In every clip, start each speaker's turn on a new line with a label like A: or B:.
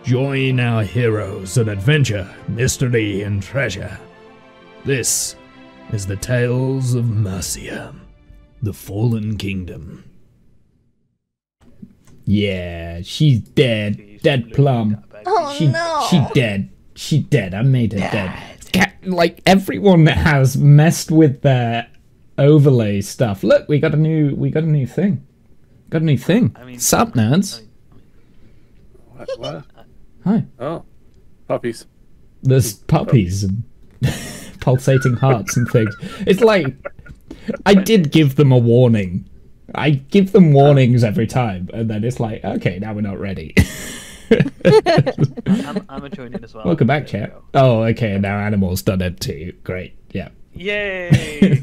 A: Join our heroes in adventure, mystery, and treasure. This is the Tales of Mercia, the Fallen Kingdom. Yeah, she's dead. Dead plum.
B: Oh no!
A: She dead. She dead. I made her dead. Like, everyone has messed with their overlay stuff. Look, we got a new thing. Got a new thing.
C: I mean,
A: Sup, nerds?
D: What?
A: Hi.
D: Oh, puppies.
A: There's puppies and pulsating hearts and things. It's like, I did give them a warning. I give them warnings every time, and then it's like, okay, now we're not ready.
C: I'm joining in as well.
A: Welcome back, chat. Oh, okay, and now Animal's done it too. Great, yeah.
C: Yay!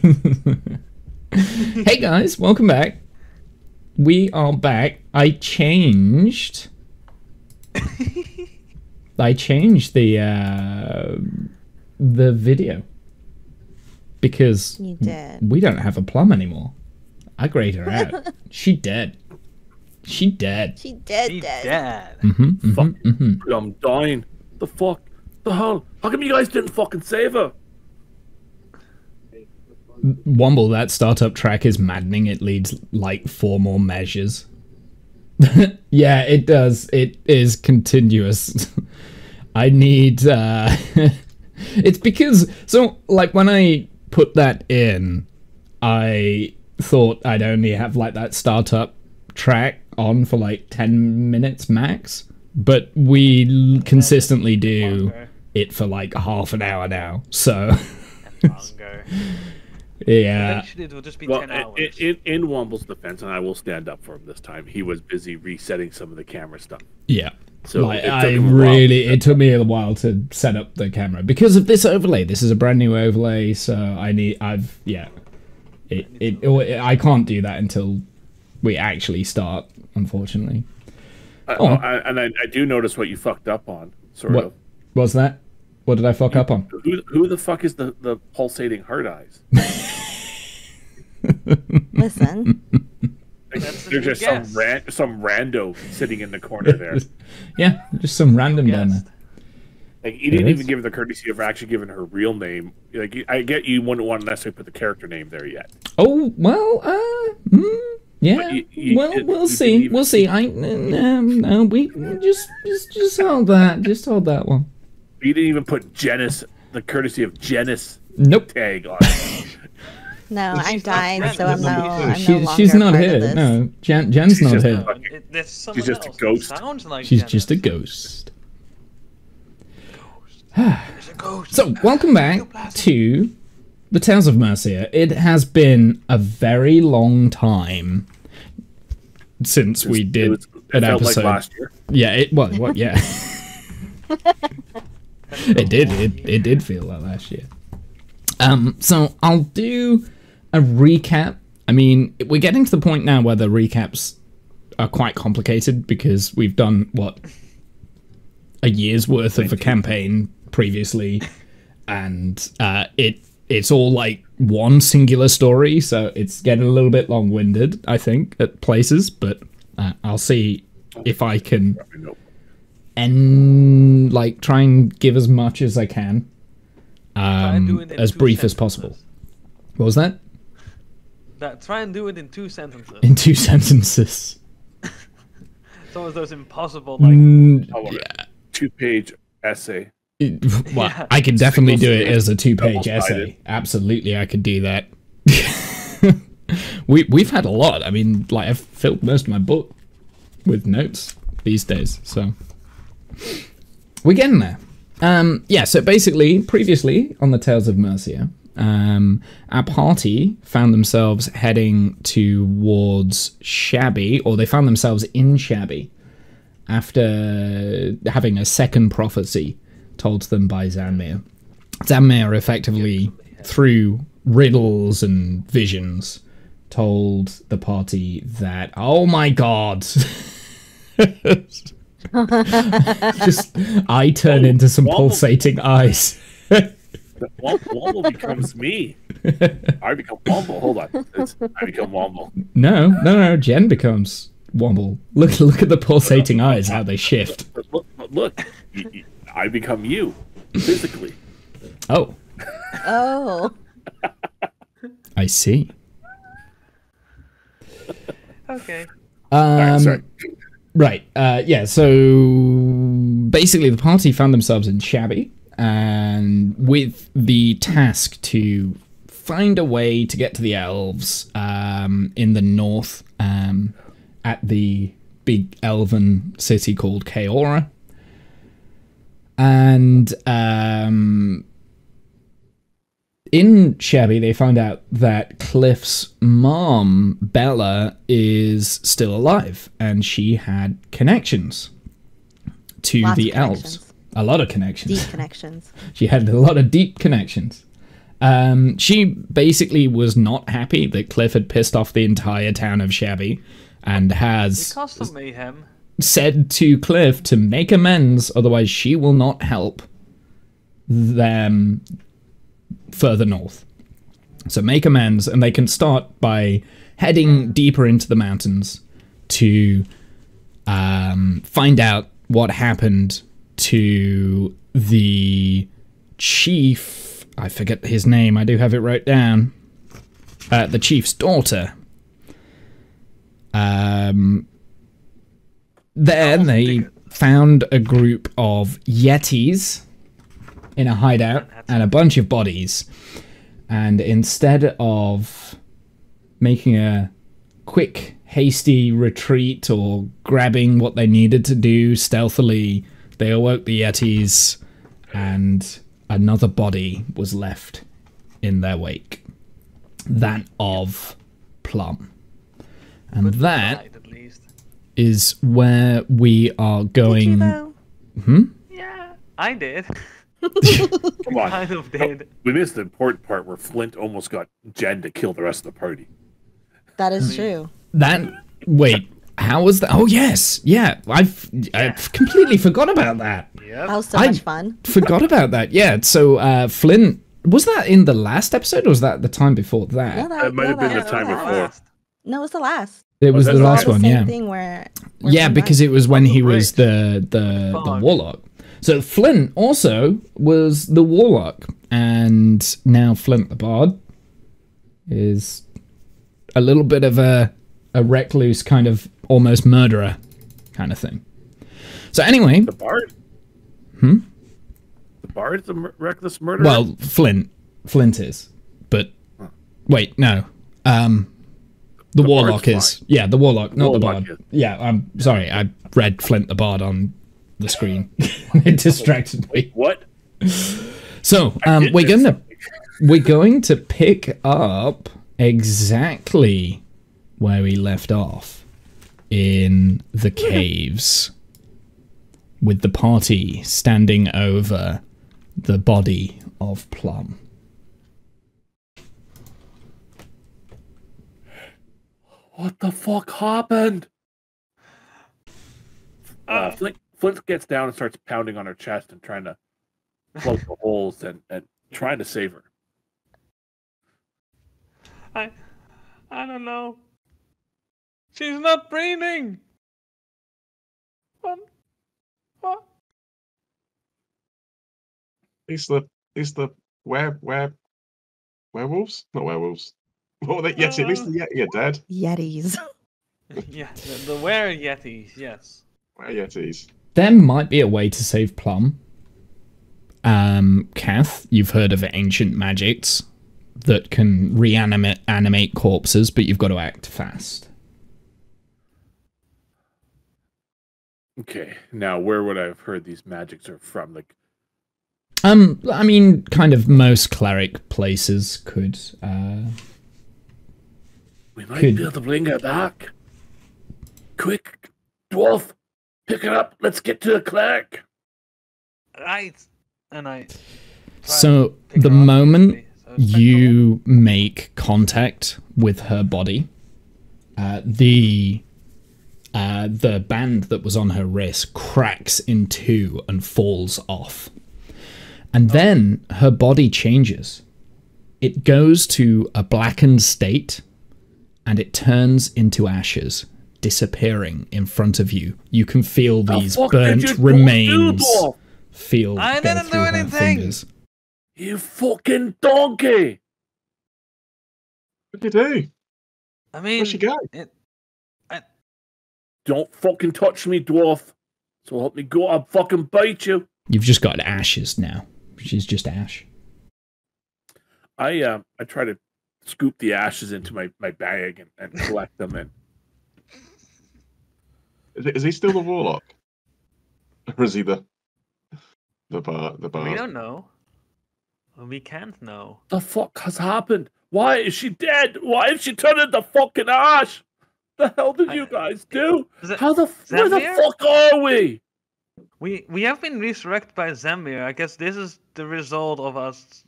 A: Hey guys, welcome back. We are back. I changed the video because
B: You did.
A: we don't have a plum anymore. I grayed her out. She dead. She dead.
B: She dead.
C: He
B: dead.
C: dead.
D: Fuck. I'm dying. The fuck? The hell? How come you guys didn't fucking save her?
A: Womble, that startup track is maddening. It leads like 4 more measures. Yeah, it does. It is continuous. I need it's because, so like when I put that in, I thought I'd only have like that startup track on for like 10 minutes max, but we consistently do it for like half an hour now, so
C: Longer.
A: yeah.
C: Eventually it will just be
D: Well,
C: 10 hours.
D: in Womble's defense, and I will stand up for him this time, he was busy resetting some of the camera stuff.
A: Yeah.
D: So
A: Like,
D: it took
A: I
D: him a while.
A: really, it took me a while to set up the camera because of this overlay. This is a brand new overlay, so I can't do that until we actually start, unfortunately.
D: I do notice what you fucked up on, sort
A: What
D: of.
A: was that? What did I fuck up on?
D: Who the fuck is the pulsating heart eyes?
B: Listen.
C: That's
D: There's
C: a
D: just
C: good
D: some rando sitting in the corner there.
A: Yeah, just some random down there.
C: guess.
D: Like, you didn't
A: There
D: even
A: is.
D: give her the courtesy of actually giving her real name. Like, I get you wouldn't want to necessarily put the character name there yet.
A: Oh well, yeah.
D: But
A: We'll
D: you
A: see.
D: didn't even-
A: We'll see. No, we just hold that. Just hold that one.
D: You didn't even put Janice, the courtesy of Janice
A: Nope.
D: tag on it.
B: No, I
C: she's not
B: died,
C: friends
B: so
C: with
B: I'm no
A: She's
B: longer
A: not
B: part
A: here.
B: of this.
A: No, Jen's
D: She's
A: not
D: just
A: here.
D: a fucking-
C: There's someone
D: She's just a
C: else that
D: ghost.
C: Sounds like
A: She's
C: Janice.
A: just a ghost.
C: There's a ghost.
A: So, welcome back to the Tales of Mercia. It has been a very long time since we
D: It
A: did
D: was- it
A: an
D: felt
A: episode.
D: like last year.
A: Yeah, what? Yeah, it did. It did feel like last year. So I'll do a recap. I mean, we're getting to the point now where the recaps are quite complicated because we've done a year's worth of a campaign previously, and it's all like one singular story, so it's getting a little bit long-winded, I think, at places. But I'll see if I can
D: Nope.
A: try and give as much as I can,
C: Try and do it in
A: as
C: 2
A: brief as
C: sentences.
A: possible. What was that?
C: Try and do it in 2 sentences.
A: In 2 sentences.
C: Some of those impossible, like,
D: Oh, 2-page essay.
A: Well,
C: Yeah.
A: I can definitely do it
D: Single-sided,
A: as a 2-page
D: double-sided.
A: essay. Absolutely, I could do that. We've had a lot. I mean, like, I've filled most of my book with notes these days, so we're getting there. Yeah, so basically, previously on the Tales of Mercia, our party found themselves heading towards Shabby, or they found themselves in Shabby, after having a second prophecy told to them by Zanmir. Zanmir effectively, through riddles and visions, told the party that, oh my god, just I turn into some pulsating eyes.
D: Womble becomes me. I become Womble. Hold on. I become Womble.
A: No, Jen becomes Womble. Look at the pulsating eyes, how they shift.
D: Look, look, I become you physically.
A: Oh,
B: Oh.
A: I see.
C: Okay.
D: Alright, sorry.
A: Right. Yeah. So basically, the party found themselves in Shabby, and with the task to find a way to get to the elves in the north, at the big elven city called Kaora, and in Shabby, they find out that Cliff's mom, Bella, is still alive, and she had connections to
B: Lots
A: the
B: of
A: elves.
B: connections.
A: A lot of connections.
B: Deep connections.
A: She had a lot of deep connections. She basically was not happy that Cliff had pissed off the entire town of Shabby, and has
C: Because of mayhem.
A: said to Cliff to make amends, otherwise she will not help them further north. So make amends, and they can start by heading deeper into the mountains to find out what happened to the chief. I forget his name. I do have it wrote down. The chief's daughter. Then they found a group of Yetis in a hideout and a bunch of bodies. And instead of making a quick, hasty retreat or grabbing what they needed to do stealthily, they awoke the Yetis, and another body was left in their wake. That of Plum. And
C: But
A: that
C: died, at least.
A: is where we are
B: Did you,
A: going.
B: though?
C: Yeah, I did.
D: Come on.
C: Kind of did.
D: We missed the important part where Flint almost got Jen to kill the rest of the party.
B: That is true.
A: That wait, how was that? Oh yes, yeah. I've completely forgot about that.
C: Yep.
B: That was so
A: I-
B: much fun.
A: Forgot about that. Yeah. So Flint, was that in the last episode, or was that the time before that?
B: No,
D: That might have been
B: that-
D: the time
C: that was
D: before.
C: last.
B: No, it was the last.
A: It was
D: that's
A: the
D: all
A: last
B: the
A: one.
B: same
A: Yeah.
B: thing where
A: Yeah,
B: Flynn
A: because
B: died.
A: it was when
C: On the
A: he was
C: bridge.
A: the
C: Fog.
A: warlock. So Flint also was the warlock, and now Flint the bard is a little bit of a recluse, kind of almost murderer kind of thing. So anyway,
D: The Bard? The Bard's a reckless murderer?
A: well, Flint is, but wait, no, the warlock
D: Bard's
A: is.
D: fine.
A: Yeah, the warlock, not the
D: Warlock
A: bard.
D: is.
A: Yeah, I'm sorry, I read Flint the bard on the screen. It distracted me.
D: What?
A: So
D: did
A: we're
D: miss
A: going to pick up exactly where we left off in the caves, with the party standing over the body of Plum.
D: What the fuck happened? Flint gets down and starts pounding on her chest and trying to plug the holes and trying to save her.
C: I don't know. She's not breathing. What?
E: These the werewolves? Not werewolves. What were they? Yes, at least the Yeti are dead.
B: Yetis.
C: Yeah, the were Yetis, yes.
E: Were Yetis.
A: There might be a way to save Plum. Kath, you've heard of ancient magics that can animate corpses, but you've got to act fast.
D: Okay, now where would I have heard these magics are from? Like,
A: I mean, kind of most cleric places could.
D: we might
A: Could-
D: be able to bring her back. Quick, dwarf, pick her up. Let's get to the cleric.
C: Right. And I. try
A: So
C: to pick
A: the
C: her up
A: moment
C: quickly. So it's like
A: you make contact with her body, the band that was on her wrist cracks in two and falls off. And then her body changes. It goes to a blackened state, and it turns into ashes. disappearing in front of you. You can feel these
D: fuck did
A: burnt
D: you
A: remains
D: do, dwarf?
A: feel
C: I
A: go
C: didn't do
A: through her
C: anything.
A: fingers.
D: You fucking donkey!
E: What did you do?
C: I mean,
E: Where'd she go?
D: Don't fucking touch me, dwarf. So help me go, I'll fucking bite you.
A: You've just got ashes now. She's just ash.
D: I try to scoop the ashes into my bag and collect them in.
E: Is he still the warlock? Or is he the bard?
C: we don't know. We can't know.
D: The fuck has happened? Why is she dead? Why is she turned into fucking ash? The hell did you guys do? Where the fuck are we?
C: We have been resurrected by Zamir. I guess this is the result of us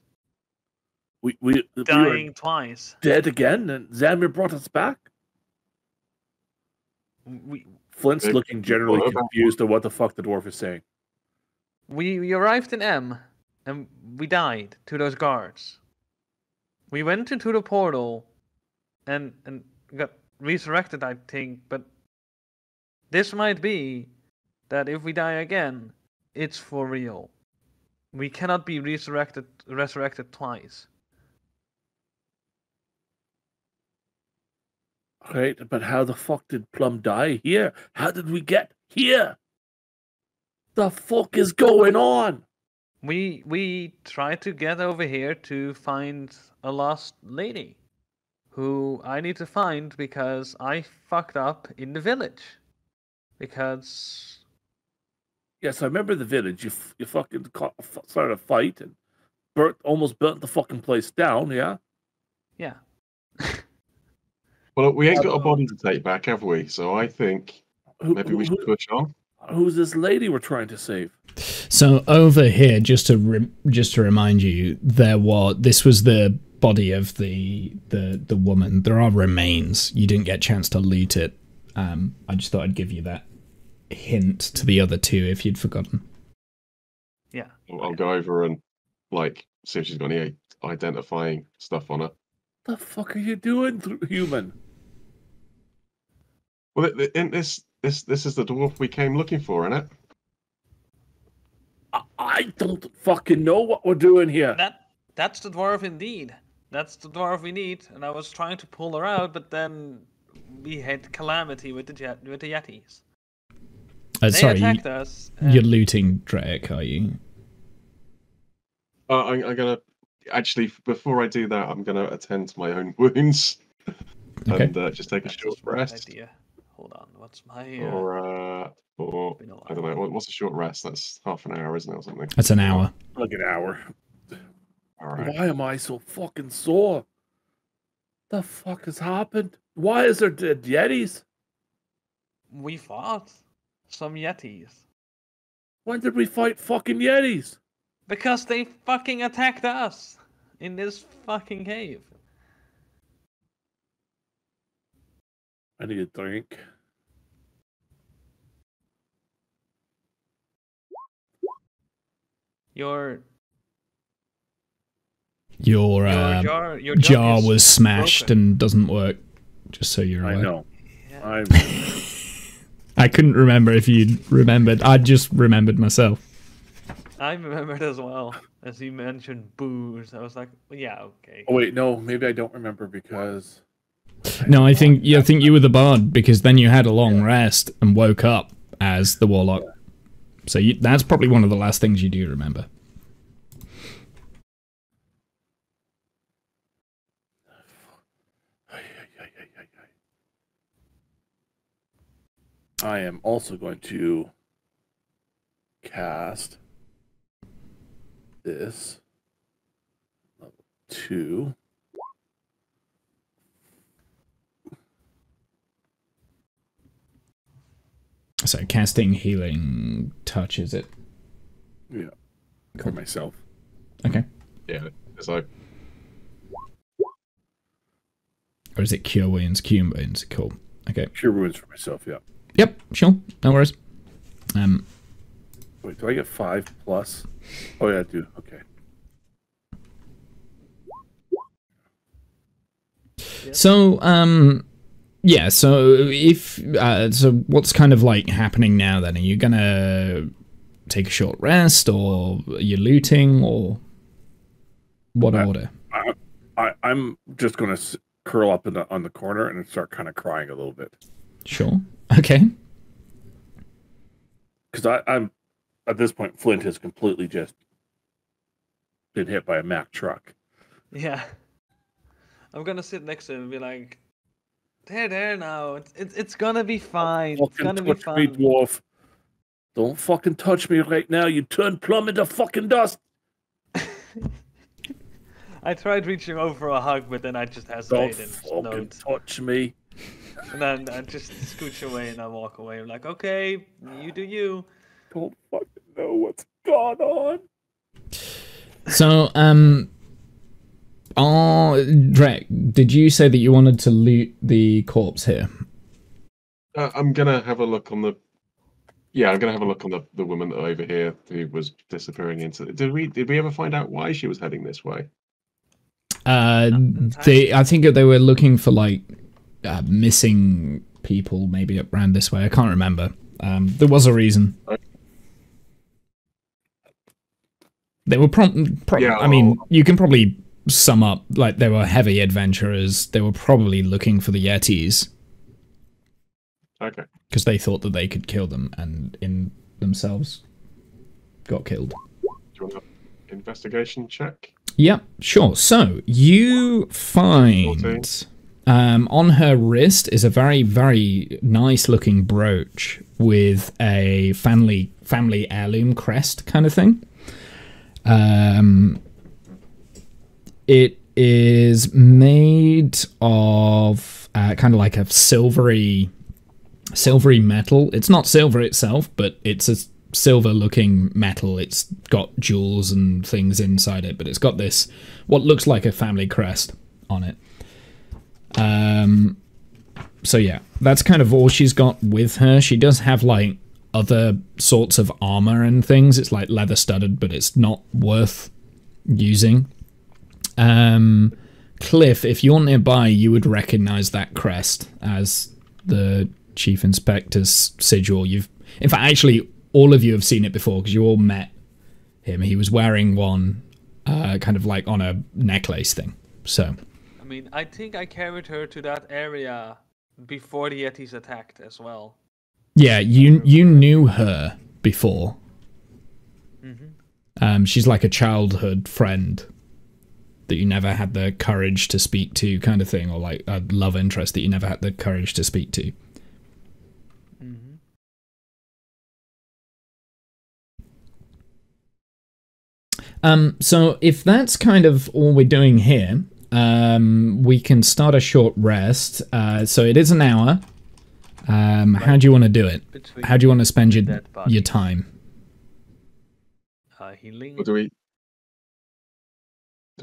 D: We
C: dying
D: were
C: twice.
D: dead again, and Zamir brought us back. Flint's looking generally confused at what the fuck the dwarf is saying.
C: We arrived in M, and we died to those guards. We went into the portal, and got resurrected, I think. But this might be that if we die again, it's for real. We cannot be resurrected twice.
D: Right, but how the fuck did Plum die here? How did we get here? The fuck is going on?
C: We tried to get over here to find a lost lady, who I need to find because I fucked up in the village. Because
D: Yes, I remember the village. You fucking started a fight and almost burnt the fucking place down. Yeah.
C: yeah.
E: Well, we ain't got a body to take back, have we? So I think maybe we should push on.
D: Who's this lady we're trying to save?
A: So over here, just to remind you, this was the body of the woman. There are remains. You didn't get a chance to loot it. I just thought I'd give you that hint to the other two if you'd forgotten.
C: Yeah.
E: I'll go over and see if she's got any identifying stuff on her.
D: The fuck are you doing, human?
E: Well, this is the dwarf we came looking for, isn't it?
D: I don't fucking know what we're doing here.
C: That's the dwarf indeed. That's the dwarf we need. And I was trying to pull her out, but then we had calamity with the Yetis. They
A: sorry,
C: attacked us.
A: You're looting Drake, are you?
E: I'm gonna actually, before I do that, I'm gonna attend to my own wounds and just take a short rest.
C: Idea. Hold on, what's my?
E: Or I don't know. What's a short rest? That's half an hour, isn't it, or something?
A: That's an hour.
D: Like an hour.
E: All right.
D: Why am I so fucking sore? The fuck has happened? Why is there dead Yetis?
C: We fought some Yetis.
D: When did we fight fucking Yetis?
C: Because they fucking attacked us in this fucking cave.
D: I need a drink.
C: Your
A: jar was smashed and doesn't work. Just so you're aware.
D: I know.
C: Yeah.
A: I couldn't remember if you remembered. I just remembered myself.
C: I remembered as well, as you mentioned booze. I was like, well, yeah, okay.
D: Oh wait, no, maybe I don't remember because.
A: No, I think you were the bard because then you had a long rest and woke up as the warlock. Yeah. So that's probably one of the last things you do remember.
D: I am also going to cast this level 2.
A: So casting healing touch, is it?
D: Yeah. For myself.
A: Okay.
E: Yeah. So.
A: Or is it cure wounds? Cure wounds. Cool. Okay.
D: Cure wounds for myself. Yeah.
A: Yep. Sure. No worries.
D: Wait, do I get 5 plus? Oh yeah, I do. Okay.
A: So Yeah, so if so what's kind of like happening now then? Are you gonna take a short rest, or are you looting, or what order?
D: I'm just gonna curl up on the corner and start kind of crying a little bit.
A: Sure. Okay.
D: Because I'm at this point, Flint has completely just been hit by a Mack truck.
C: Yeah. I'm gonna sit next to him and be like, there now. It's gonna be fine. It's gonna be fine.
D: Me, dwarf. Don't fucking touch me right now. You turn plumb into fucking dust.
C: I tried reaching over for a hug, but then I just hesitated.
D: Don't fucking touch me.
C: And then I just scooch away and I walk away. I'm like, okay, you do you.
D: Don't fucking know what's going on.
A: So, Drek, did you say that you wanted to loot the corpse here?
E: I'm gonna have a look on the. Yeah, I'm gonna have a look on the woman over here who was disappearing into. Did we ever find out why she was heading this way?
A: I think they were looking for like missing people, maybe around this way. I can't remember. There was a reason. They were
E: yeah,
A: I mean, you can probably sum up like they were heavy adventurers. They were probably looking for the Yetis.
E: Okay.
A: Because they thought that they could kill them, and in themselves got killed.
E: Do you want an investigation check?
A: Yeah, sure. So you find on her wrist is a very, very nice looking brooch with a family heirloom crest kind of thing. It is made of kind of like a silvery metal. It's not silver itself, but it's a silver looking metal. It's got jewels and things inside it, but it's got this what looks like a family crest on it. So yeah, that's kind of all she's got with her. She does have like other sorts of armor and things. It's like leather studded, but it's not worth using. Cliff, if you're nearby, you would recognize that crest as the Chief Inspector's sigil. In fact, actually, all of you have seen it before because you all met him. He was wearing one, kind of like on a necklace thing. So,
C: I mean, I think I carried her to that area before the Yetis attacked as well.
A: Yeah, you knew her before. Mm-hmm. She's like a childhood friend that you never had the courage to speak to, kind of thing, or like a love interest that you never had the courage to speak to. So if that's kind of all we're doing here, we can start a short rest. So it is an hour. How do you want to do it? How do you want to spend your time?
C: Healing.
E: Or do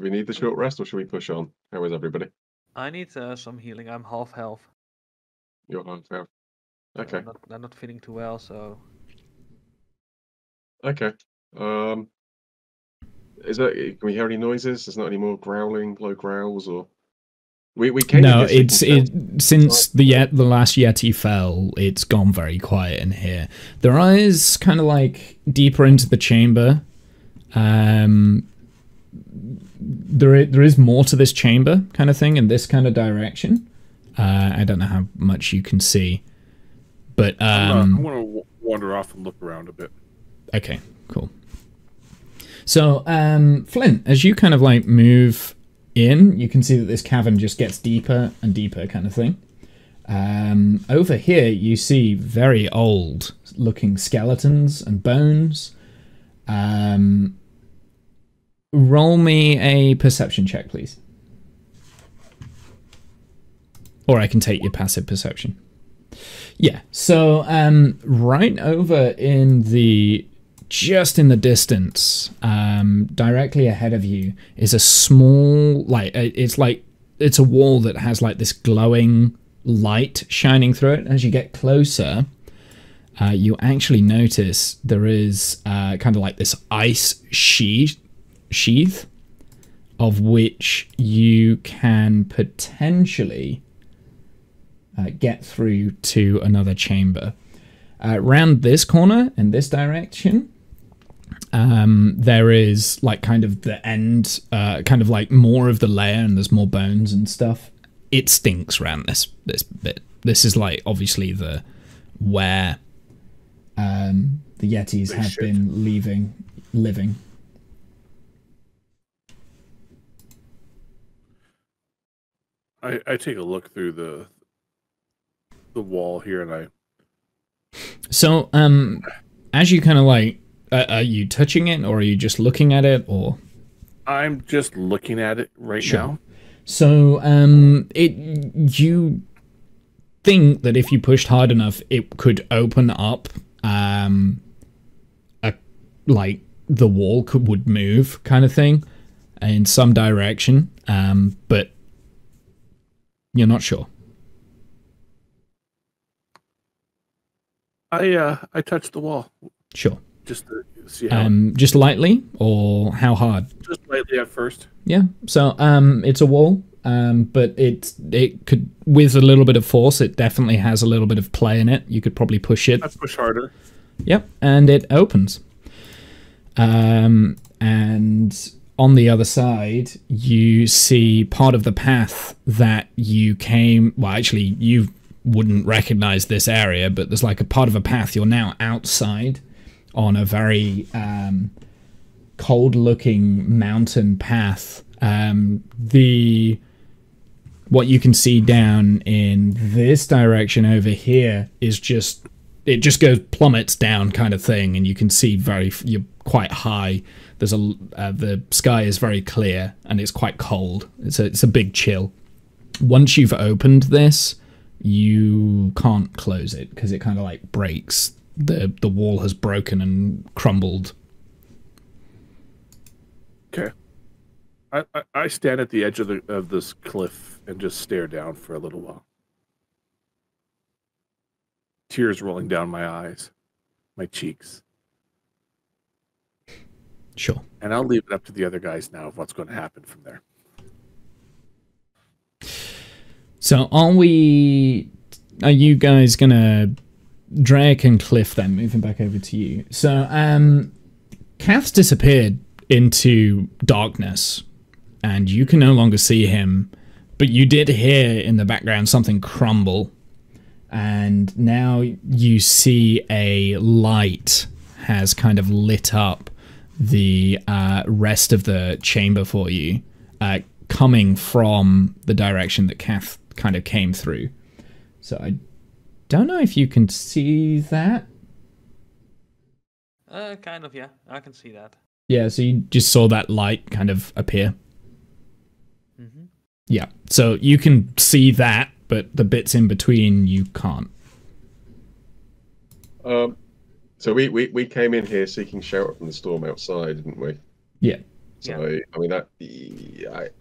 E: we need the short rest, or should we push on? How is everybody?
C: I need some healing. I'm half health.
E: You're half health. Okay.
C: I'm not feeling too well, so.
E: Okay. Can we hear any noises? There's not any more growling, low growls, or we came.
A: No, since the last Yeti fell, it's gone very quiet in here. There is kind of like deeper into the chamber. There is more to this chamber kind of thing in this kind of direction. I don't know how much you can see, but
D: I'm gonna wander off and look around a bit.
A: Okay, cool. So, Flint, as you kind of like move in, you can see that this cavern just gets deeper and deeper kind of thing. Over here, you see very old looking skeletons and bones. Roll me a perception check, please. Or I can take your passive perception. Yeah, so right over in the... just in the distance, directly ahead of you, is a small, it's a wall that has like this glowing light shining through it. As you get closer, you actually notice there is kind of like this ice sheath of which you can potentially get through to another chamber. Round this corner in this direction, there is like kind of the end, kind of like more of the layer, and there's more bones and stuff. It stinks around this bit. This is like obviously the where the Yetis have been living.
D: I take a look through the wall here, and
A: So as you kind of like, are you touching it, or are you just looking at it, or?
D: I'm just looking at it right now.
A: So you think that if you pushed hard enough, it could open up, like the wall would move, kind of thing, in some direction, but you're not sure.
D: I touched the wall.
A: Sure.
D: Just to see how.
A: Just lightly, or how hard?
D: Just lightly at first.
A: Yeah. So it's a wall, but it could, with a little bit of force, it definitely has a little bit of play in it. You could probably push it.
D: I push harder.
A: Yep, and it opens. And on the other side, you see part of the path that you came. Well, actually, you wouldn't recognize this area, but there's like a part of a path. You're now outside on a very cold-looking mountain path. What you can see down in this direction over here is just, it just goes plummets down kind of thing, and you can see you're quite high. There's the sky is very clear, and it's quite cold. It's a big chill. Once you've opened this, you can't close it because it kind of like breaks. The wall has broken and crumbled.
D: Okay. I stand at the edge of this cliff and just stare down for a little while. Tears rolling down my eyes, my cheeks.
A: Sure.
D: And I'll leave it up to the other guys now of what's going to happen from there.
A: So are you guys gonna, Drake and Cliff, then moving back over to you. So Kath's disappeared into darkness, and you can no longer see him, but you did hear in the background something crumble, and now you see a light has kind of lit up the rest of the chamber for you, coming from the direction that Kath kind of came through. So I don't know if you can see that.
C: Kind of, yeah. I can see that.
A: Yeah, so you just saw that light kind of appear.
C: Mm-hmm.
A: Yeah, so you can see that, but the bits in between you can't.
E: So we came in here seeking shelter from the storm outside, didn't we?
A: Yeah.
E: So yeah. I mean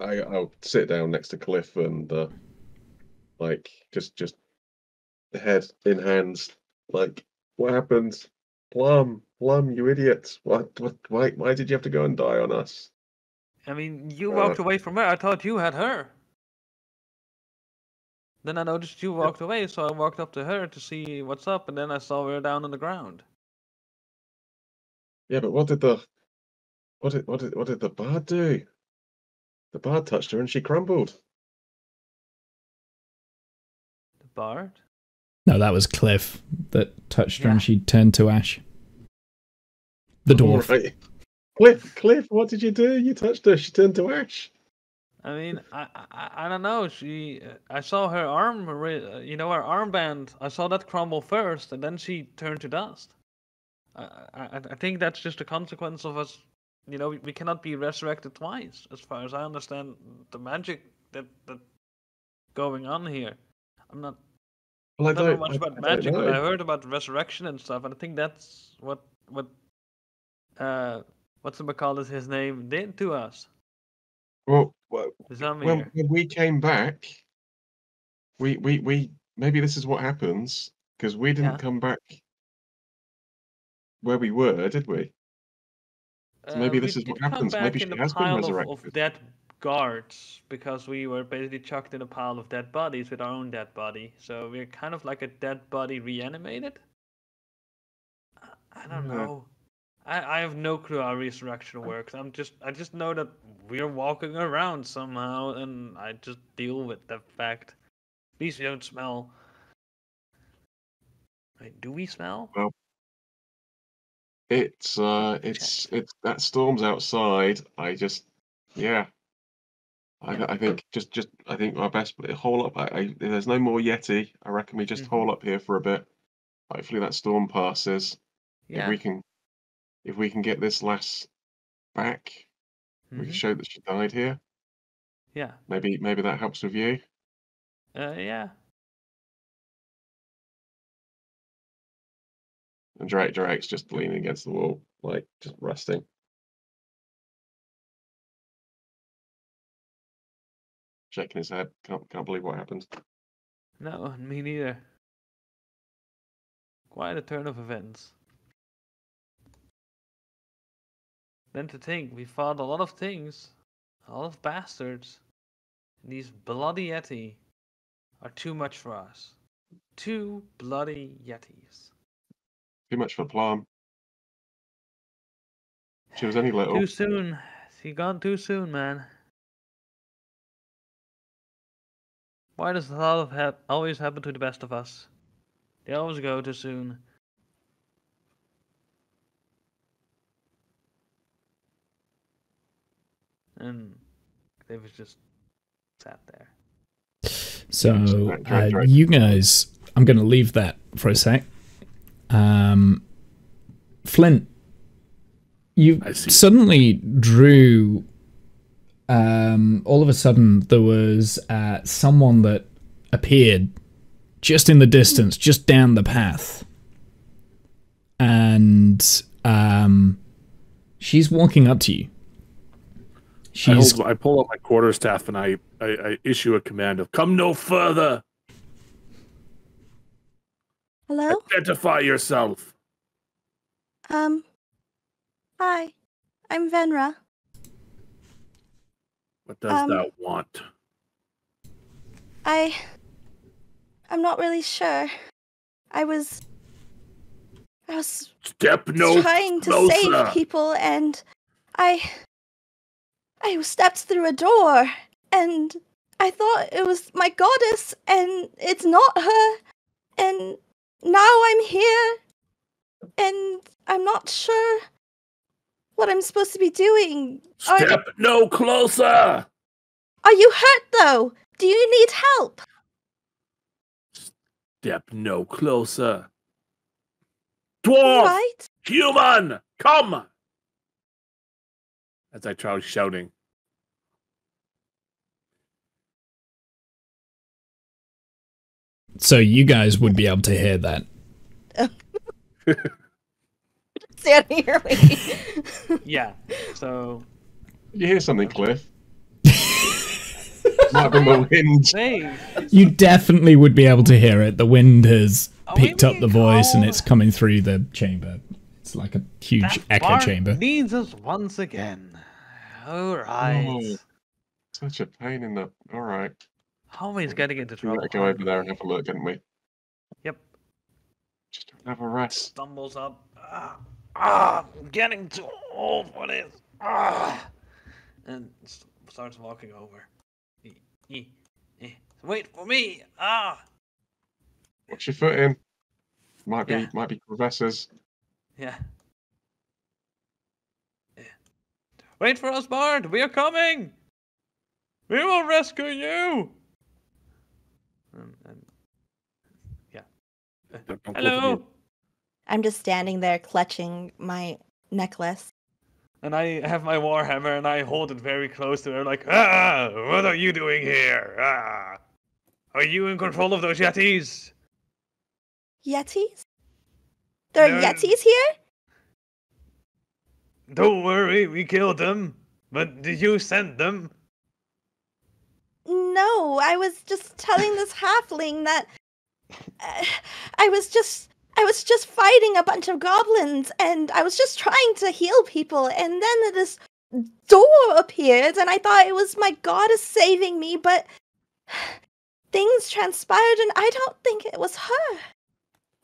E: I'll sit down next to Cliff and like just head in hands, like, what happened? Plum, you idiot! Why did you have to go and die on us?
C: I mean, you walked away from her. I thought you had her. Then I noticed you walked away, so I walked up to her to see what's up, and then I saw her down on the ground.
E: Yeah, but what did the bard do? The bard touched her and she crumbled.
C: The bard?
A: No, that was Cliff that touched her and she turned to ash. The dwarf.
E: Right. Cliff, what did you do? You touched her, she turned to ash.
C: I mean, I don't know. I saw her arm, her armband. I saw that crumble first, and then she turned to dust. I think that's just a consequence of us. We cannot be resurrected twice, as far as I understand the magic that going on here. I don't know much about magic, but I heard about resurrection and stuff, and I think that's what his name did to us.
E: Well, when we came back, we maybe this is what happens, because we didn't come back where we were, did we? So maybe this is what happens. Maybe she has been resurrected.
C: Of dead guards because we were basically chucked in a pile of dead bodies with our own dead body. So we're kind of like a dead body reanimated. I don't know. I have no clue how resurrection works. I just know that we're walking around somehow, and I just deal with the fact. At least we don't smell. Wait, do we smell?
E: Well, it's that storm's outside. I think I think our best hole up. There's no more Yeti. I reckon we just hole up here for a bit. Hopefully that storm passes.
C: Yeah.
E: If we can get this lass back, we can show that she died here.
C: Yeah.
E: Maybe that helps with you.
C: Yeah.
E: And Drake's just leaning against the wall, like just resting. Shaking his head. Can't believe what happened.
C: No, me neither. Quite a turn of events. Then to think, we fought a lot of things, a lot of bastards. And these bloody Yeti are too much for us. 2 bloody Yetis.
E: Too much for Plum. She was only little.
C: Too soon. She gone too soon, man. Why does love always happen to the best of us? They always go too soon. And they was just sat there.
A: So, you guys, I'm going to leave that for a sec. Flint, you suddenly drew. All of a sudden, there was someone that appeared just in the distance, just down the path. And she's walking up to you.
D: I pull up my quarterstaff and I issue a command of "Come no further."
B: Hello?
D: Identify yourself.
B: Hi. I'm Venra.
D: What does that want?
B: I'm not really sure. I was
D: Step no
B: trying to
D: closer.
B: save people, and I stepped through a door, and I thought it was my goddess, and it's not her, and now I'm here, and I'm not sure what I'm supposed to be doing.
D: Step no closer!
B: Are you hurt, though? Do you need help?
D: Step no closer. Dwarf!
B: Right?
D: Human! Come! As I try shouting.
A: So you guys would be able to hear that.
B: Standing here waiting.
C: Yeah, so...
E: You hear something, Cliff? Might have been the wind.
C: Hey.
A: You definitely would be able to hear it. The wind has picked up the voice and it's coming through the chamber. It's like a huge echo chamber.
C: Needs us once again. Alright.
E: Oh, such a pain in the... Alright.
C: Always getting into trouble.
E: We better go over there and have a look, didn't we?
C: Yep.
E: Just have a rest.
C: Stumbles up. I'm getting too old for this. And starts walking over. Wait for me.
E: Watch your foot in. Might be crevices.
C: Yeah. Wait for us, Bard. We are coming. We will rescue you. Yeah. Hello.
B: I'm just standing there clutching my necklace.
C: And I have my warhammer and I hold it very close to her, like, what are you doing here? Are you in control of those Yetis?
B: Yetis? There are Yetis here?
C: Don't worry, we killed them. But did you send them?
B: No, I was just telling this halfling that I was just fighting a bunch of goblins, and I was just trying to heal people, and then this door appeared, and I thought it was my goddess saving me, but things transpired, and I don't think it was her.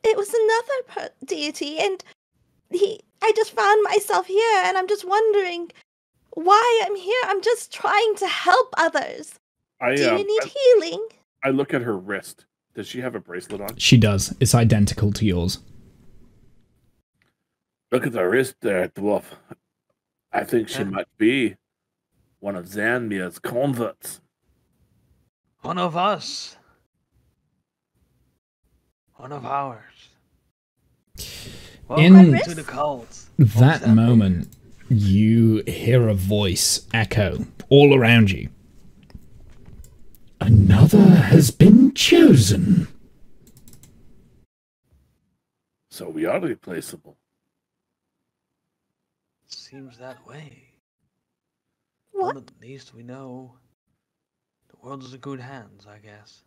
B: It was another deity, and I just found myself here, and I'm just wondering why I'm here. I'm just trying to help others. Do you need healing?
D: I look at her wrist. Does she have a bracelet on?
A: She does. It's identical to yours.
D: Look at the wrist there, dwarf. I think she might be one of Zanmia's converts.
C: One of us. One of ours.
A: In
C: to the cult.
A: that moment, you hear a voice echo all around you. Another has been chosen.
D: So we are replaceable.
C: Seems that way.
B: What?
C: Well, at least we know the world is in good hands, I guess.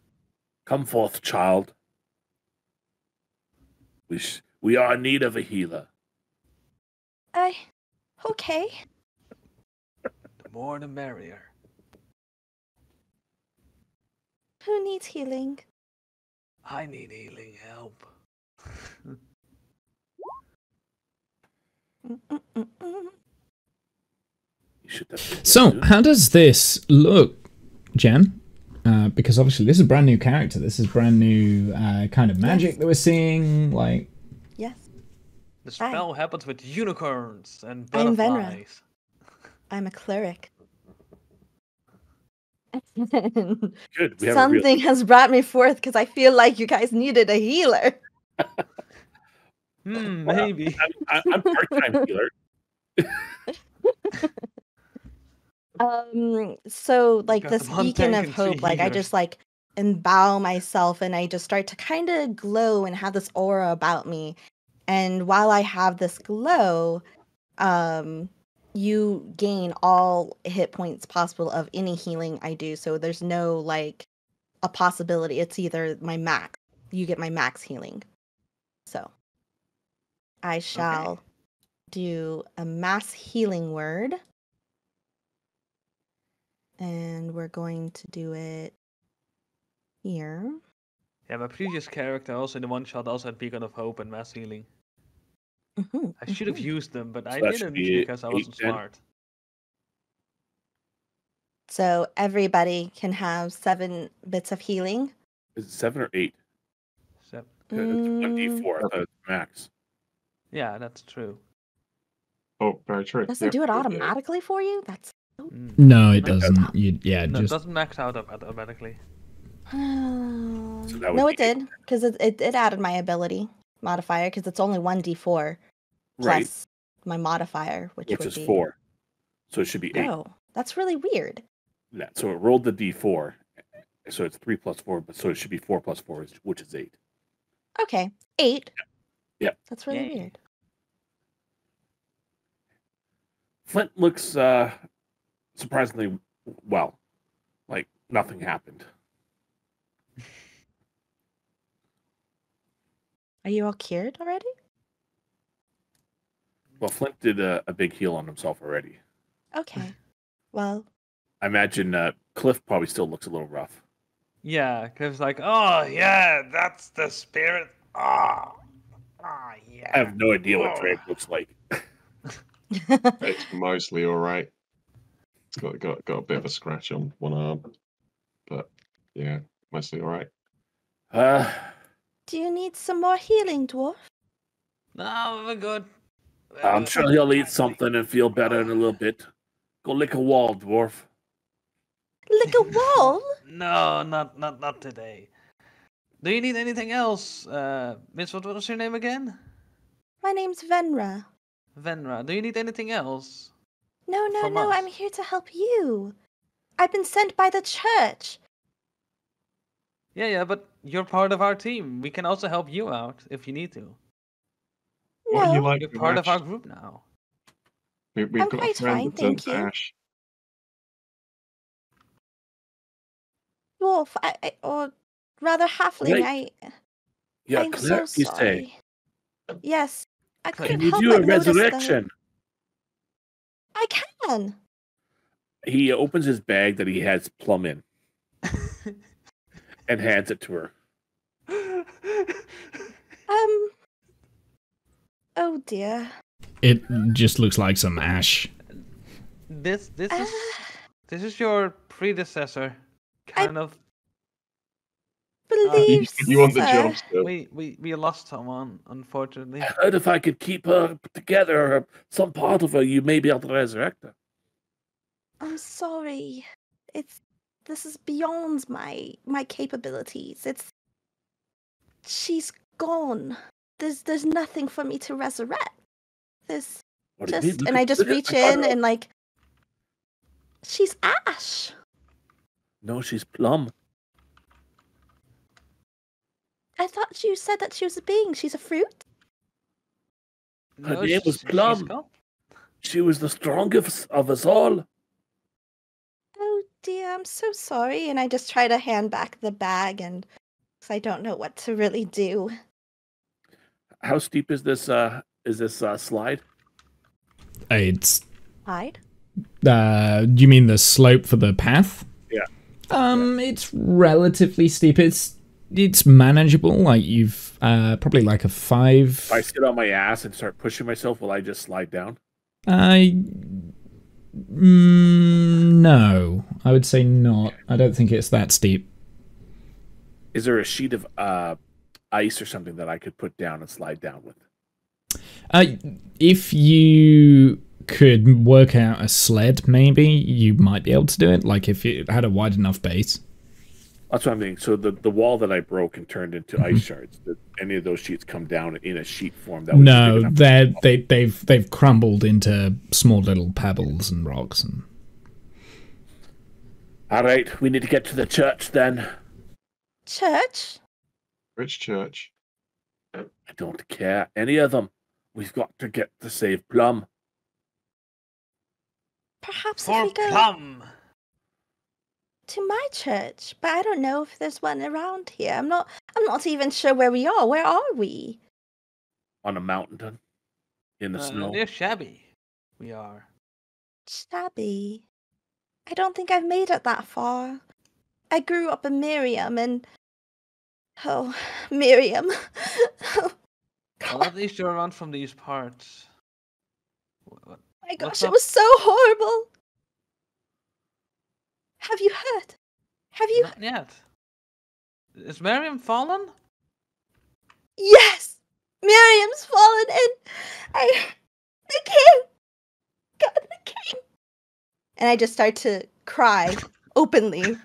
D: Come forth, child. We are in need of a healer.
B: Okay.
C: The more the merrier.
B: Who needs healing?
C: I need healing help.
A: So, how does this look, Jen? Because obviously this is a brand new character. This is brand new kind of magic that we're seeing. Like,
B: yes.
C: The spell happens with unicorns and
B: I'm
C: butterflies.
B: I'm a cleric.
D: Good.
B: Something has brought me forth because I feel like you guys needed a healer.
C: Maybe.
D: I'm part-time healer.
B: So like this beacon of hope, like I just like enbow myself and I just start to kind of glow and have this aura about me. And while I have this glow, you gain all hit points possible of any healing I do. So there's no like a possibility. It's either my max. You get my max healing. So I shall do a mass healing word. And we're going to do it here.
C: Yeah, my previous character also in the one shot also had Beacon of Hope and Mass Healing. I should have used them, but I didn't because I wasn't smart.
B: So everybody can have 7 bits of healing.
D: Is it 7 or 8?
C: 7.
D: It's 1d4. I thought it's max.
C: Yeah, that's true.
E: Oh, very true.
B: Does it do it automatically for you? That's
A: no, it doesn't.
C: It
A: just
C: doesn't max out automatically.
B: No, it did because it added my ability modifier because it's only 1d4 plus my modifier, which would
D: is
B: be
D: 4. So it should be 8.
B: Oh, that's really weird.
D: Yeah, so it rolled the d4, so it's 3 plus 4, but so it should be 4 plus 4, which is 8.
B: Okay, 8.
D: Yeah.
B: That's really weird.
D: Flint looks surprisingly well, like nothing happened.
B: Are you all cured already?
D: Well, Flint did a big heal on himself already.
B: Okay. Well,
D: I imagine Cliff probably still looks a little rough.
C: Yeah, Cliff's like, oh yeah, that's the spirit. Yeah.
D: I have no idea what Drake looks like.
E: It's mostly all right. It's got a bit of a scratch on one arm, but yeah, mostly all right.
B: Do you need some more healing, dwarf?
C: No, we're good.
D: I'm sure he'll eat something and feel better in a little bit. Go lick a wall, dwarf.
B: Lick a wall?
C: No, not today. Do you need anything else? Miss, what was your name again?
B: My name's Venra.
C: Venra. Do you need anything else?
B: No, I'm here to help you. I've been sent by the church.
C: Yeah, but you're part of our team. We can also help you out if you need to.
B: No.
C: You're part of our group now.
E: We've
B: I'm
E: got
B: quite
E: a friend
B: fine, thank
E: that's
B: you.
E: Ash.
B: Dwarf, or rather halfling, I'm so
D: you
B: sorry.
D: say.
B: Yes, I couldn't
D: Can you
B: help
D: do
B: but
D: a
B: notice
D: resurrection?
B: I can. can.
D: He opens his bag that he has plum in and hands it to her.
B: Oh dear.
A: It just looks like some ash.
C: This is your predecessor, kind of.
B: Believe
E: You want the
B: so.
E: job still.
C: We lost someone, unfortunately.
D: I heard if I could keep her together, some part of her, you may be able to resurrect her.
B: I'm sorry. This is beyond my capabilities. She's gone. There's nothing for me to resurrect. There's
D: What do you mean?
B: just, and I just reach in and like, she's ash.
D: No, she's plum.
B: I thought you said that she was a being. She's a fruit.
D: Her name was Plum. She was the strongest of us all.
B: Oh dear, I'm so sorry. And I just try to hand back the bag, and because I don't know what to really do.
D: How steep is this slide?
A: It's
B: Hide?
A: do you mean the slope for the path?
D: Yeah.
A: It's relatively steep. It's manageable. Like you've probably like a 5.
D: If I sit on my ass and start pushing myself, will I just slide down?
A: No, I would say not. I don't think it's that steep.
D: Is there a sheet of ice or something that I could put down and slide down with?
A: If you could work out a sled, maybe you might be able to do it. Like if it had a wide enough base.
D: That's what I'm thinking. So the wall that I broke and turned into ice shards, did any of those sheets come down in a sheet form?
A: No, they've crumbled into small little pebbles and rocks. And
D: all right, we need to get to the church then.
B: Church?
E: Which church?
D: I don't care. Any of them. We've got to get to save Plum.
B: Perhaps
C: For
B: if we go
C: Plum.
B: to my church, but I don't know if there's one around here. I'm not even sure where we are. Where are we?
D: On a mountain. In the snow.
C: Near Shabby. We are.
B: Shabby. I don't think I've made it that far. I grew up in Miriam and... Oh, Miriam. Oh,
C: Well, at least you're around from these parts.
B: my gosh, it was so horrible. Have you heard? Have you?
C: Not yet. Is Miriam fallen?
B: Yes! Miriam's fallen and the king! God, the king! And I just start to cry openly.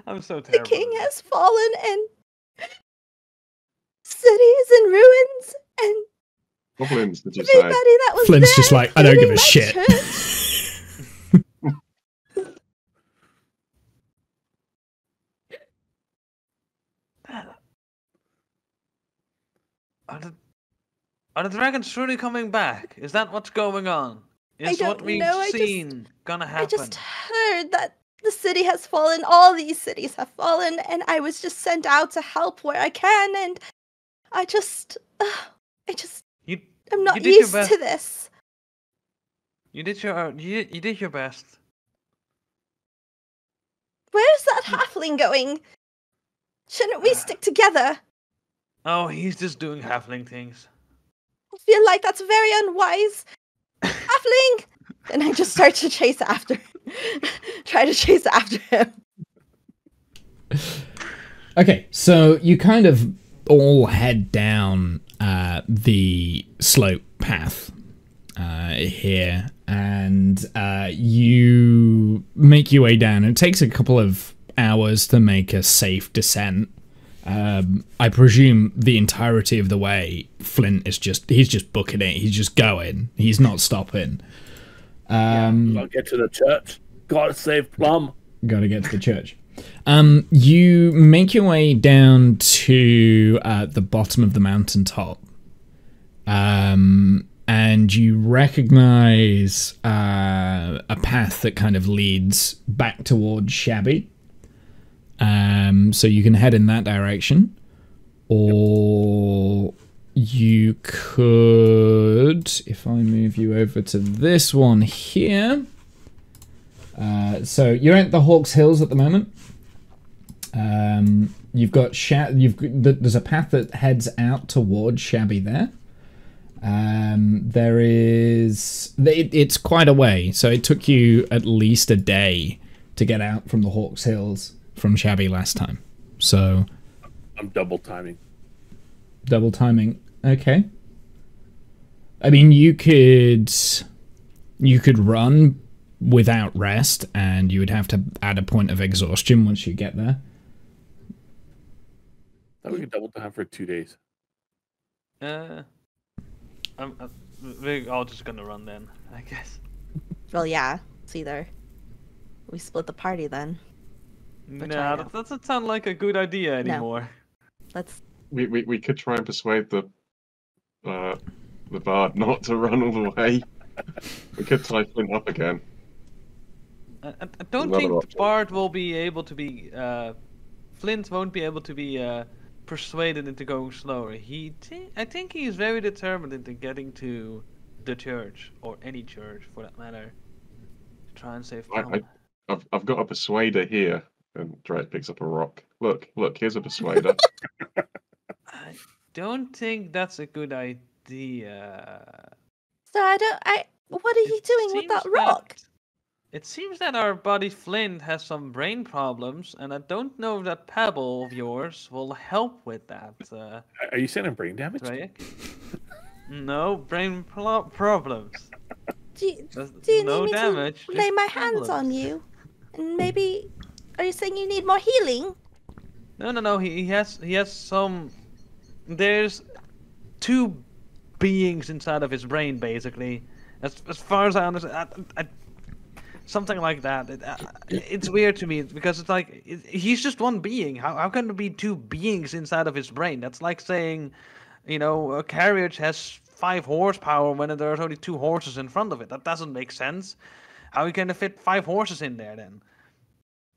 C: I'm so
B: The
C: terrible.
B: king has fallen and city is in ruins and
E: Goblins, did you
B: everybody
E: say?
B: that was
A: Flint's
B: there,
A: just like, I don't give a
B: including my
A: shit.
B: church,
C: Are the dragons truly coming back? Is that what's going on? Is
B: don't
C: what we've
B: know, I
C: seen gonna happen?
B: I just heard that the city has fallen, all these cities have fallen, and I was just sent out to help where I can, and I'm not
C: you did your
B: used
C: best.
B: to this.
C: You did your best.
B: Where's that halfling going? Shouldn't we stick together?
C: Oh, he's just doing halfling things.
B: I feel like that's very unwise. Halfling! And I just start to chase after try to chase after him.
A: Okay, so you kind of all head down the slope path here, and you make your way down. It takes a couple of hours to make a safe descent. I presume the entirety of the way, Flint is he's just booking it. He's just going. He's not stopping.
D: I'll get to the church. Gotta save Plum.
A: Gotta get to the church. You make your way down to the bottom of the mountaintop. And you recognize a path that kind of leads back towards Shabby. So you can head in that direction, or you could, if I move you over to this one here. So you're at the Hawks Hills at the moment. You've got there's a path that heads out towards Shabby there. There is it's quite a way, so it took you at least a day to get out from the Hawks Hills from Shabby last time. So
D: I'm double timing.
A: Double timing. Okay. I mean, you could run without rest, and you would have to add a point of exhaustion once you get there.
D: I we could double time for 2 days.
C: We're all just gonna run then, I guess.
B: Well, yeah. It's either we split the party then.
C: No, that doesn't sound like a good idea anymore.
B: Let's.
E: We could try and persuade the bard not to run all the way. We could tie Flint up again.
C: I don't think the bard will be able to be. Flint won't be able to be persuaded into going slower. I think he's very determined into getting to the church, or any church for that matter, to try and save Tom.
E: I've got a persuader here, and Drake picks up a rock. Look, here's a persuader.
C: I don't think that's a good idea.
B: So what are you doing with that rock?
C: It seems that our buddy Flint has some brain problems, and I don't know if that pebble of yours will help with that.
D: Are you saying I'm brain damage?
C: Drake? No, brain problems.
B: Do you need me
C: damage,
B: to lay my hands on you? And maybe, are you saying you need more healing?
C: No. He has some. There's two beings inside of his brain, basically. As far as I understand, something like that. It's weird to me because it's like he's just one being. How can there be two beings inside of his brain? That's like saying, a carriage has 5 horsepower when there's only 2 horses in front of it. That doesn't make sense. How can it fit 5 horses in there then?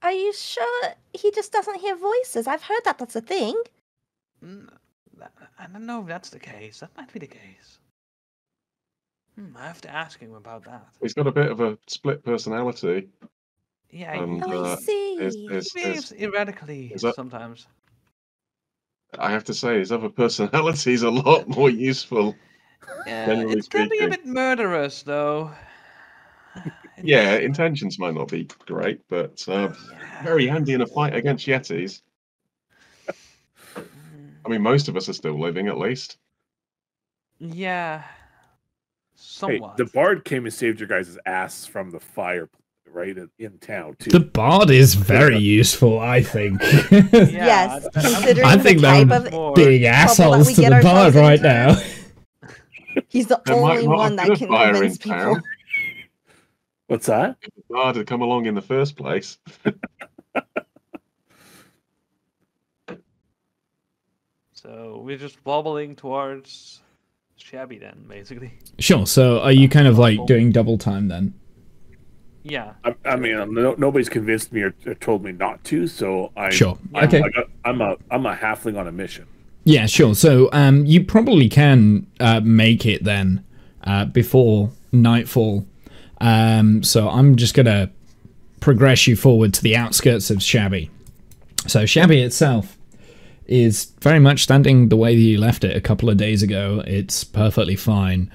B: Are you sure he just doesn't hear voices? I've heard that that's a thing.
C: I don't know if that's the case. That might be the case. I have to ask him about that.
E: He's got a bit of a split personality.
C: Yeah,
B: I see.
C: He behaves erratically sometimes.
E: I have to say, his other personality is a lot more useful.
C: Yeah, it's gonna be a bit murderous, though.
E: Yeah, intentions might not be great, but very handy in a fight against Yetis. I mean, most of us are still living, at least.
C: Yeah. Somewhat.
D: Hey, the bard came and saved your guys' ass from the fire, right, in town, too.
A: The bard is very useful, I think.
B: Yes,
A: I think they're big assholes to the bard right now.
B: He's the only one that can convince people.
D: What's that?
E: If the bard had come along in the first place.
C: So we're just wobbling towards Shabby then, basically.
A: Sure. So are you kind of like doing double time then?
C: Yeah.
D: I mean, nobody's convinced me or told me not to, so
A: Sure. Okay.
D: I'm a halfling on a mission.
A: Yeah, sure. So you probably can make it then before nightfall. So I'm just gonna progress you forward to the outskirts of Shabby. So Shabby itself is very much standing the way that you left it a couple of days ago. It's perfectly fine.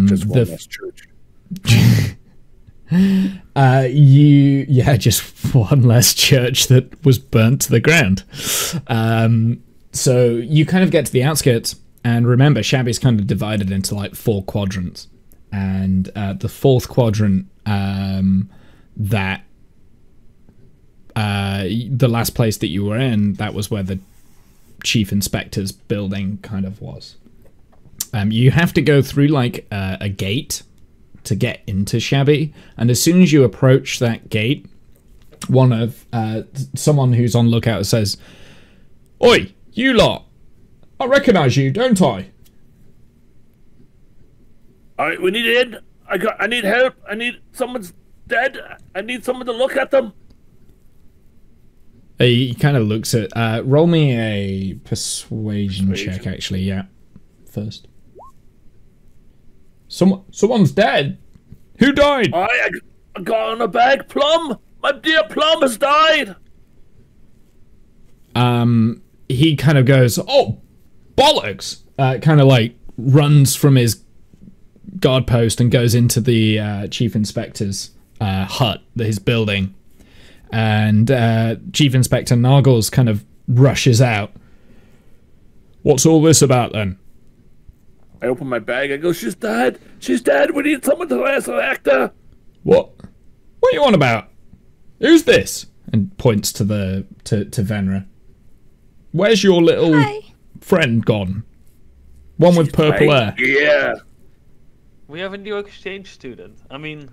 D: Just one less church.
A: Just one less church that was burnt to the ground. So you kind of get to the outskirts, and remember, Shabby's kind of divided into like 4 quadrants, and the 4th quadrant, the last place that you were in, that was where the chief inspector's building kind of was. You have to go through like a gate to get into Shabby, and as soon as you approach that gate, someone who's on lookout says, "Oi, you lot! I recognise you, don't I?"
D: All right, we need in. I need help. Someone's dead. I need someone to look at them.
A: He kind of looks at. Roll me a persuasion check, actually. Yeah, first. Someone's dead. Who died?
D: I got on a bag. Plum! My dear Plum has died!
A: He kind of goes, oh, bollocks! Kind of like runs from his guard post and goes into the chief inspector's hut, his building. And Chief Inspector Nargles kind of rushes out. What's all this about then?
D: I open my bag. I go, she's dead. She's dead. We need someone to resurrect her.
A: What? What are you on about? Who's this? And points to Venra. Where's your little friend gone? One with purple hair.
D: Yeah.
C: We have a new exchange student. I mean...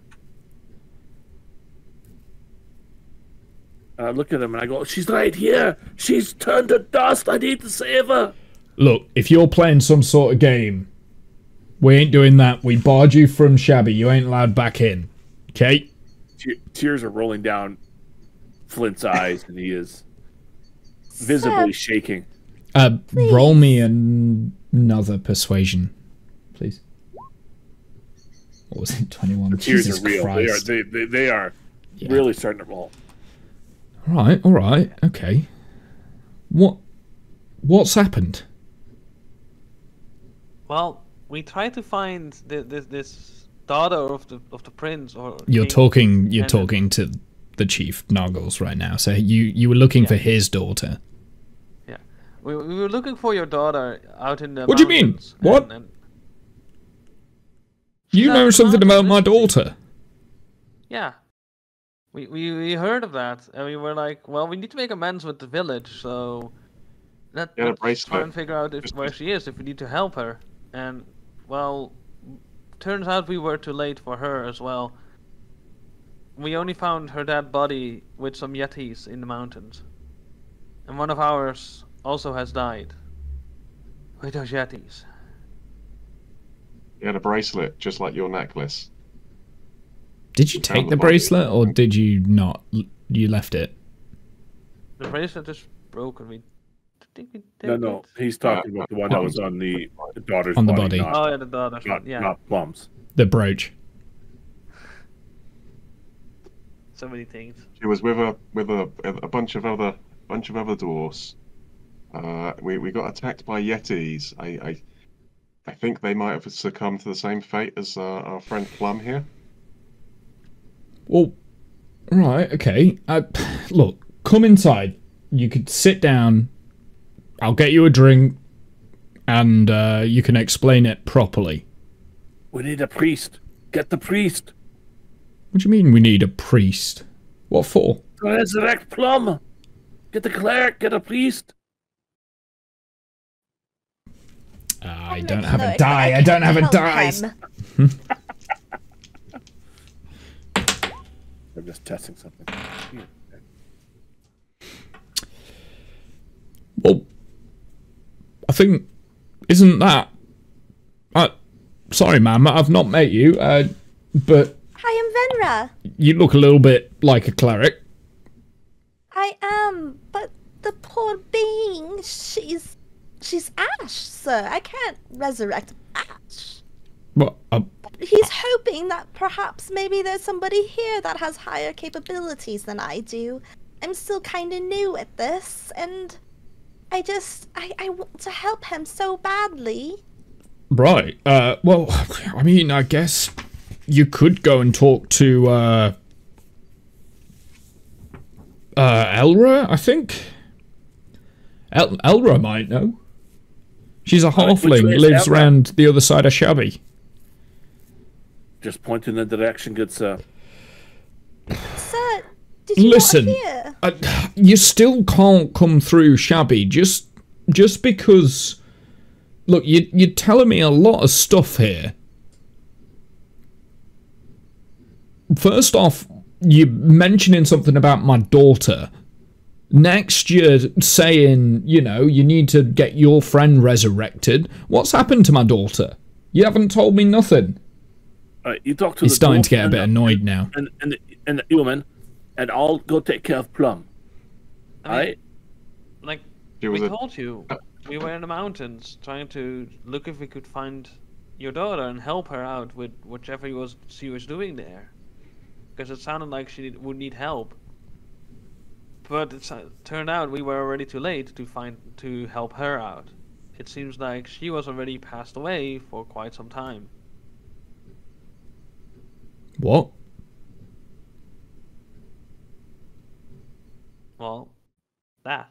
D: I look at him and I go, she's right here. She's turned to dust. I need to save her.
A: Look, if you're playing some sort of game, we ain't doing that. We barred you from Shabby. You ain't allowed back in. Okay?
D: Tears are rolling down Flint's eyes and he is visibly shaking.
A: Roll me another persuasion, please. What was it? 21.
D: The tears
A: Jesus
D: are real.
A: Christ.
D: They are really starting to roll.
A: All right, okay. What's happened?
C: Well, we tried to find this daughter of the prince. Or
A: You're
C: king,
A: talking to the Chief Nargles right now. So you were looking for his daughter.
C: Yeah, we were looking for your daughter out in the.
A: What do you mean? What? You know something about my daughter?
C: Yeah. We heard of that, and we were like, well, we need to make amends with the village, so let's try and figure out where she is, if we need to help her. And, well, turns out we were too late for her as well. We only found her dead body with some yetis in the mountains. And one of ours also has died with those yetis.
E: He had a bracelet, just like your necklace.
A: Did you take the bracelet, or did you not? You left it?
C: The bracelet is broken. I think we take
D: No. He's talking about the one that was on the daughter's
A: on the body.
C: Yeah, the daughter's
D: not,
C: yeah.
D: not Plum's. The
A: brooch.
C: So many things.
E: She was with a bunch of other dwarves. We got attacked by yetis. I think they might have succumbed to the same fate as our friend Plum here.
A: Well, right, okay. Look, come inside. You could sit down. I'll get you a drink, and you can explain it properly.
D: We need a priest. Get the priest.
A: What do you mean we need a priest? What for?
D: To resurrect Plum. Get the cleric. Get a priest.
A: I don't have a die. I don't have a die.
D: I'm just testing something.
A: Well, I think, isn't that... sorry, ma'am, I've not met you, but...
B: Hi, I'm Venra.
A: You look a little bit like a cleric.
B: I am, but the poor being, she's Ash, sir. I can't resurrect Ash.
A: What?
B: He's hoping that perhaps maybe there's somebody here that has higher capabilities than I do. I'm still kind of new at this, and I want to help him so badly.
A: Right. Well, I mean, I guess you could go and talk to, Elra, I think. Elra might know. She's a halfling, lives around the other side of Shabby.
B: Just
D: point in the direction, good sir.
B: Sir, did you
A: listen,
B: not hear?
A: You still can't come through Shabby just because... Look, you're telling me a lot of stuff here. First off, you're mentioning something about my daughter. Next, you're saying, you know, you need to get your friend resurrected. What's happened to my daughter? You haven't told me nothing.
D: You talk to
A: He's starting to get a bit annoyed now.
D: And the human, and I'll go take care of Plum.
C: I mean, like, we told you. we were in the mountains trying to look if we could find your daughter and help her out with whichever she was doing there, because it sounded like she would need help. But it turned out we were already too late to help her out. It seems like she was already passed away for quite some time.
A: What?
C: Well, that.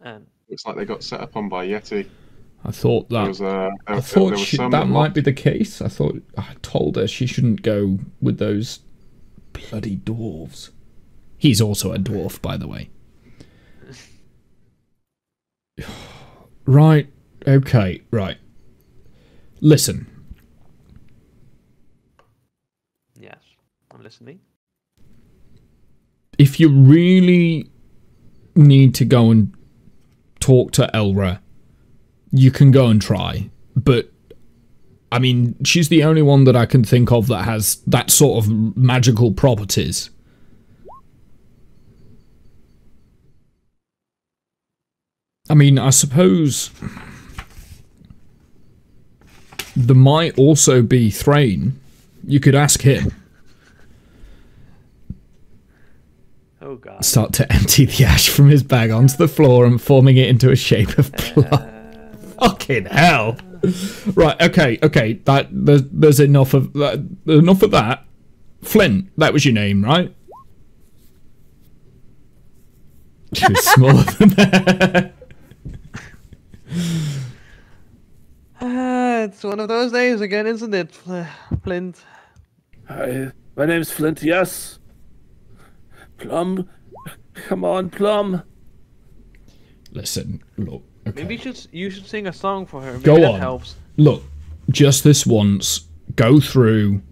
C: And
E: Looks like they got set up on by Yeti.
A: I thought that.
E: There was some
A: that might be the case. I thought I told her she shouldn't go with those bloody dwarves. He's also a dwarf, by the way. Right. Okay. Right. Listen.
C: yes, I'm listening.
A: If you really need to go and talk to Elra, you can go and try. But, I mean, she's the only one that I can think of that has that sort of magical properties. I mean, I suppose there might also be Thrain. You could ask him.
C: Oh god.
A: Start to empty the ash from his bag onto the floor and forming it into a shape of blood. Fucking hell. Right, okay. That there's enough of that. Enough of that. Flint, that was your name, right? She was smaller than that.
C: It's one of those days again, isn't it, Flint?
D: Hi, my name's Flint, yes. Plum, come on, Plum.
A: Listen, look. Okay.
C: Maybe you should sing a song for her. Maybe
A: Go
C: that
A: on.
C: helps.
A: Look, just this once. Go through.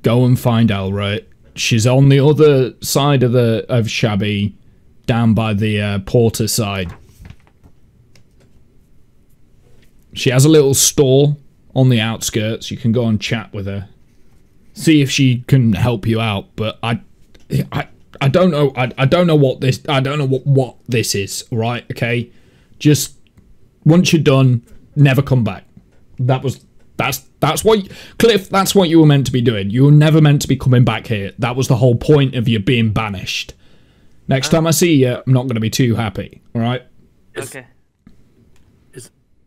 A: Go and find Elra. She's on the other side of Shabby, down by the Porter side. She has a little store on the outskirts. You can go and chat with her. See if she can help you out. But I don't know. I don't know what this. I don't know what this is. Right? Okay. Just once you're done, never come back. That's what Cliff. That's what you were meant to be doing. You were never meant to be coming back here. That was the whole point of you being banished. Next time I see you, I'm not going to be too happy. All right?
C: Okay.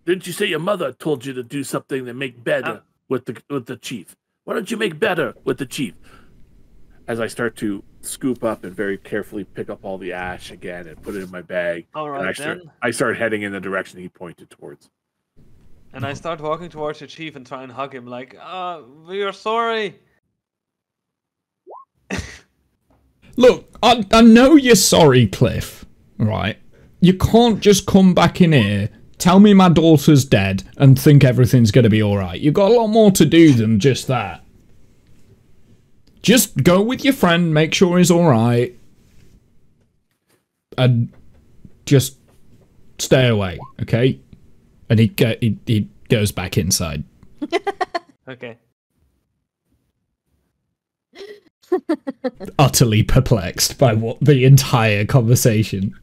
D: Didn't you say your mother told you to do something to make better with the chief? Why don't you make better with the chief? As I start to scoop up and very carefully pick up all the ash again and put it in my bag.
C: All right,
D: I start heading in the direction he pointed towards.
C: And I start walking towards the chief and try and hug him like, we are sorry.
A: Look, I know you're sorry, Cliff. Right? You can't just come back in here, tell me my daughter's dead, and think everything's going to be alright. You've got a lot more to do than just that. Just go with your friend, make sure he's alright, and just stay away, okay? And he goes back inside.
C: Okay.
A: Utterly perplexed by what the entire conversation.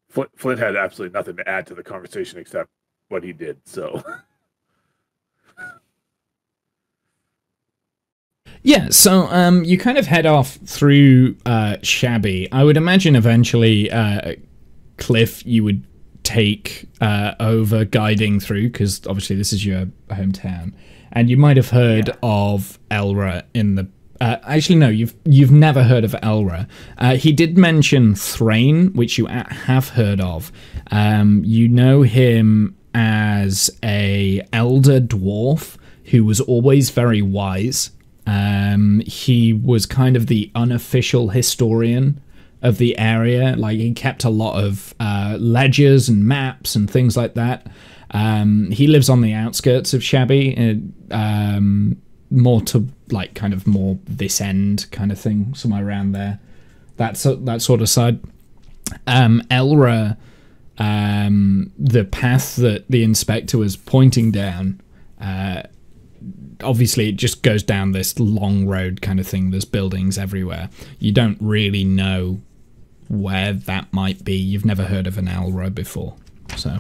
D: Flint had absolutely nothing to add to the conversation except what he did, so...
A: Yeah, so you kind of head off through Shabby. I would imagine eventually, Cliff, you would take over guiding through, because obviously this is your hometown. And you might have heard of Elra in the... actually, no, you've never heard of Elra. He did mention Thrain, which you have heard of. You know him as a elder dwarf who was always very wise. He was kind of the unofficial historian of the area. Like, he kept a lot of ledgers and maps and things like that. He lives on the outskirts of Shabby, more to like kind of more this end kind of thing, somewhere around there. That sort of side. Elra, the path that the inspector was pointing down, obviously it just goes down this long road kind of thing. There's buildings everywhere. You don't really know where that might be. You've never heard of an Elra before, so.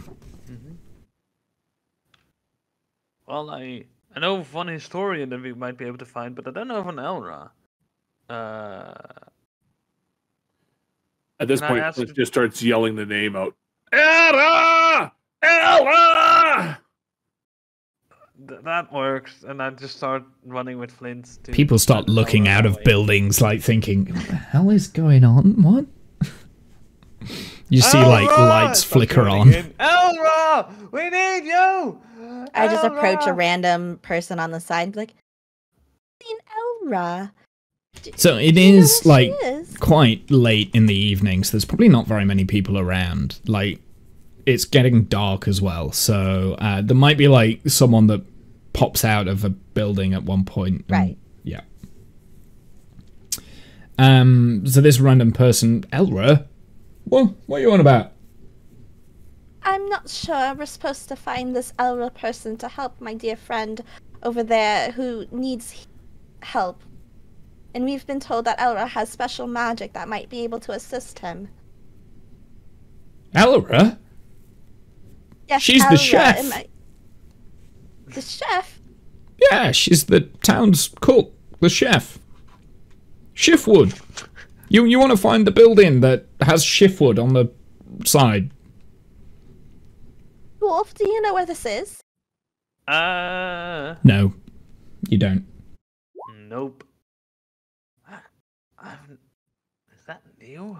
C: Well, I know of one historian that we might be able to find, but I don't know of an Elra.
D: At this
C: Can I
D: point,
C: ask-
D: Flint just starts yelling the name out. Elra! Elra!
C: That works, and I just start running with Flint. To
A: People start
C: find
A: looking
C: Elra
A: out
C: that
A: of
C: way.
A: buildings, like thinking, "What the hell is going on? What?" You see, like,
C: Elra!
A: lights
C: Start
A: flicker
C: shouting
A: on.
C: in, Elra! We need you!
B: I just approach a
C: Elra!"
B: random person on the side and be like, "Seen Elra."
A: So it
B: Do you know
A: is,
B: where she
A: like,
B: is?
A: quite late in the evening, so there's probably not very many people around. Like, it's getting dark as well, so there might be, like, someone that pops out of a building at one point.
B: Right.
A: Yeah. So this random person, Elra, what are you on about?
B: I'm not sure. We're supposed to find this Elra person to help my dear friend over there who needs help. And we've been told that Elra has special magic that might be able to assist him.
A: Elra?
B: Yes,
A: She's the
B: Elra,
A: chef.
B: The chef?
A: Yeah, she's the town's cook, the chef. Shiftwood. You want to find the building that has Shiftwood on the side.
B: Dwarf, do you know where this is?
A: No, you don't.
C: Nope. Is that new?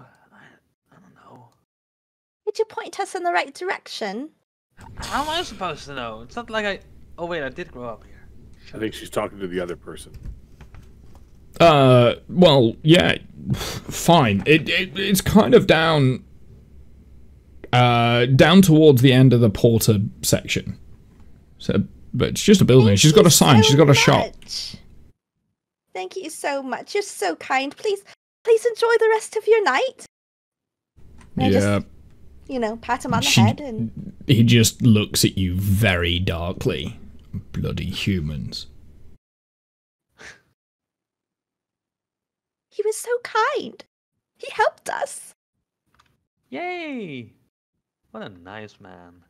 C: I don't know.
B: Could you point us in the right direction?
C: How am I supposed to know? It's not like I. Oh wait, I did grow up here.
D: I think she's talking to the other person.
A: Well, yeah, fine. It's kind of down towards the end of the porter section. So, but it's just a building. She's got a sign. She's got a shop.
B: Thank you so much. You're so kind. Please enjoy the rest of your night. And I just, pat him on the head and...
A: He just looks at you very darkly. Bloody humans.
B: He was so kind. He helped us.
C: Yay! What a nice man.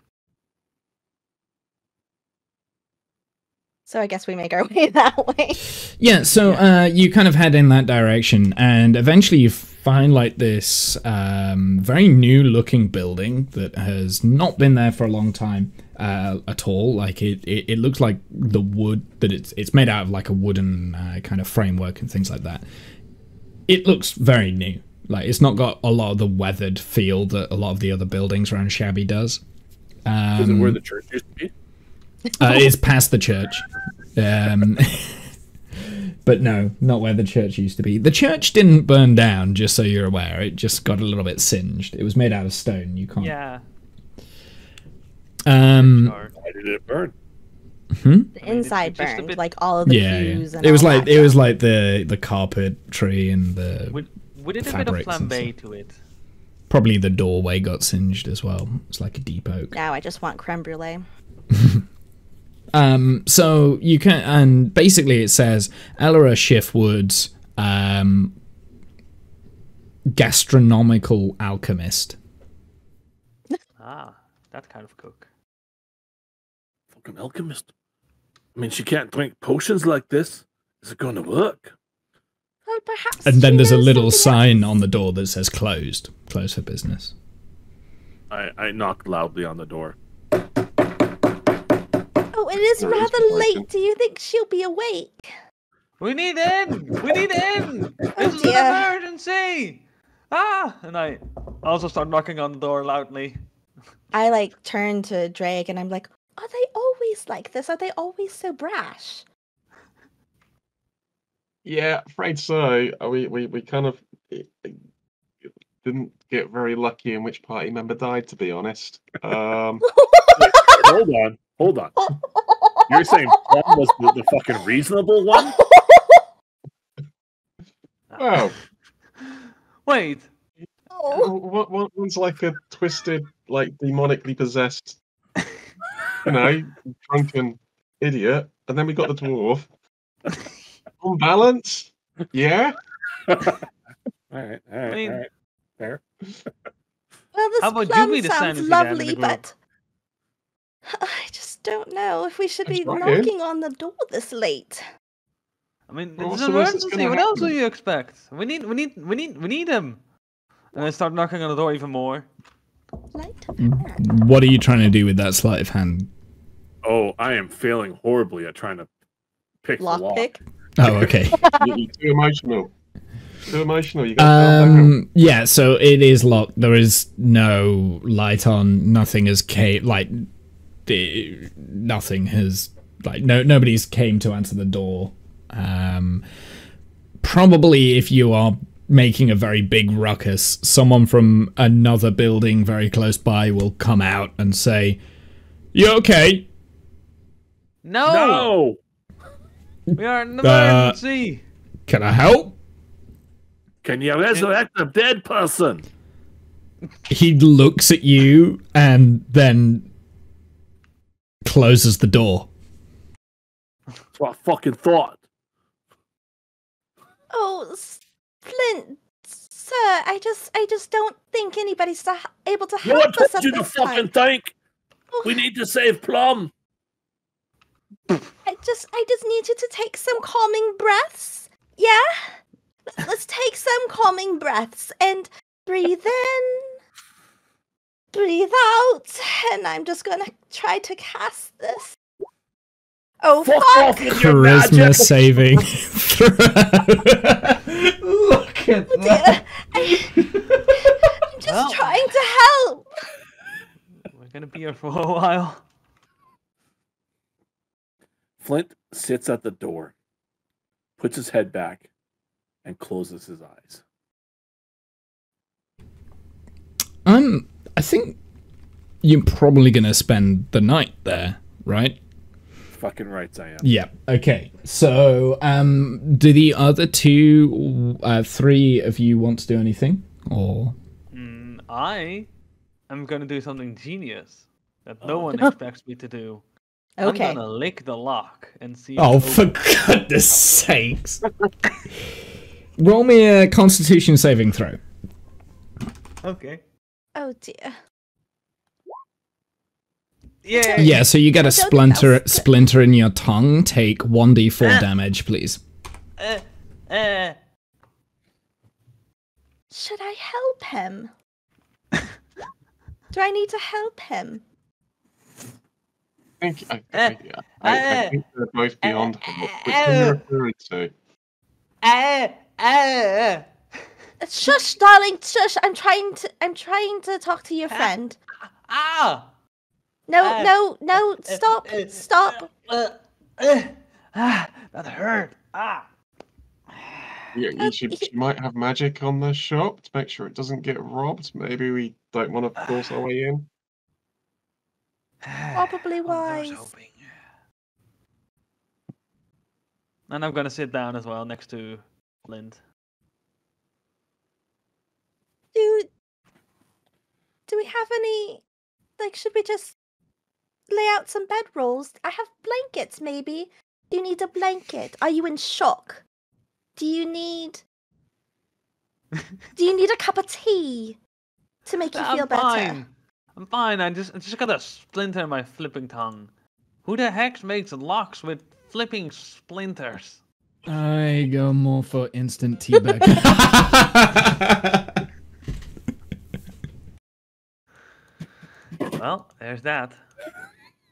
B: So I guess we make our way that way.
A: Yeah, so you kind of head in that direction, and eventually you find like this very new looking building that has not been there for a long time at all. Like it looks like the wood that it's made out of, like a wooden kind of framework and things like that. It looks very new. Like it's not got a lot of the weathered feel that a lot of the other buildings around Shabby does.
D: Is it where the church used to be?
A: It's past the church. But no, not where the church used to be. The church didn't burn down, just so you're aware. It just got a little bit singed. It was made out of stone. You can't.
C: Yeah.
D: Why did it burn?
B: The inside burned, like all of the pews and
A: it was
B: all
A: like
B: that
A: it was
B: stuff.
A: like the carpetry and the
C: Would it a bit of
A: fabrics and
C: flambe
A: stuff.
C: to it?
A: Probably the doorway got singed as well. It's like a deep oak.
B: Now I just want creme brulee.
A: So you can, and basically it says Elra Shiftwood's gastronomical alchemist.
C: Ah, that kind of cook.
D: Fucking alchemist. I mean, she can't drink potions like this. Is it going to work?
B: Well, perhaps.
A: And then
B: she
A: there's a
B: knows
A: little
B: something
A: sign
B: else.
A: on the door that says closed for business.
D: I knocked loudly on the door.
B: Oh, it is
E: No,
B: rather
E: it's working.
B: late. Do you think she'll be awake?
C: We need in! We need in! This is
B: dear.
C: an emergency! Ah! And I also start knocking on the door loudly.
B: I turn to Drake and I'm like, are they always like this? Are they always so brash?
E: Yeah, afraid so. We kind of didn't get very lucky in which party member died, to be honest.
D: Hold on. You're saying Plum was the fucking reasonable one?
E: Well,
C: Wait,
B: Oh.
E: one's like a twisted, like demonically possessed, drunken idiot, and then we got the dwarf. On balance, yeah.
D: All right.
C: I mean-
D: Fair.
B: Well, this
C: How about you
B: plum
C: be the
B: sounds
C: sanity dad in the
B: lovely,
C: group?
B: but I just don't know if we should be
E: That's right.
B: knocking on the door this late.
C: I mean,
E: Well,
C: it's
E: what's
C: an
E: the worst that's
C: emergency.
E: gonna
C: What else do
E: happen?
C: you expect? We need him. And I start knocking on the door even more.
B: Light of hand.
A: What are you trying to do with that sleight of hand?
D: Oh, I am failing horribly at trying to pick the lock.
B: Lockpick.
A: Oh, okay.
E: You're too emotional. Too emotional. You gotta
A: Yeah, so it is locked. There is no light on. Nothing has came. Nothing has. Nobody's came to answer the door. Probably if you are making a very big ruckus, someone from another building very close by will come out and say, "You okay?"
C: No,
D: No!
C: we are in an emergency.
A: Can I help?
D: Can you resurrect a dead person?
A: He looks at you and then closes the door.
D: That's what I fucking thought.
B: Oh, Flint, sir, I just don't think anybody's able to
D: No one
B: help us
D: told
B: at
D: you to
B: this
D: fucking
B: time.
D: think. We need to save Plum.
B: I just need you to take some calming breaths. Yeah? Let's take some calming breaths and breathe in, breathe out, and I'm just gonna try to cast this. Oh,
D: Fuck
B: fuck!
D: off with your
A: Charisma
D: magic.
A: saving throw. Look at that.
B: I'm just
C: Well.
B: trying to help.
C: We're gonna be here for a while.
D: Flint sits at the door, puts his head back, and closes his eyes.
A: I think you're probably gonna spend the night there, right?
D: Fucking rights I am.
A: Yeah. Okay. So, do the other three of you want to do anything, or?
C: I am gonna do something genius that no one expects me to do.
B: Okay.
C: I'm gonna lick the lock and see.
A: Oh,
C: if
A: for goodness sakes! Roll me a Constitution saving throw.
C: Okay.
B: Oh dear.
C: Yeah.
A: Yeah. So you get a
B: I don't think that's-
A: splinter in your tongue. Take 1d4 damage, please.
B: Should I help him? Do I need to help him?
E: I think they're both beyond help. Which one are you referring to?
B: Shush, darling, shush. I'm trying to talk to your friend.
C: Ah!
B: No, stop.
C: That hurt. Ah!
E: Yeah, she might have magic on the shop to make sure it doesn't get robbed. Maybe we don't want to force our way in.
B: Probably
C: I was
B: wise.
C: hoping. And I'm gonna sit down as well next to Flint.
B: Do we have any, should we just lay out some bedrolls? I have blankets, maybe. Do you need a blanket? Are you in shock? Do you need a cup of tea to make you feel better?
C: Fine. I'm fine. I just got a splinter in my flipping tongue. Who the heck makes locks with flipping splinters?
A: I go more for instant teabag.
C: Well, there's that.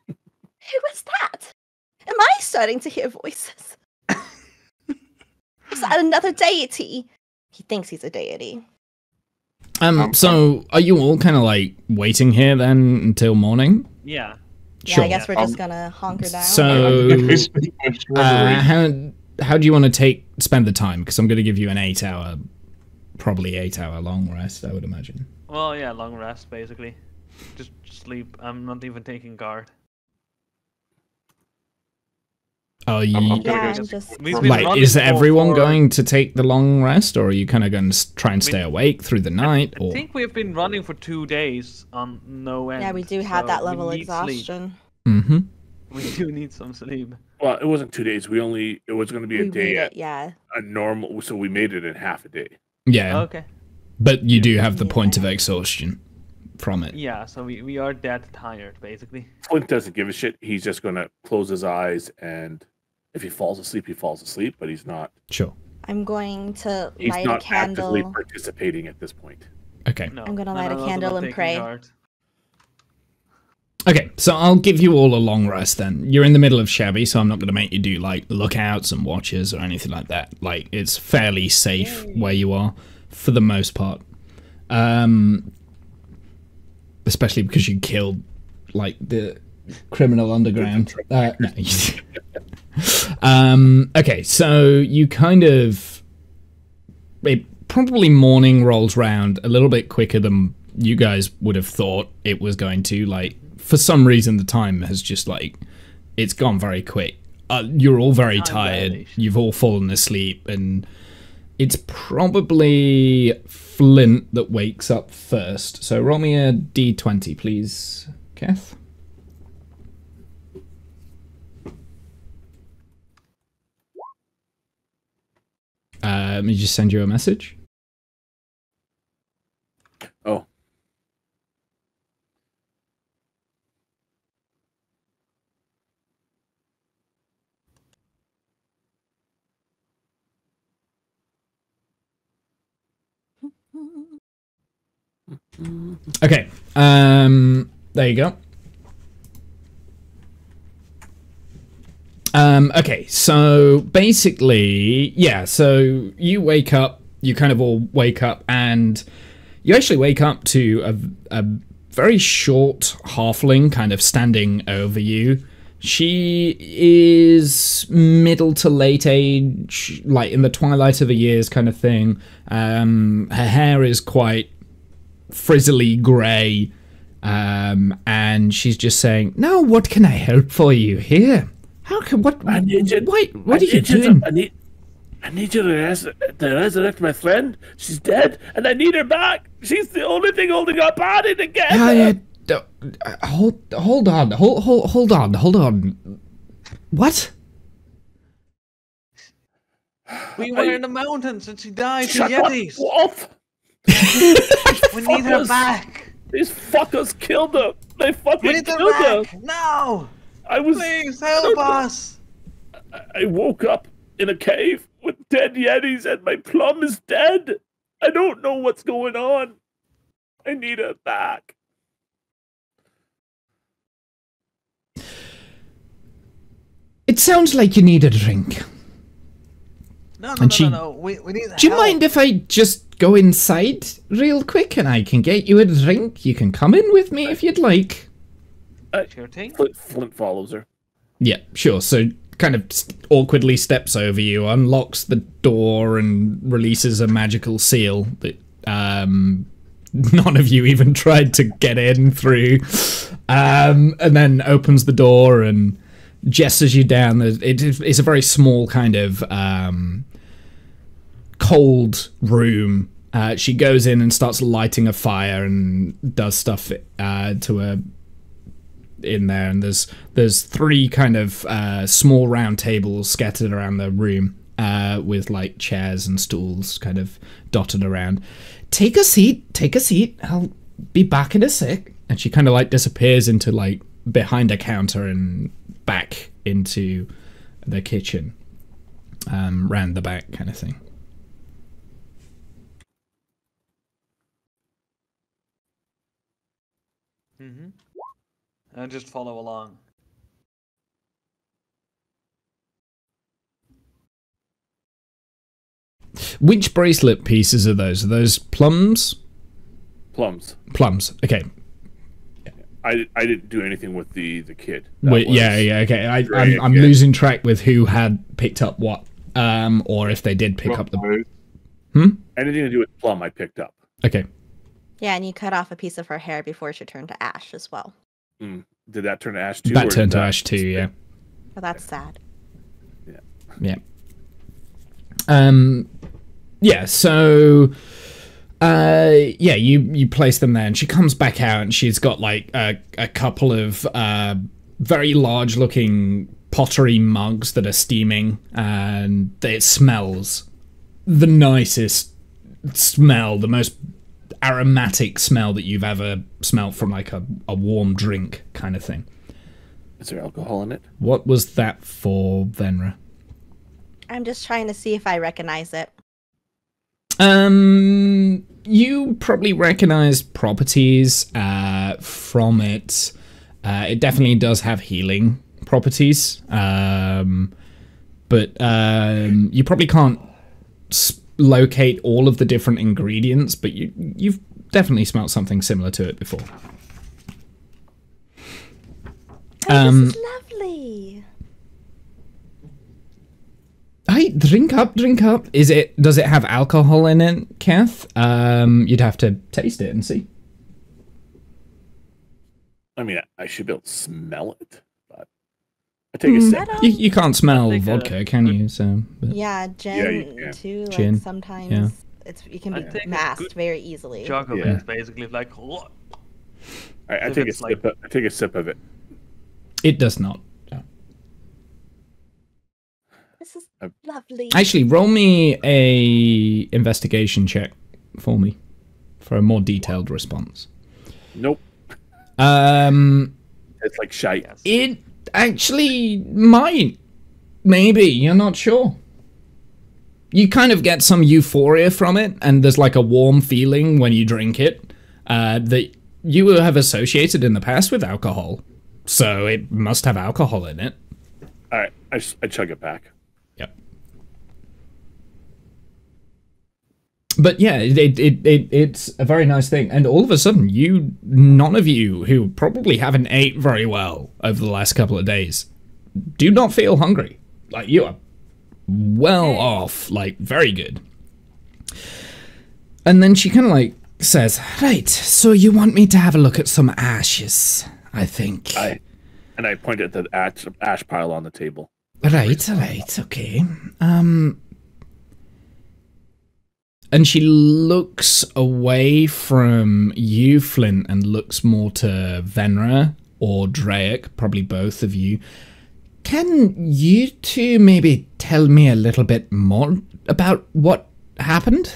B: Who was that? Am I starting to hear voices? Is that another deity? He thinks he's a deity.
A: So are you all kind of waiting here then until morning?
C: Yeah.
B: Yeah,
A: Sure.
B: I guess we're just gonna hunker down.
A: So, how do you want to spend the time? Because I'm going to give you an probably 8 hour long rest, I would imagine.
C: Well, yeah, long rest basically. Just sleep. I'm not even taking guard.
A: Oh, you.
E: I'm
B: yeah,
E: gonna go
B: I'm just.
C: We've been
A: Like,
C: running
A: is everyone
C: for-
A: going to take the long rest, or are you kind of going to try and stay awake through the night?
C: I
A: Or
C: think we've been running for 2 days on no end.
B: Yeah, we do have
C: so
B: that
C: we
B: level of
C: need sleep.
B: exhaustion.
A: mm-hmm.
C: We do need some sleep.
D: Well, it wasn't 2 days. It was going to be a
B: We
D: day
B: read
D: at
B: it, yeah.
D: a normal, so we made it in half a day.
A: Yeah.
C: Okay.
A: But you do have the point of exhaustion from it.
C: Yeah, so we are dead tired, basically.
D: Flint doesn't give a shit. He's just going to close his eyes, and if he falls asleep, he falls asleep, but he's not.
A: Sure.
B: I'm going to
D: He's
B: light a
D: not actively
B: candle.
D: participating at this point.
A: Okay.
C: No,
B: I'm gonna
C: none
B: light a
C: of us are
B: candle and
C: taking
B: pray.
C: guard.
A: Okay, so I'll give you all a long rest then. You're in the middle of Shabby, so I'm not going to make you do, like, lookouts and watches or anything like that. Like, it's fairly safe where you are, for the most part. Especially because you killed, like, the criminal underground. No. Okay, so you kind of... Probably morning rolls round a little bit quicker than you guys would have thought it was going to. Like, for some reason, the time has just, like, it's gone very quick. You're all very tired.
C: dilation.
A: You've all fallen asleep, and it's probably Flint that wakes up first. So roll me a d20, please, Kath. Let me just send you a message.
D: Oh.
A: Okay. There you go. Okay, so basically, yeah, so you wake up, you kind of all wake up, and you actually wake up to a very short halfling kind of standing over you. She is middle to late age, like in the twilight of the years kind of thing. Her hair is quite frizzly grey, and she's just saying, "No, what can I help for you here? How can what?
D: I need you.
A: What are you doing?
D: I need you to resurrect my friend. She's dead, and I need her back. She's the only thing holding our party together."
A: Hold on. What?
C: We were in the mountains and she died to
D: Shut up,
C: Yetis.
D: Wolf!
C: We need her
D: fuckers.
C: back.
D: These fuckers killed her. They
C: We
D: fucking
C: need her
D: killed her.
C: back. No.
D: I was.
C: Please help us.
D: I woke up in a cave with dead Yetis, and my plum is dead. I don't know what's going on. I need her back.
A: It sounds like you need a drink.
C: No. We need help.
A: Do you mind if I just go inside real quick and I can get you a drink? You can come in with me if you'd like.
C: Sure thing.
D: Flint follows her.
A: Yeah, sure. So kind of awkwardly steps over you, unlocks the door, and releases a magical seal that none of you even tried to get in through. And then opens the door and gestures you down. It's a very small kind of cold room. She goes in and starts lighting a fire and does stuff to her in there, and there's three kind of small round tables scattered around the room with like chairs and stools kind of dotted around. Take a seat, I'll be back in a sec. And she kind of like disappears into like behind a counter and back into the kitchen, round the back kind of thing.
C: And just follow along.
A: Which bracelet pieces are those? Are those plums?
D: Plums.
A: Plums. Okay.
D: I didn't do anything with the kid.
A: Wait, yeah. Okay. I'm losing track with who had picked up what, or if they did pick up the.
D: Anything to do with Plum, I picked up.
A: Okay.
B: Yeah, and you cut off a piece of her hair before she turned to ash as well.
D: Did that turn to ash too?
A: That turned to ash too. Yeah.
B: Oh, that's sad.
A: Yeah. Yeah. So. Yeah, you place them there, and she comes back out, and she's got like a couple of very large-looking pottery mugs that are steaming, and it smells the nicest smell, the most aromatic smell that you've ever smelled from like a warm drink kind of thing.
D: Is there alcohol in it?
A: What was that for, Venra?
B: I'm just trying to see if I recognize it.
A: You probably recognize properties from it. It definitely does have healing properties, but you probably can't locate all of the different ingredients, but you've definitely smelled something similar to it before.
B: Oh, this is lovely.
A: Hey, drink up. Does it have alcohol in it, Kath? You'd have to taste it and see.
D: I mean, I should be able to smell it, but I take a sip.
A: You can't smell
C: think,
A: vodka, can you? So, but
B: Yeah, gin
D: can.
B: too. Like
A: Gin,
B: sometimes
A: yeah.
B: it can
C: I
B: be
C: think a
B: masked
C: good
B: very easily.
C: Jug of
D: Yeah.
C: it, basically, like, what?
D: I
C: If
D: take a
C: it's
D: sip. I take a sip of it.
A: it does not. No.
B: This is lovely.
A: Actually, roll me a investigation check for me for a more detailed response.
D: Nope. It's like shite.
C: Yes.
A: It actually might. Maybe. You're not sure. You kind of get some euphoria from it, and there's like a warm feeling when you drink it that you have associated in the past with alcohol. So it must have alcohol in it.
D: All right, I chug it back.
A: Yep. But yeah, it's a very nice thing. And all of a sudden, none of you who probably haven't ate very well over the last couple of days, do not feel hungry. Like, you are well off, like, very good. And then she kind of like says, right, so you want me to have a look at some ashes, I think.
D: And I point at the ash pile on the table.
A: Right, okay. And she looks away from you, Flint, and looks more to Venra or Draic, probably both of you. Can you two maybe tell me a little bit more about what happened?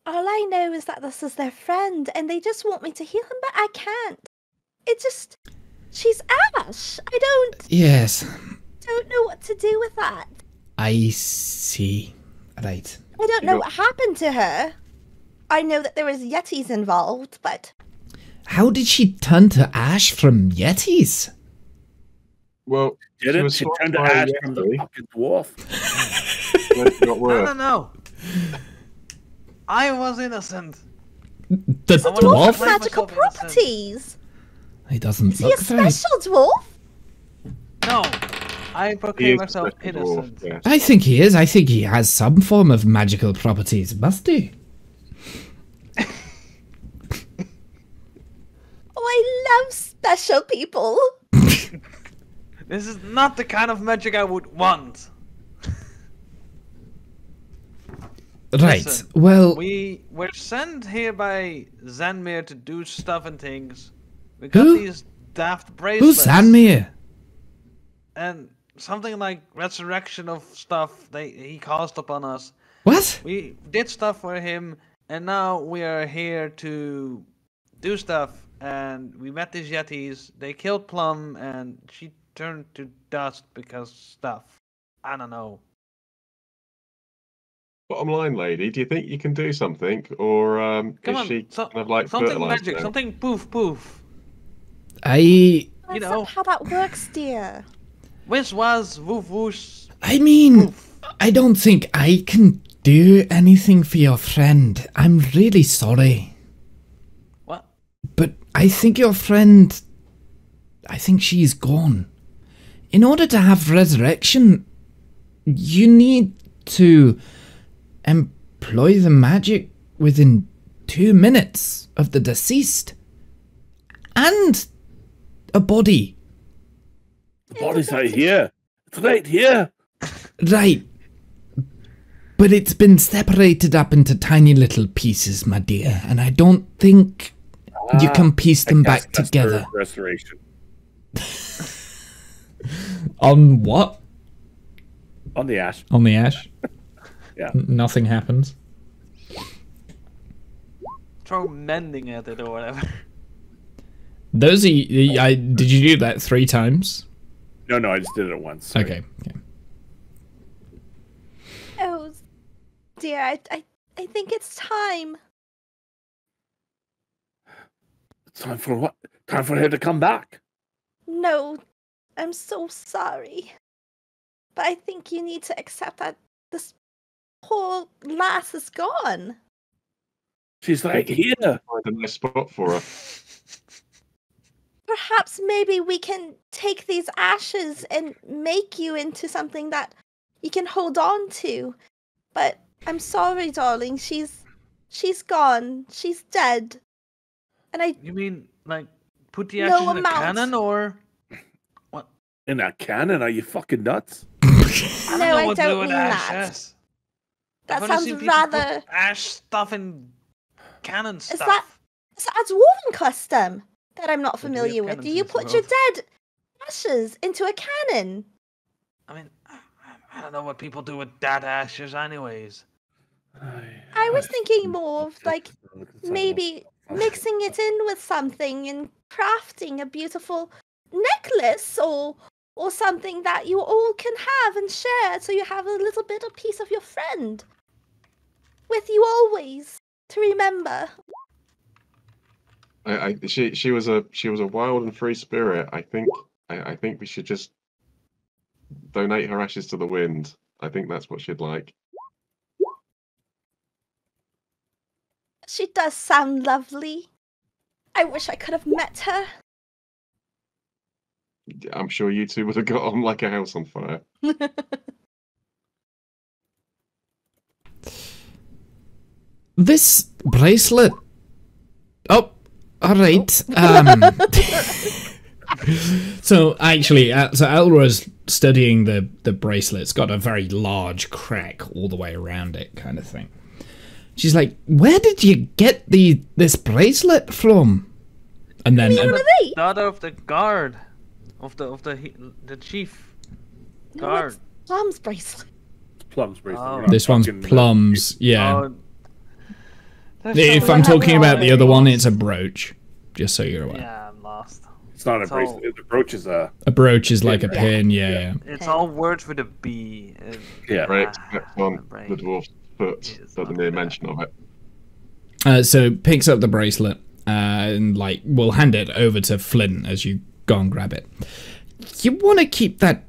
B: All I know is that this is their friend, and they just want me to heal him, but I can't. She's Ash. I don't
A: Yes,
B: know what to do with that.
A: I see. Right.
B: I don't know what happened to her. I know that there was Yetis involved, but
A: How did she turn to ash from Yetis?
E: Well,
D: Didn't she turn to
E: swapped by
D: ash from the
E: Yeti.
D: fucking dwarf?
E: Then she got worse.
C: No. I was innocent.
A: The
C: I wanna
B: dwarf has
C: play
A: dwarf?
B: magical
C: myself innocent.
B: properties.
A: He doesn't
B: Is he a
A: look very...
B: special dwarf?
C: No, I
E: He
C: proclaim
E: is a
C: myself
E: second dwarf,
C: innocent.
E: yes.
A: I think he is. I think he has some form of magical properties, must he?
B: Oh, I love special people.
C: This is not the kind of magic I would want.
A: Right.
C: Listen,
A: Well,
C: We were sent here by Zanmir to do stuff and things. We got
A: Who?
C: these daft bracelets.
A: who's Zanmir?
C: And something like resurrection of stuff he caused upon us.
A: What?
C: We did stuff for him, and now we are here to do stuff. And we met these Yetis. They killed Plum, and she turned to dust because stuff. I don't know.
E: Bottom line, lady, do you think you can do something, or
C: Come
E: is
C: on,
E: she
C: so-
E: kind of like
C: something
E: fertilised
C: magic,
E: now?
C: something poof poof.
A: I
B: That's
C: know.
B: not how that works, dear.
C: Whiz was woof whoosh.
A: mean,
C: Poof.
A: I don't think I can do anything for your friend. I'm really sorry.
C: What?
A: But I think your friend... I think she's gone. In order to have resurrection, you need to employ the magic within 2 minutes of the deceased. And a body.
D: The body's right here. It's right here.
A: Right. But it's been separated up into tiny little pieces, my dear, and I don't think you can piece them back
D: That's
A: together.
D: for restoration.
A: On what?
D: On the ash.
A: On the ash?
D: Yeah.
A: Nothing happens.
C: Throw mending at it or whatever.
A: Those did you do that 3 times?
D: No, I just did it once. Sorry.
A: Okay.
B: Oh, dear, I think it's time.
D: Time for what? Time for her to come back.
B: No, I'm so sorry. But I think you need to accept that this poor lass is gone.
D: She's right here.
E: Find a nice spot for her.
B: Perhaps maybe we can take these ashes and make you into something that you can hold on to. But I'm sorry, darling. She's gone. She's dead. And I
C: You mean like put the
B: No
C: ashes in a
B: amount.
C: cannon or what?
D: In a cannon? Are you fucking nuts?
C: I
B: No, I
C: what to do
B: don't
C: with
B: mean that.
C: ashes.
B: that
C: I've only
B: sounds
C: seen people put
B: rather.
C: ash stuff in cannon
B: Is
C: stuff.
B: that's dwarven custom that I'm not
C: But do we have
B: familiar with. Do
C: cannons
B: you
C: in this
B: put your
C: world?
B: dead ashes into a cannon?
C: I mean, I don't know what people do with dead ashes, anyways.
B: I was thinking more of like maybe mixing it in with something and crafting a beautiful necklace or something that you all can have and share, so you have a little bit of piece of your friend with you always to remember.
E: She was a wild and free spirit. I think we should just donate her ashes to the wind. I think that's what she'd like.
B: She does sound lovely. I wish I could have met her.
E: I'm sure you two would have got on like a house on fire.
A: This bracelet. Oh, all right. So actually, so Elra's studying the bracelet. It's got a very large crack all the way around it, kind of thing. She's like, "Where did you get this bracelet from?" And then
B: Me?
C: Daughter of the guard, of the chief
B: No,
C: guard.
B: it's Plum's bracelet.
D: Plum's bracelet.
C: Oh.
D: We're not
A: this one's
D: talking,
A: Plum's. Yeah.
C: Oh, that's
A: If
C: so
A: I'm
B: weird.
A: talking about the other one,
C: lost.
A: it's a brooch. Just so you're aware.
C: Yeah, I'm lost.
D: It's not a
C: It's all-
D: bracelet. The brooch is a.
A: A brooch is like a
D: Yeah.
A: pin. Yeah.
C: It's all words with a B.
D: Yeah.
E: Right,
C: Ah,
E: that's on
C: my brain.
E: the dwarf's foot
C: It's
E: at the
C: not
E: mere
C: good.
E: mention of it.
A: So picks up the bracelet and like will hand it over to Flint as you go and grab it. You want to keep that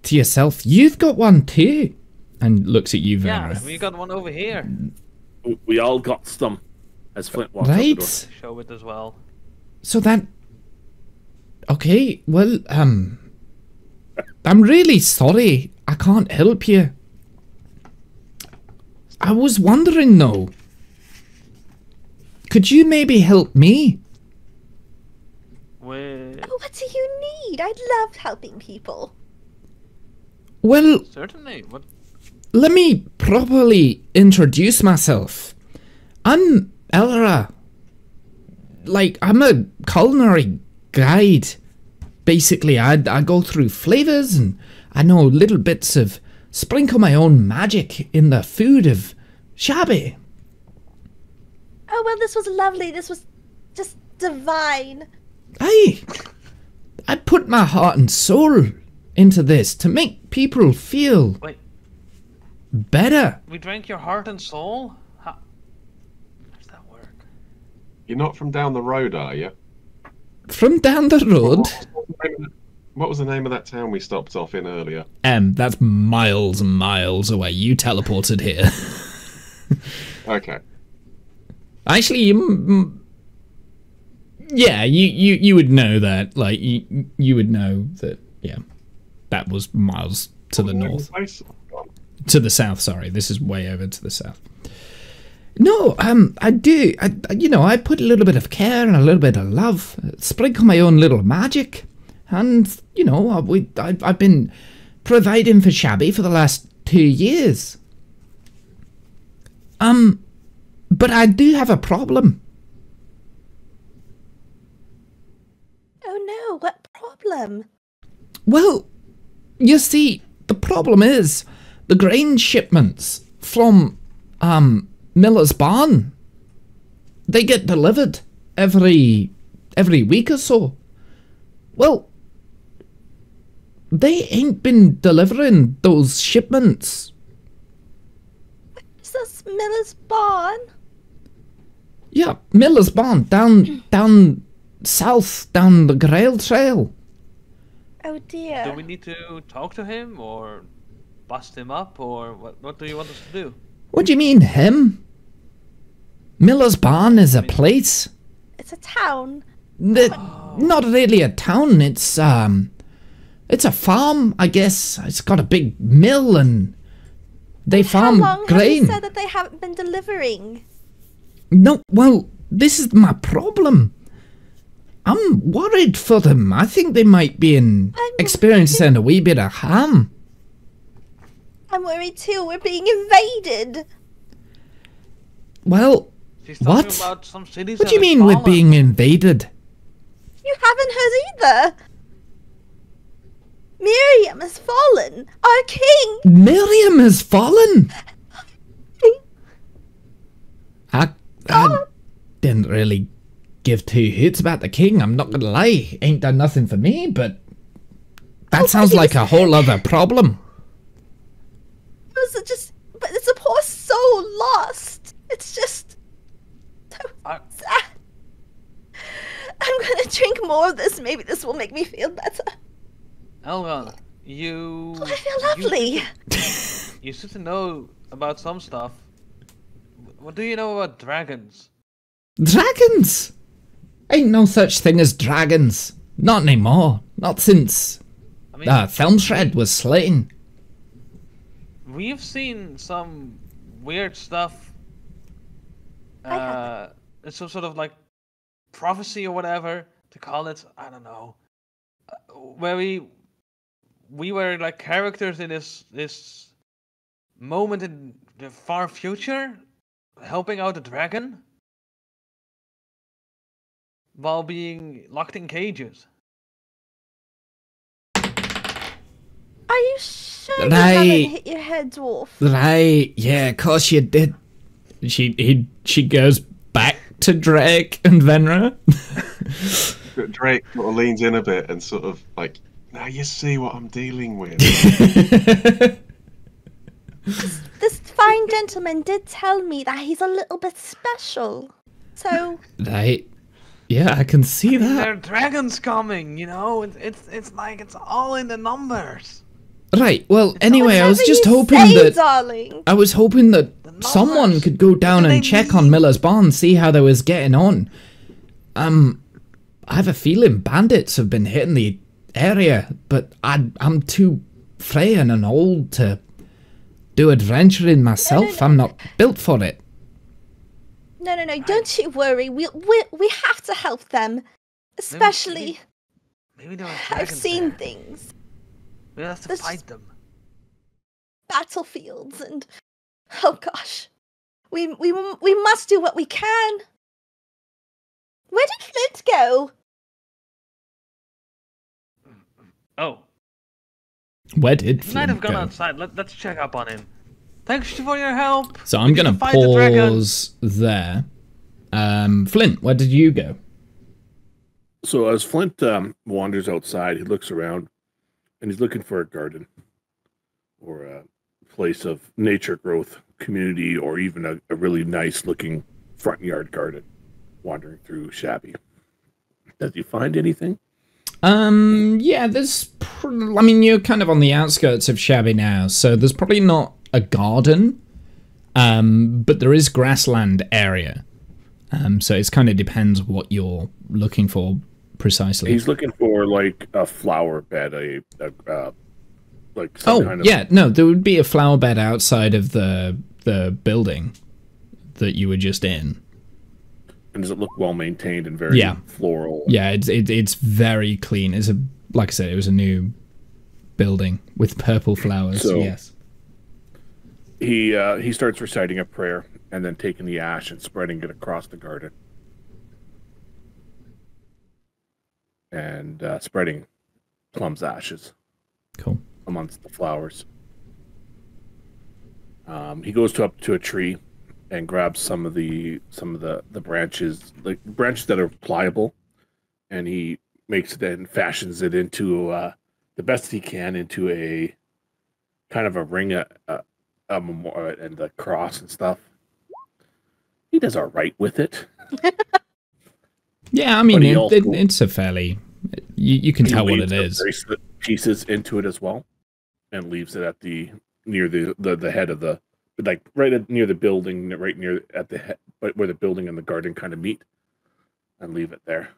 A: to yourself? You've got one too. And looks at you, Vera.
C: Yeah, we got one over here.
D: We all got some. As Flint walks out the door.
A: Right.
C: Show it as well.
A: So that. Okay. Well, I'm really sorry. I can't help you. I was wondering though. Could you maybe help me?
C: With
B: Oh, what do you need? I love helping people.
A: Well,
C: certainly. What?
A: let me properly introduce myself. I'm Elra. Like, I'm a culinary guide. Basically, I go through flavors and I know little bits of sprinkle my own magic in the food of Shabby.
B: Oh, well, this was lovely. This was just divine.
A: I put my heart and soul into this to make people feel
C: Wait,
A: better.
C: we drank your heart and soul? How does that work?
E: You're not from down the road, are you?
A: From down the road.
E: What was the name of that town we stopped off in earlier?
A: That's miles and miles away. You teleported here.
E: Okay.
A: Actually, you would know that. Like, you would know that, yeah. That was miles to the north.
E: Place?
A: To the south, sorry. This is way over to the south. No, I do. I put a little bit of care and a little bit of love. Sprinkle my own little magic. And, I've been providing for Shabby for the last 2 years. But I do have a problem.
B: Oh no, what problem?
A: Well, you see, the problem is, the grain shipments from Miller's Barn. They get delivered every week or so. Well, they ain't been delivering those shipments.
B: Is this Miller's Barn?
A: Yeah, Miller's Barn, down south, down the Grail Trail.
B: Oh dear.
C: Do we need to talk to him or bust him up, or what do you want us to do?
A: What do you mean, him? Miller's Barn is a place.
B: It's a town.
A: Not really a town, it's a farm, I guess. It's got a big mill and they farm
B: How long
A: grain.
B: have you said that they haven't been delivering?
A: No, well, this is my problem. I'm worried for them. I think they might be experiencing a wee bit of harm.
B: I'm worried too. We're being invaded.
A: Well,
C: She's talking
A: what?
C: about some cities
A: What do you
C: that have
A: mean we're
C: fallen.
A: being invaded?
B: You haven't heard either. Miriam has fallen. Our king.
A: Miriam has fallen. I didn't really give two hoots about the king, I'm not gonna lie. Ain't done nothing for me, but that sounds like a whole other problem.
B: It was just, but it's a poor soul lost. It's just so sad. I'm gonna drink more of this. Maybe this will make me feel better.
C: Elga, you...
B: I feel lovely.
C: You seem to know about some stuff. What do you know about dragons?
A: Dragons? Ain't no such thing as dragons. Not anymore. Not since
C: I mean,
A: Filmshred was slain.
C: we've seen some weird stuff. It's some sort of like prophecy or whatever to call it. I don't know. Where we were like characters in this moment in the far future, helping out a dragon while being locked in cages.
B: Are you sure you
A: Right.
B: haven't hit your head, dwarf?
A: Right, yeah, of course you did. She goes back to Drake and Venra.
E: Drake sort of leans in a bit and sort of like, now you see what I'm dealing with.
B: This fine gentleman did tell me that he's a little bit special. So
A: Right. Yeah, I can see
C: There
A: that.
C: are dragons coming, you know. It's like it's all in the numbers.
A: Right, well, anyway, I was
B: whatever
A: just
B: you
A: hoping
B: say,
A: that
B: darling.
A: I was hoping that
C: The
A: someone
C: numbers.
A: could go down
C: What do
A: and
C: they
A: check on
C: mean?
A: Miller's Barn, see how they was getting on. I have a feeling bandits have been hitting the area, but I'm too frail and old to do adventuring myself.
B: no.
A: I'm not built for it.
B: No, don't you worry. We have to help them. Especially,
C: Maybe there are
B: I've
C: dragons
B: seen
C: there.
B: things.
C: We have to
B: This-
C: fight them.
B: Battlefields and... Oh gosh. We must do what we can. Where did Flint go?
C: Oh,
A: Where did
C: he might have
A: Flint
C: gone
A: go?
C: outside. Let's check up on him. Thanks for your help.
A: So
C: We
A: I'm
C: need
A: gonna
C: to fight the dragon.
A: pause there. Flint, where did you go?
D: So as Flint wanders outside, he looks around and he's looking for a garden or a place of nature growth, community, or even a really nice looking front yard garden wandering through Shabby. Does he find anything?
A: Yeah, I mean, you're kind of on the outskirts of Shabby now, so there's probably not a garden, but there is grassland area. So it kind of depends what you're looking for precisely.
D: He's looking for like a flower bed, like some kind of...
A: yeah, no, there would be a flower bed outside of the building that you were just in.
D: And does it look well maintained and very floral?
A: Yeah, it's very clean. Like I said, it was a new building with purple flowers.
D: So-
A: yes.
D: He starts reciting a prayer and then taking the ash and spreading it across the garden. And spreading Plum's ashes
A: Cool.
D: amongst the flowers. He goes up to a tree and grabs some of the branches, like branches that are pliable, and he makes it and fashions it into the best he can into a kind of a ring, a memorial, and the cross and stuff. He does all right with it.
A: Yeah, I mean,
D: But he
A: it's a fairly... You can tell what it is.
D: Bracelet pieces into it as well, and leaves it at near the head of the, like near the building, right near at the head, where the building and the garden kind of meet, and leave it there.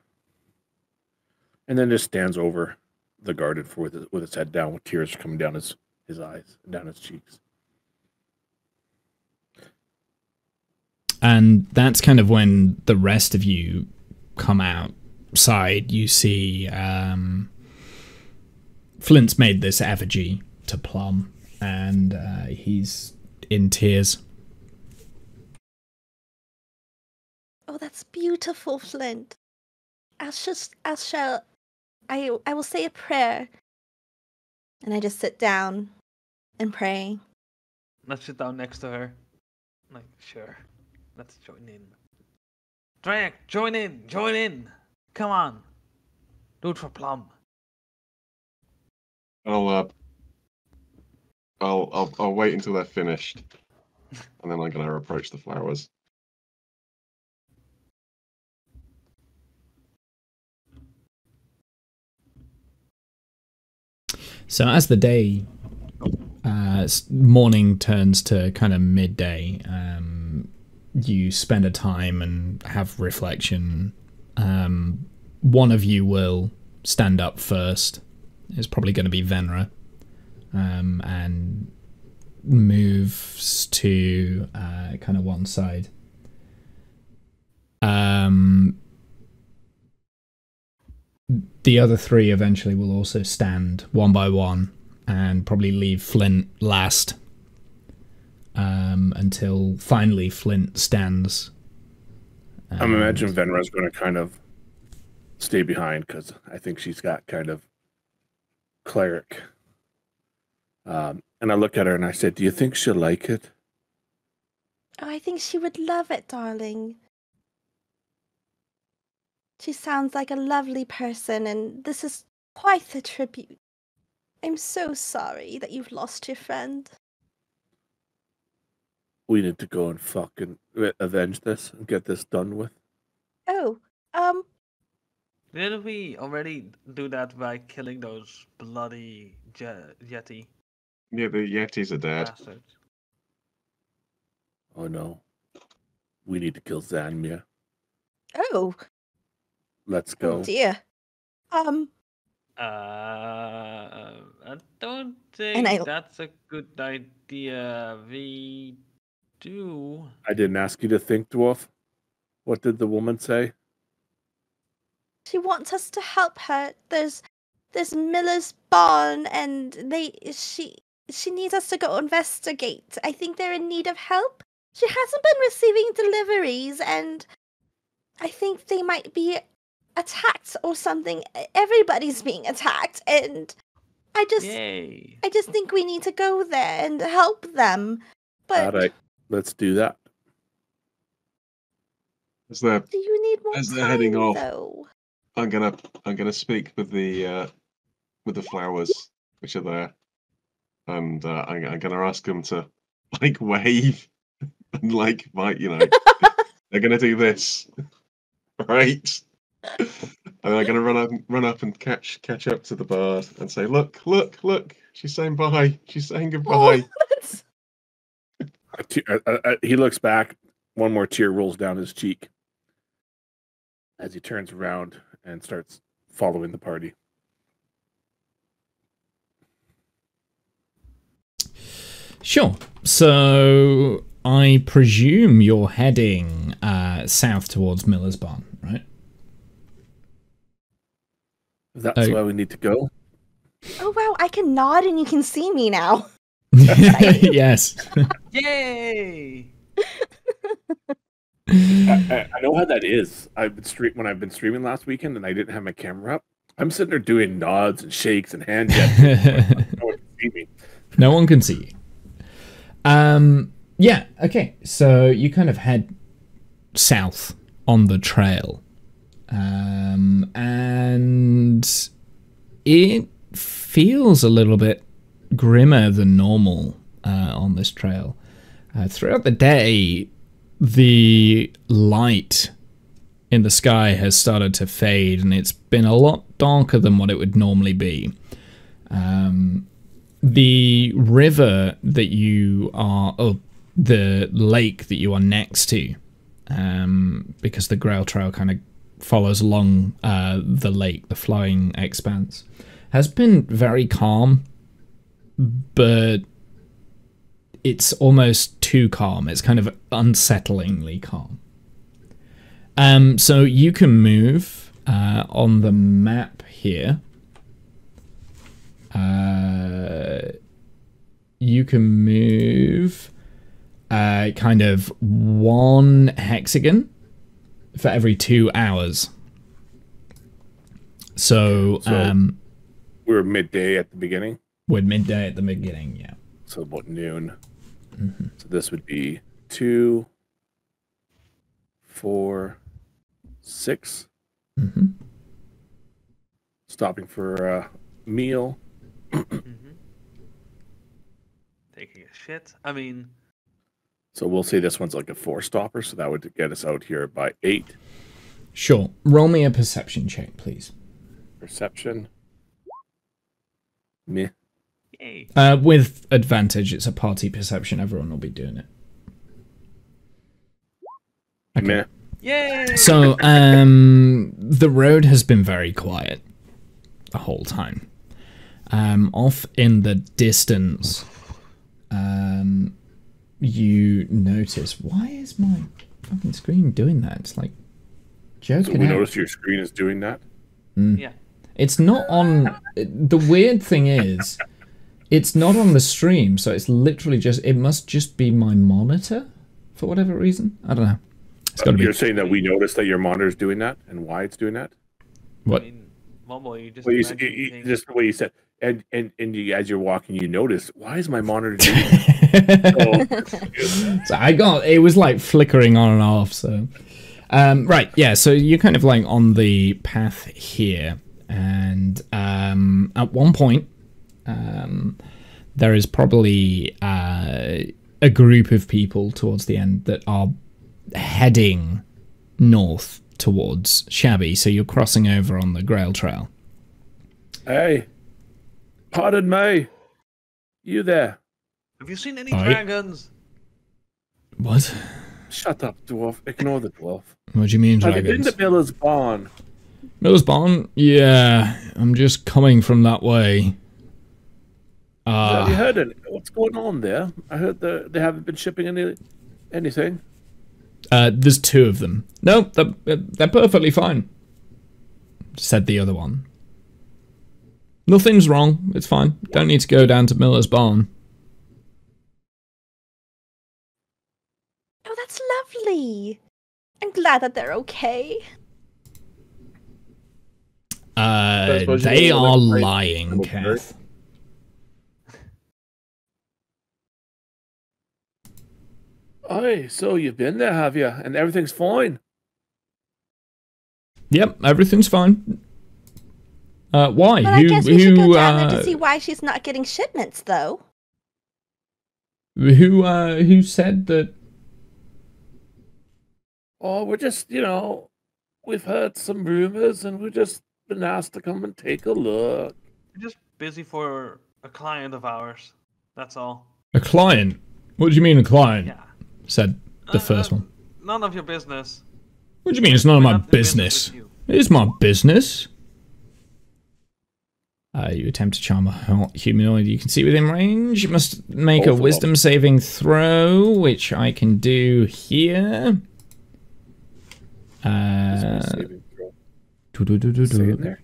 D: And then just stands over the garden with his head down, with tears coming down his eyes and down his cheeks.
A: And that's kind of when the rest of you come outside. You see Flint's made this effigy to Plum, and he's in tears.
B: Oh, that's beautiful, Flint. I will say a prayer. And I just sit down and pray.
C: Let's sit down next to her. Like, sure. Let's join in. Drake, join in! Join in! Come on. Do it for Plum.
E: I'll wait until they're finished, and then I'm gonna approach the flowers.
A: So as the day, morning turns to kind of midday, you spend a time and have reflection. One of you will stand up first. It's probably going to be Venra, and moves to kind of one side. The other three eventually will also stand one by one and probably leave Flint last, until finally Flint stands.
D: I'm imagining Venra's going to kind of stay behind because I think she's got kind of cleric. And I look at her and I said, "Do you think she'll like it?"
B: Oh, I think she would love it, darling. She sounds like a lovely person, and this is quite the tribute. I'm so sorry that you've lost your friend.
D: We need to go and fucking avenge this and get this done with.
B: Oh,
C: Didn't we already do that by killing those bloody Yeti
E: Yeah, the Yetis are dead.
C: bastards?
D: Oh no. We need to kill Zanmia.
B: oh,
D: Let's go.
B: oh dear.
C: I don't
B: And
C: think
B: I-
C: that's a good idea. We do.
D: I didn't ask you to think, Dwarf. What did the woman say?
B: She wants us to help her. There's Miller's barn, and she needs us to go investigate. I think they're in need of help. She hasn't been receiving deliveries, and I think they might be attacked or something. Everybody's being attacked, and I just think we need to go there and help them. But
D: All right, let's do that.
E: As they're
B: do you need more
E: as
B: time,
E: they're heading off,
B: though?
E: I'm gonna speak with the flowers which are there, and I'm gonna ask them to like wave and like they're gonna do this, right? And I'm gonna run up and catch up to the bird and say, look, she's saying bye, she's saying goodbye.
B: Oh,
D: He looks back. One more tear rolls down his cheek as he turns around and starts following the party.
A: Sure. So I presume you're heading south towards Miller's Barn, right?
D: That's why we need to go.
B: oh wow! I can nod, and you can see me now.
A: Yes.
C: Yay!
D: I know how that is. When I've been streaming last weekend and I didn't have my camera up. I'm sitting there doing nods and shakes and hand gestures. No one can see me.
A: No one can see you. Yeah, okay. So you kind of head south on the trail. And it feels a little bit grimmer than normal on this trail. Throughout the day, the light in the sky has started to fade, and it's been a lot darker than what it would normally be. The river that you are, the lake that you are next to, because the Grail Trail kind of follows along the lake, the flowing expanse, has been very calm, but it's almost too calm. It's kind of unsettlingly calm. So you can move on the map here. You can move kind of one hexagon for every 2 hours. So
D: we're midday at the beginning.
A: We're midday at the beginning, yeah.
D: So about noon.
A: Mm-hmm.
D: So this would be 2, 4, 6.
A: Mm-hmm.
D: Stopping for a meal.
C: Taking a shit. I mean,
D: So we'll say this one's like a 4-stopper, so that would get us out here by 8.
A: Sure. Roll me a perception check, please.
D: Perception. Meh.
C: yay.
A: With advantage, it's a party perception. Everyone will be doing it. Okay.
D: Meh.
C: Yay!
A: So, the road has been very quiet the whole time. Off in the distance, you notice, why is my fucking screen doing that? It's like joking
D: So we
A: out.
D: notice your screen is doing that?
C: Yeah.
A: It's not on... The weird thing is, it's not on the stream, so it's literally just... It must just be my monitor, for whatever reason. I don't know. It's gotta be...
D: You're saying that we noticed that your monitor's doing that and why it's doing that?
A: What?
C: I mean, Momo, you just
D: Well,
C: imagine things-
D: just the way you said, and you, as you're walking, you notice, why is my monitor doing that?
A: So it was like flickering on and off, so... right, yeah, so you're kind of like on the path here, and at one point, there is probably a group of people towards the end that are heading north towards Shabby, so you're crossing over on the Grail Trail.
D: Hey, pardon me. You there?
C: Have you seen any
A: Aye.
C: dragons?
A: What?
D: Shut up, dwarf. Ignore the dwarf.
A: What do you mean,
D: Have you been
A: dragons?
D: to Miller's Barn?
A: Miller's Barn? Yeah, I'm just coming from that way.
D: Have you heard any? What's going on there? I heard they haven't been shipping anything.
A: There's 2 of them. No, they're perfectly fine, said the other one. Nothing's wrong. It's fine. Don't need to go down to Miller's Barn.
B: Oh, that's lovely. I'm glad that they're okay.
E: suppose you
A: They
E: don't
A: are
E: wanna play
A: lying,
E: Little
A: Kath.
D: Aye, so you've been there, have you? And everything's fine.
A: Yep, everything's fine. Why?
B: But I guess we should go down there to see why she's not getting shipments, though.
A: Who said that?
D: Oh, we're just, we've heard some rumors and we've just been asked to come and take a look.
C: We're just busy for a client of ours. That's all.
A: A client? What do you mean a client?
C: Yeah.
A: Said the first one.
C: None of your business.
A: What do you mean it's none of
C: We're
A: my
C: not in business
A: business?
C: with you.
A: It is my business. You attempt to charm a hot humanoid you can see within range. You must make a
D: Both of
A: wisdom saving throw, which I can do here.
D: Saving throw. Say in there.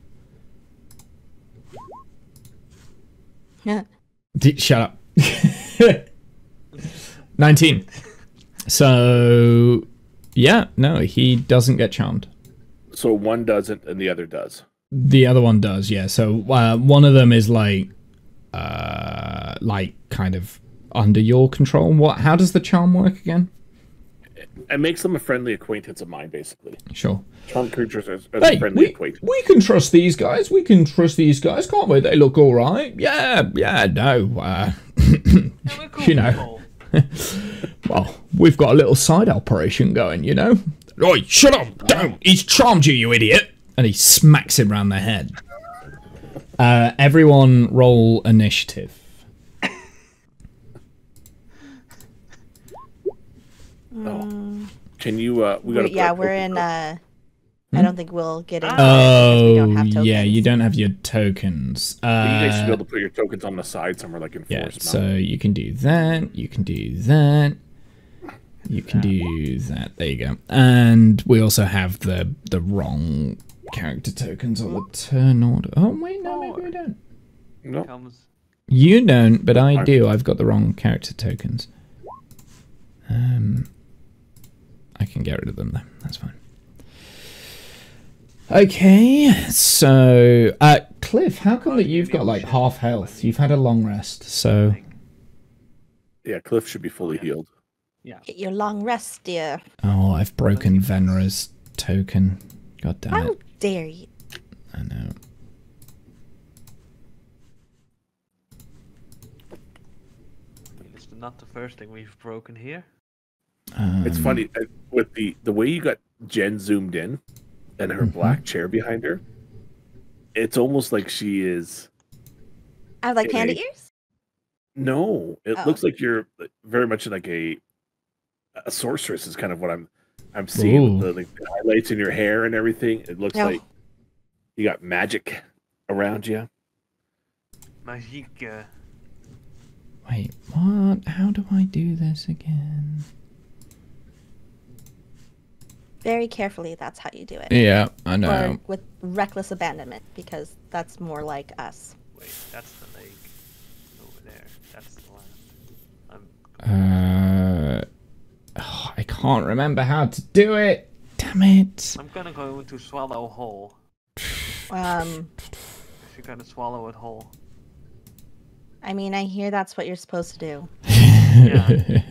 B: Yeah.
A: Shut up. 19. So, yeah, no, he doesn't get charmed.
D: So one doesn't and the other does.
A: The other one does, yeah. So one of them is like kind of under your control. How does the charm work again?
D: It makes them a friendly acquaintance of mine, basically.
A: Sure.
D: Charm creatures as a friendly acquaintance.
A: We can trust these guys. We can trust these guys, can't we? They look all right. Yeah, no. You know. Well, we've got a little side operation going, you know. Oi, shut up! Don't! He's charmed you, you idiot! And he smacks him round the head. Everyone roll initiative.
D: Can you? We got.
B: Yeah, we're in. I don't think we'll get in.
A: Oh,
B: we don't have tokens.
A: yeah, you don't have your tokens.
D: You guys should be able to put your tokens on the side somewhere, like in
A: Yeah, so you can do that. You can do that. You can do that. There you go. And we also have the wrong character tokens on the turn order. Oh wait, no, maybe we don't.
D: No.
A: You don't, but I do. I've got the wrong character tokens. I can get rid of them though. That's fine. Okay, so Cliff, how come that you've got like half health? You've had a long rest, so
D: yeah, Cliff should be fully healed.
C: Yeah.
B: Get your long rest, dear.
A: oh, I've broken Venera's token. God damn
B: How
A: it!
B: dare you?
A: I know.
C: It's not the first thing we've broken here.
D: It's funny with the way you got Jen zoomed in, and her black chair behind her. It's almost like she is.
B: I have like candy ears?
D: No, it looks like you're very much like a sorceress. Is kind of what I'm seeing with the highlights in your hair and everything. It looks like you got magic around you.
C: Magique.
A: Wait, what? How do I do this again?
B: Very carefully, that's how you do it.
A: Yeah, I know.
B: Or with reckless abandonment, because that's more like us.
C: Wait, that's the lake over there. That's the land.
A: I can't remember how to do it. Damn it.
C: I'm gonna go to swallow whole. If you're gonna swallow it whole.
B: I mean, I hear that's what you're supposed to do.
C: Yeah.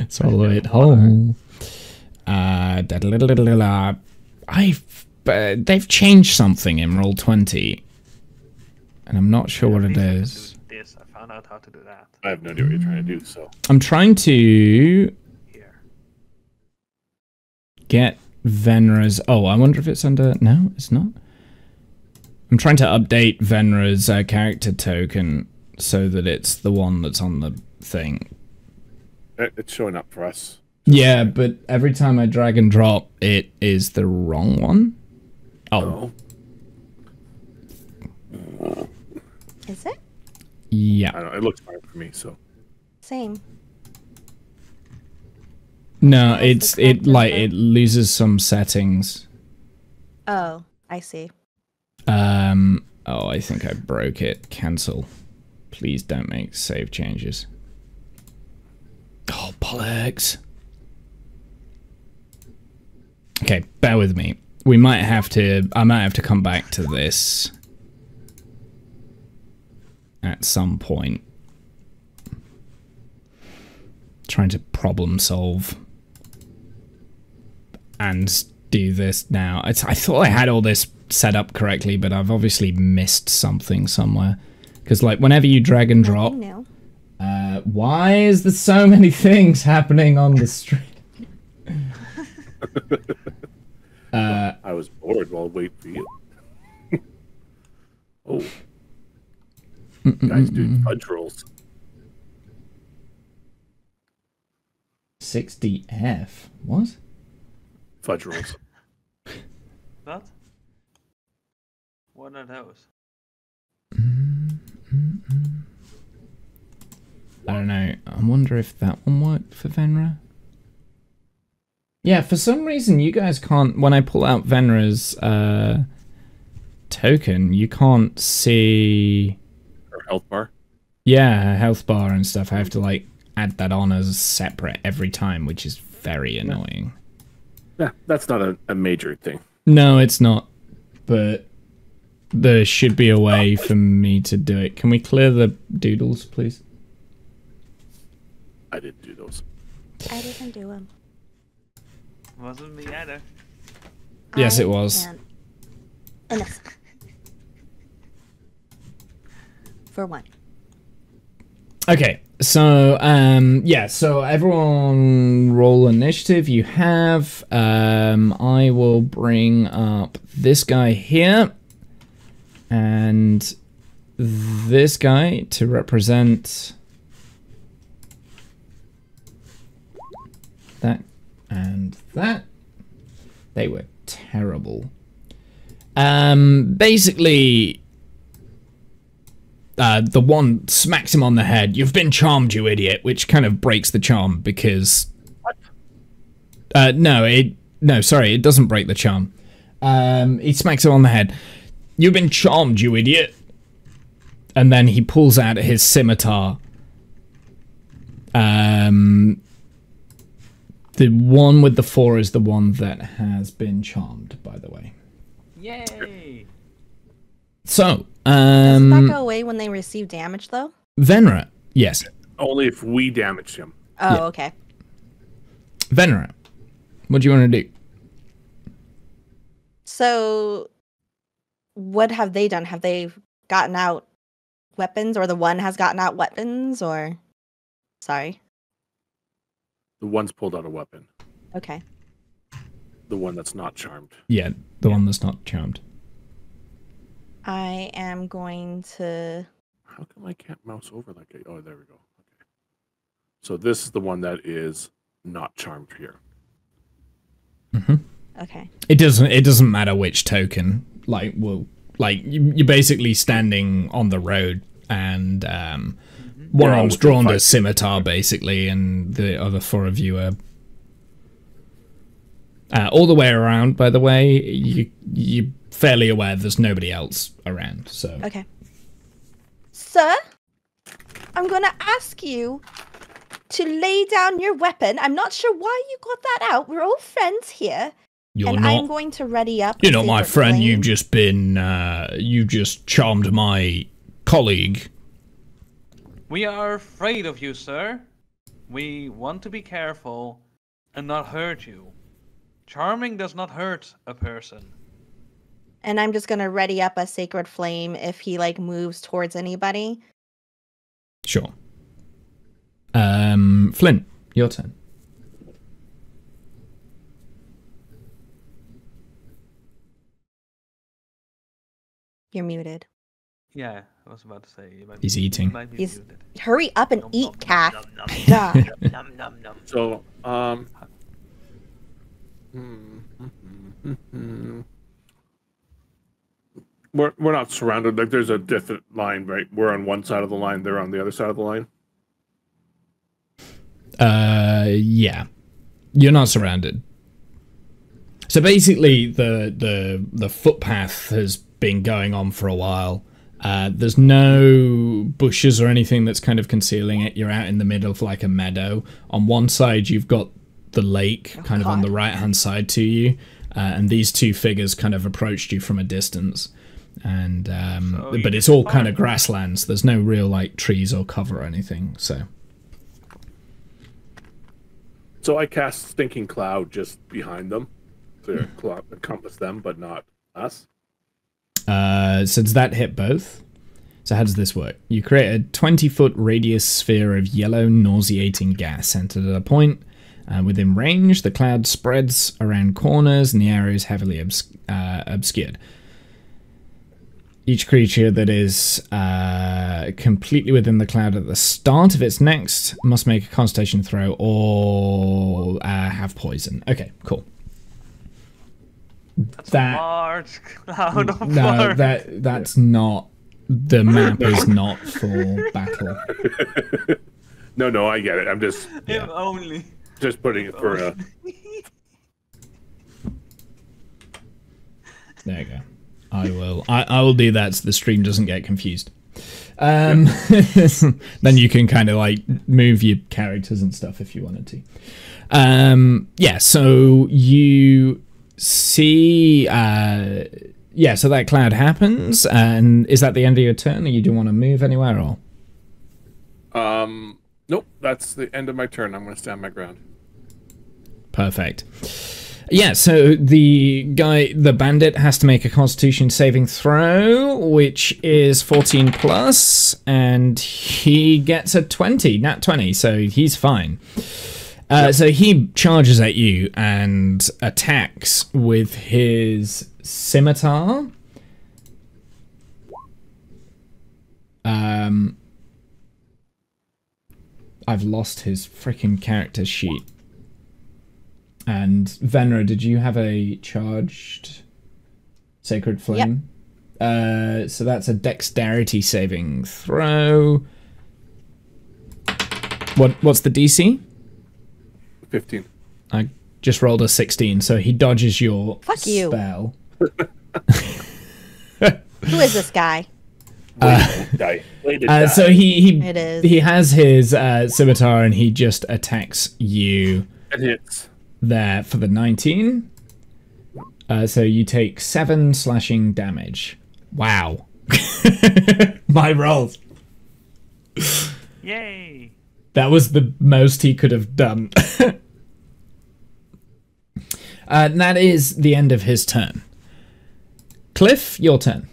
A: Swallow it whole. They've changed something in Roll20, and I'm not sure what it is.
C: This, I found out how to do that.
D: I have no idea what you're trying to do. So
A: I'm trying to
C: Here.
A: get Venera's. Oh, I wonder if it's under. No, it's not. I'm trying to update Venera's character token so that it's the one that's on the thing.
D: it's showing up for us.
A: Yeah, but every time I drag and drop, it is the wrong one. Oh.
B: Is it?
A: Yeah.
D: I don't know, it looks fine for me, so.
B: Same.
A: No, it loses some settings.
B: Oh, I see.
A: Oh, I think I broke it. Cancel. Please don't make save changes. Oh, bollocks. Okay, bear with me. I might have to come back to this at some point. Trying to problem solve and do this now. I thought I had all this set up correctly, but I've obviously missed something somewhere. Because like whenever you drag and drop, why is there so many things happening on the stream?
D: I was bored while waiting for you. Oh. Guys doing fudge rolls.
A: 60F? What?
D: Fudge rolls.
C: What? What are those?
A: I don't know. I wonder if that one worked for Venera. Yeah, for some reason you guys can't, when I pull out Venera's token, you can't see...
D: Her health bar?
A: Yeah, her health bar and stuff. I have to like add that on as separate every time, which is very annoying.
D: Yeah, that's not a major thing.
A: No, it's not. But there should be a way for me to do it. Can we clear the doodles, please?
D: I didn't do those.
B: I didn't do them.
C: Wasn't me either.
A: Yes, it was.
B: Innocent. For one.
A: Okay, so yeah, so everyone roll initiative. You have. I will bring up this guy here and this guy to represent that and that. They were terrible. Basically, the one smacks him on the head. You've been charmed, you idiot, which kind of breaks the charm because... What? No, sorry, it doesn't break the charm. He smacks him on the head. You've been charmed, you idiot. And then he pulls out his scimitar. The one with the 4 is the one that has been charmed, by the way.
C: Yay!
A: So,
B: doesn't that go away when they receive damage, though?
A: Venra, yes.
D: Only if we damage him.
B: Oh,
A: Yeah.
B: okay.
A: Venra, what do you want to do?
B: So, what have they done? Have they gotten out weapons, or the one has gotten out weapons, or... Sorry.
D: The one's pulled out a weapon.
B: Okay.
D: The one that's not charmed.
A: Yeah, the one that's not charmed.
B: I am going to...
D: How come I can't mouse over like a... Oh, there we go. Okay. So this is the one that is not charmed here.
A: Mm-hmm.
B: Okay.
A: It doesn't matter which token. Like, well, like you're basically standing on the road, and one
D: They're all
A: arm's
D: within
A: drawn to
D: 5
A: scimitar, basically, and the other 4 of you are all the way around. By the way, you're fairly aware there's nobody else around. So
B: Okay. Sir, I'm going to ask you to lay down your weapon. I'm not sure why you got that out. We're all friends here.
A: you're
B: and
A: not.
B: I'm going to ready up.
A: You're
B: a
A: not my
B: secret
A: friend.
B: flame.
A: You've just been. You just charmed my colleague.
C: We are afraid of you, sir. We want to be careful and not hurt you. Charming does not hurt a person.
B: And I'm just going to ready up a sacred flame if he, like, moves towards anybody.
A: Sure. Flint, your turn.
B: You're muted.
C: Yeah, I was about to say. You might
A: He's
C: be,
A: eating.
C: You might be
B: He's-
C: muted.
B: Hurry up and
C: Nom,
B: eat,
C: nom,
B: Kath.
C: nom, nom,
B: Duh.
C: nom, nom, nom.
D: So, we're not surrounded. Like, there's a different line, right? We're on one side of the line. They're on the other side of the line.
A: Yeah. You're not surrounded. So basically, the footpath has been going on for a while. There's no bushes or anything that's kind of concealing it. You're out in the middle of like a meadow. On one side, you've got the lake kind of on
B: God.
A: the right-hand side to you. And these two figures kind of approached you from a distance. And
C: So
A: but
C: you
A: it's all
C: fired
A: kind of
C: them.
A: grasslands. There's no real like trees or cover or anything. So
D: I cast Stinking Cloud just behind them to encompass them, but not us.
A: so does that hit both? So how does this work? You create a 20-foot radius sphere of yellow, nauseating gas centered at a point. Within range, the cloud spreads around corners and the area is heavily obscured. Each creature that is completely within the cloud at the start of its next must make a Constitution throw or have poison. Okay, cool.
C: That's a large cloud of
A: No,
C: fire.
A: that's not. The map is not for battle.
D: No, I get it. I'm just
C: If only.
D: putting it for a.
A: There you go. I will do that so the stream doesn't get confused. Then you can kind of like move your characters and stuff if you wanted to. Yeah, so you see so that cloud happens, and is that the end of your turn, or you don't want to move anywhere, or
D: Nope, that's the end of my turn. I'm going to stand my ground.
A: Perfect. Yeah, so the bandit has to make a Constitution saving throw, which is 14 plus, and he gets a 20, nat 20, so he's fine. So he charges at you and attacks with his scimitar. I've lost his freaking character sheet. And Venra, did you have a charged Sacred Flame? Yep. So that's a dexterity saving throw. What's the DC?
D: 15.
A: I just rolled a 16, so he dodges your spell.
B: Who is this guy?
A: So he has his scimitar and he just attacks you.
D: It hits.
A: There for the 19. So you take 7 slashing damage. Wow. My rolls.
C: Yay.
A: That was the most he could have done. And that is the end of his turn. Cliff, your turn.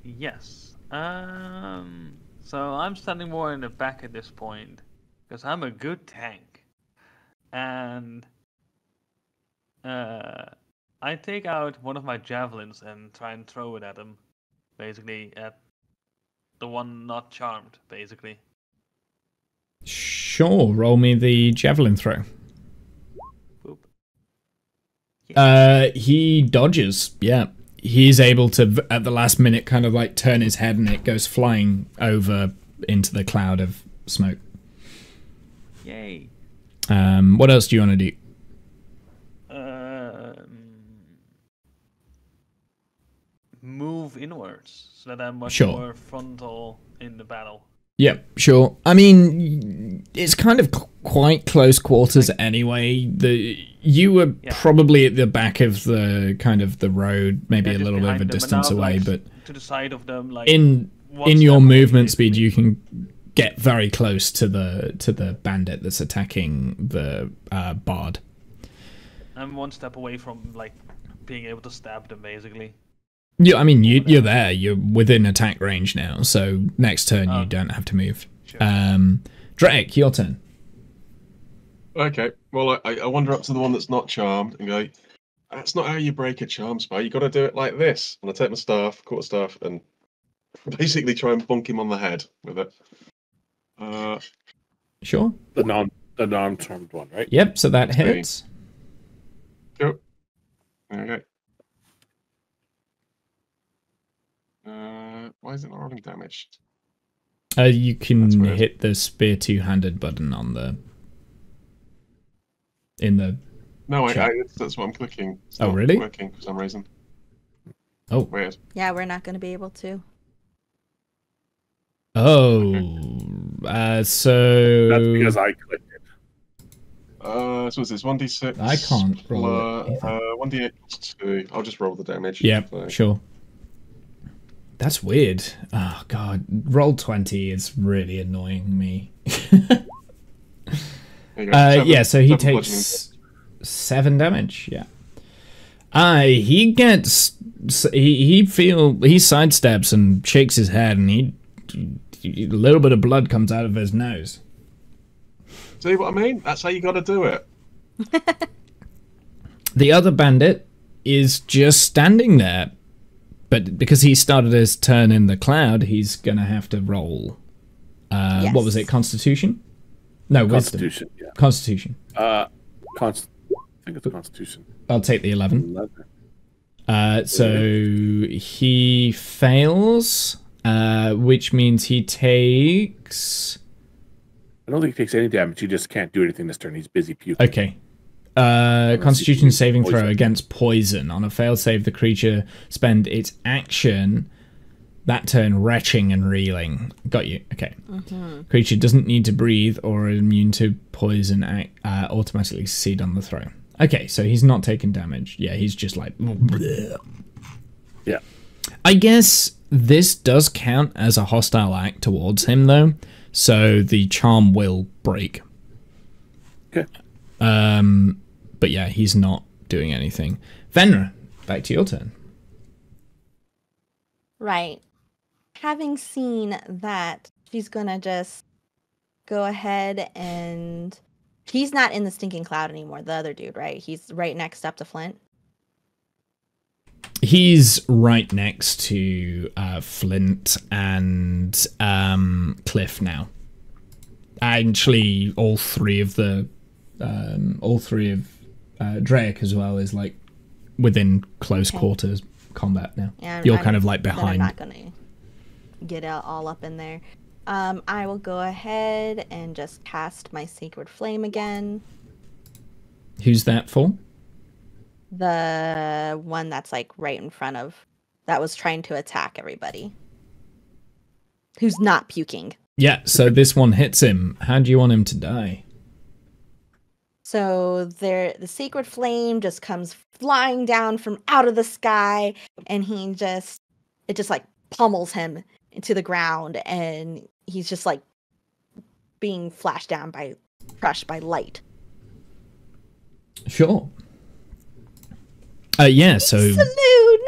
C: Yes. So I'm standing more in the back at this point because I'm a good tank. And I take out one of my javelins and try and throw it at him. Basically, at the one not charmed, basically.
A: Sure, roll me the javelin throw.
C: Boop.
A: He dodges, yeah. He's able to, at the last minute, kind of like turn his head and it goes flying over into the cloud of smoke.
C: Yay.
A: What else do you want to do?
C: Move inwards so that I'm much
A: Sure.
C: more frontal in the battle.
A: Yep, sure. I mean, it's kind of quite close quarters anyway. You were probably at the back of the kind of the road, maybe a little bit of a distance away, but
C: to the side of them, like
A: in your movement speed, you can get very close to the bandit that's attacking the bard.
C: I'm one step away from like being able to stab them, basically.
A: Yeah, I mean you're there. You're within attack range now. So next turn you don't have to move.
C: Sure.
A: Drake, your turn.
E: Okay. Well, I wander up to the one that's not charmed and go, "That's not how you break a charm spell. You got to do it like this." And I take my staff, quarterstaff, and basically try and bonk him on the head with it.
A: Sure.
D: The non-charmed one, right?
A: Yep. So that hits.
E: Yep. Okay. Why is it not rolling damage?
A: You can hit the spear two-handed button on the.
E: No, that's what I'm clicking. It's
A: not
E: really? Working for some reason.
A: Oh,
E: weird.
B: Yeah, we're not going to be able to.
A: Oh, so
D: that's because I clicked it.
E: So what's this? 1d6.
A: I can't roll it.
E: 1d8 plus 2. I'll just roll the damage.
A: Yep,
E: so.
A: Sure. That's weird. Oh god, roll 20 is really annoying me. Yeah, so he takes 7 damage. Yeah. He sidesteps and shakes his head, and a little bit of blood comes out of his nose.
E: See what I mean? That's how you got to do it.
A: The other bandit is just standing there, but because he started his turn in the cloud, he's gonna have to roll.
B: Yes.
A: What was it? Constitution? No,
D: Constitution.
A: wisdom.
D: Yeah.
A: Constitution.
D: I think it's Constitution.
A: I'll take the 11. So he fails, which means he takes.
D: I don't think he takes any damage. He just can't do anything this turn. He's busy puking.
A: Okay. Constitution saving throw against poison. On a failed save, the creature spend its action that turn retching and reeling. Got you. Okay.
B: Mm-hmm.
A: Creature doesn't need to breathe or immune to poison. Automatically succeed on the throw. Okay, so he's not taking damage. Yeah, he's just like. Bleh.
D: Yeah.
A: I guess this does count as a hostile act towards him, though. So the charm will break.
D: Okay.
A: But yeah, he's not doing anything. Venra, back to your turn.
B: Right. Having seen that, she's gonna just go ahead and... He's not in the stinking cloud anymore, the other dude, right? He's right next up to Flint.
A: He's right next to Flint and Cliff now. Actually, all three of Drake as well is like within close quarters combat now.
B: Yeah,
A: You're kind of like behind.
B: I'm not gonna get all up in there. I will go ahead and just cast my Sacred Flame again.
A: Who's that for?
B: The one that's like right in front of, that was trying to attack everybody. Who's not puking.
A: Yeah, so this one hits him. How do you want him to die?
B: So the Sacred Flame just comes flying down from out of the sky, and it just like pummels him into the ground, and he's just like being crushed by light.
A: Sure. Yeah, so
B: Saloon!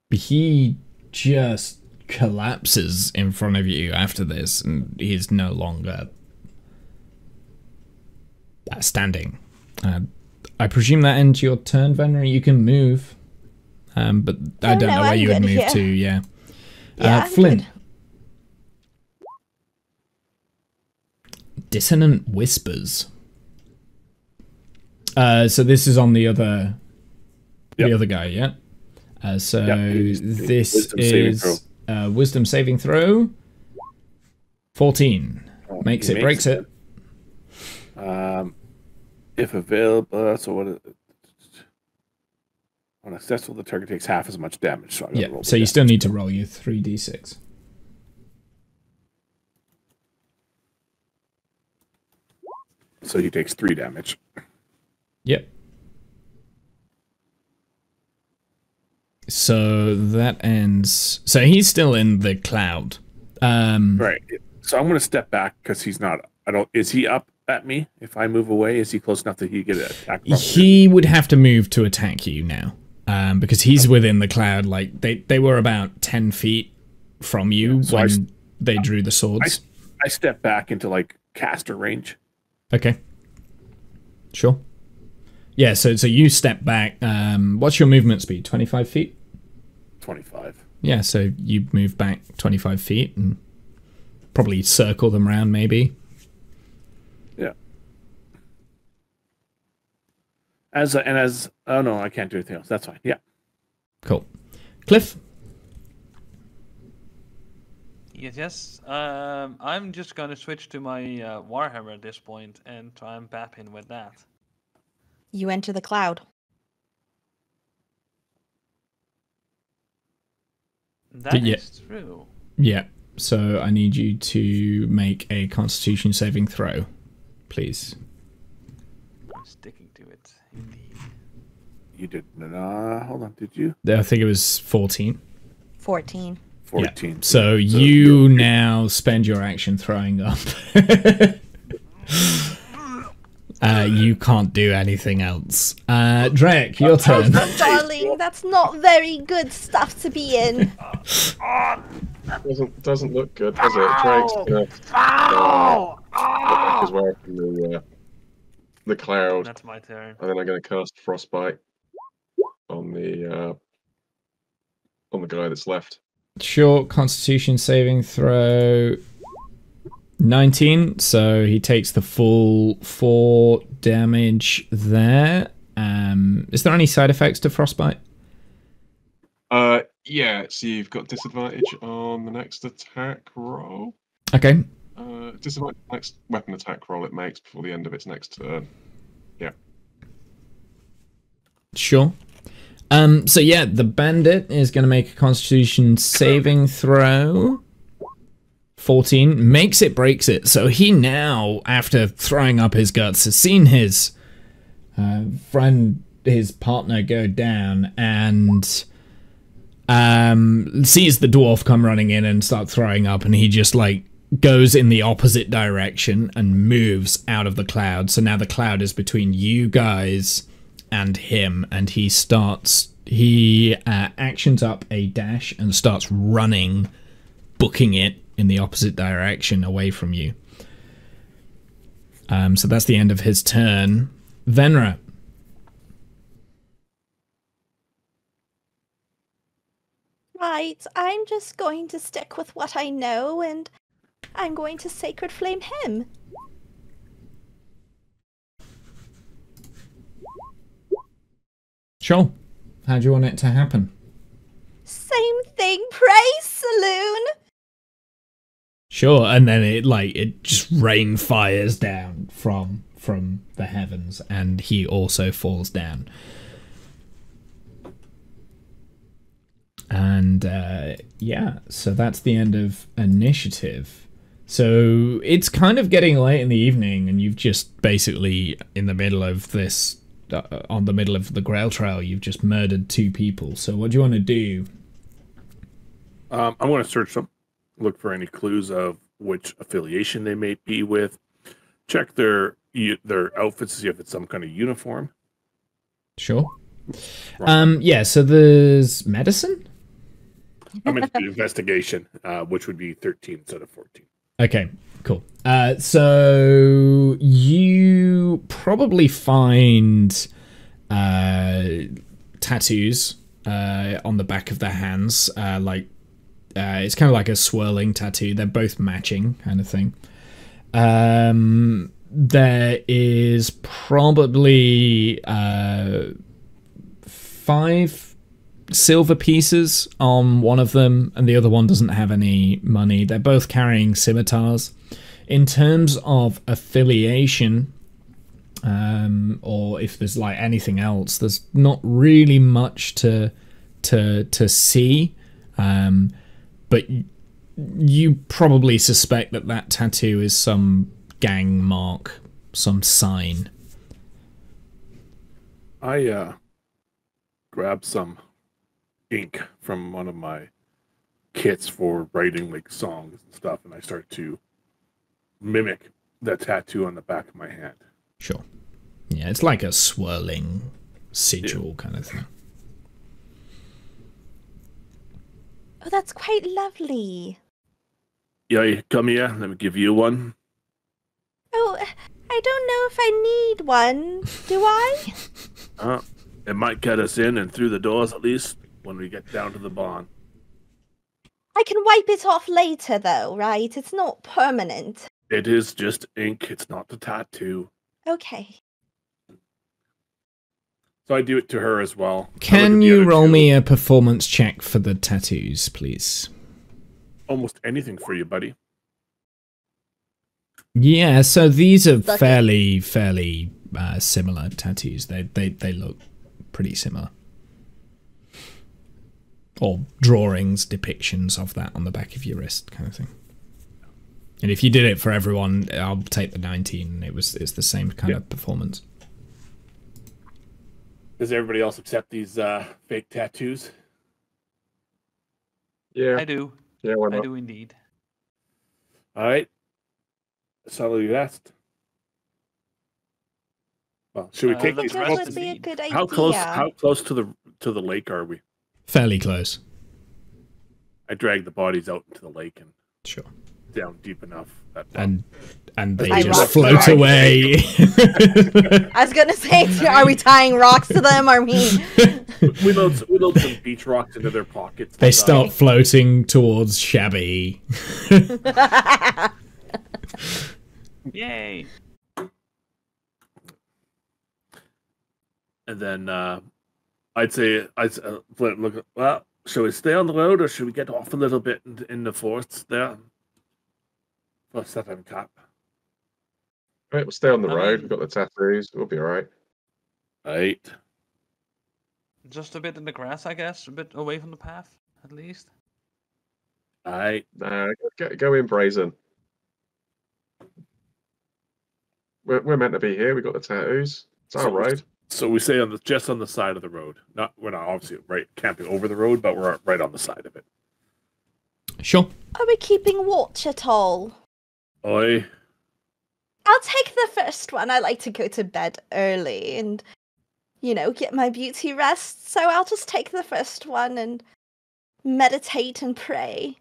A: he just collapses in front of you after this, and he's no longer standing. I presume that ends your turn, Venra. You can move, but I don't know where you would move to. Yeah, Flynn. Dissonant Whispers. So this is on the other guy, yeah. So this is Wisdom saving throw. 14 makes it, breaks it.
D: If available, so what? When successful, the target takes half as much damage. So
A: So you still need to roll your 3d6.
D: So he takes 3 damage.
A: Yep. So that ends. So he's still in the cloud.
D: Right. So I'm going to step back because he's not. Is he up at me? If I move away, is he close enough that he get attacked?
A: He would have to move to attack you now, because he's within the cloud. Like they were about 10 feet from you when they drew the swords.
D: I step back into like caster range.
A: Okay. Sure. Yeah. So you step back. What's your movement speed? 25 feet.
D: 25.
A: Yeah. So you move back 25 feet and probably circle them around, maybe.
D: Yeah. Oh no, I can't do anything else. That's fine. Yeah.
A: Cool. Cliff.
C: Yes. I'm just gonna switch to my Warhammer at this point and try and bap in with that.
B: You enter the cloud.
C: That is true.
A: Yeah. So I need you to make a Constitution saving throw, please.
C: I'm sticking to it, indeed.
D: You did. Hold on. Did you?
A: I think it was 14.
B: 14.
D: 14.
A: Yeah. So you now spend your action throwing up. You can't do anything else. Drake, your turn.
B: Darling, that's not very good stuff to be in.
E: Doesn't look good, does it? Drake's gonna as well from the cloud.
C: That's my turn.
E: And then I'm gonna cast Frostbite on the guy that's left.
A: Short Constitution saving throw. 19, so he takes the full 4 damage there. Is there any side effects to Frostbite?
E: Yeah, so you've got disadvantage on the next attack roll.
A: Okay.
E: Disadvantage on the next weapon attack roll it makes before the end of its next turn. Yeah.
A: Sure. So yeah, the bandit is going to make a Constitution saving throw. 14 makes it, breaks it. So he now, after throwing up his guts, has seen his his partner go down and sees the dwarf come running in and start throwing up, and he just like goes in the opposite direction and moves out of the cloud. So now the cloud is between you guys and him, and he actions up a dash and starts running, booking it in the opposite direction away from you. So that's the end of his turn. Venra.
B: Right, I'm just going to stick with what I know, and I'm going to Sacred Flame him.
A: Sure. How do you want it to happen?
B: Same thing, praise Saloon!
A: Sure, and then it just rain fires down from the heavens, and he also falls down. And yeah, so that's the end of initiative. So it's kind of getting late in the evening, and you've just basically in the middle of this, on the middle of the Grail Trail, you've just murdered 2 people. So what do you want to do?
D: I'm going to search them, look for any clues of which affiliation they may be with, check their outfits to see if it's some kind of uniform.
A: Sure. Yeah, so there's medicine?
D: I'm going to do investigation, which would be 13 instead of 14.
A: Okay, cool. So you probably find tattoos on the back of their hands, it's kind of like a swirling tattoo. They're both matching, kind of thing. There is probably 5 silver pieces on one of them, and the other one doesn't have any money. They're both carrying scimitars. In terms of affiliation, or if there's like anything else, there's not really much to see. But you probably suspect that tattoo is some gang mark, some sign.
D: I grabbed some ink from one of my kits for writing like songs and stuff, and I start to mimic the tattoo on the back of my hand.
A: Sure. Yeah, it's like a swirling sigil kind of thing.
B: Oh, that's quite lovely.
D: Yeah, come here. Let me give you one.
B: Oh, I don't know if I need one. Do I?
D: It might get us in and through the doors at least when we get down to the barn.
B: I can wipe it off later, though, right? It's not permanent.
D: It is just ink. It's not the tattoo.
B: Okay.
D: So I do it to her as well.
A: Can you roll me a performance check for the tattoos, please?
D: Almost anything for you, buddy.
A: Yeah, so these are fairly similar tattoos. They look pretty similar. Or drawings, depictions of that on the back of your wrist, kind of thing. And if you did it for everyone, I'll take the 19. It's the same kind of performance.
D: Does everybody else accept these fake tattoos?
E: Yeah.
C: I do.
E: Yeah, why not?
C: I do indeed.
D: All right. So you asked. Well, should we take
C: the
D: these?
B: That
C: rest
B: would be a good idea.
D: How close to the lake are we?
A: Fairly close.
D: I dragged the bodies out into the lake and
A: Sure.
D: down deep enough.
A: And they
B: I
A: just
B: rock
A: float
B: the
A: away.
B: I was gonna say, are we tying rocks to them? Are we?
D: we load some beach rocks into their pockets.
A: They start floating towards Shabby.
C: Yay!
D: And then I'd say look. Well, should we stay on the road or should we get off a little bit in the forests there? For set and cap.
E: Right, we'll stay on the
C: I
E: road.
C: mean-
E: We've got the tattoos. We'll be all right.
D: Right.
C: Just a bit in the grass, I guess. A bit away from the path, at least.
D: Right.
E: Nah, go in brazen. We're meant to be here. We got the tattoos. It's our road.
D: So we say just on the side of the road. We're not obviously right camping over the road, but we're right on the side of it.
A: Sure.
B: Are we keeping watch at all?
D: Oi.
B: I'll take the first one. I like to go to bed early and, get my beauty rest. So I'll just take the first one and meditate and pray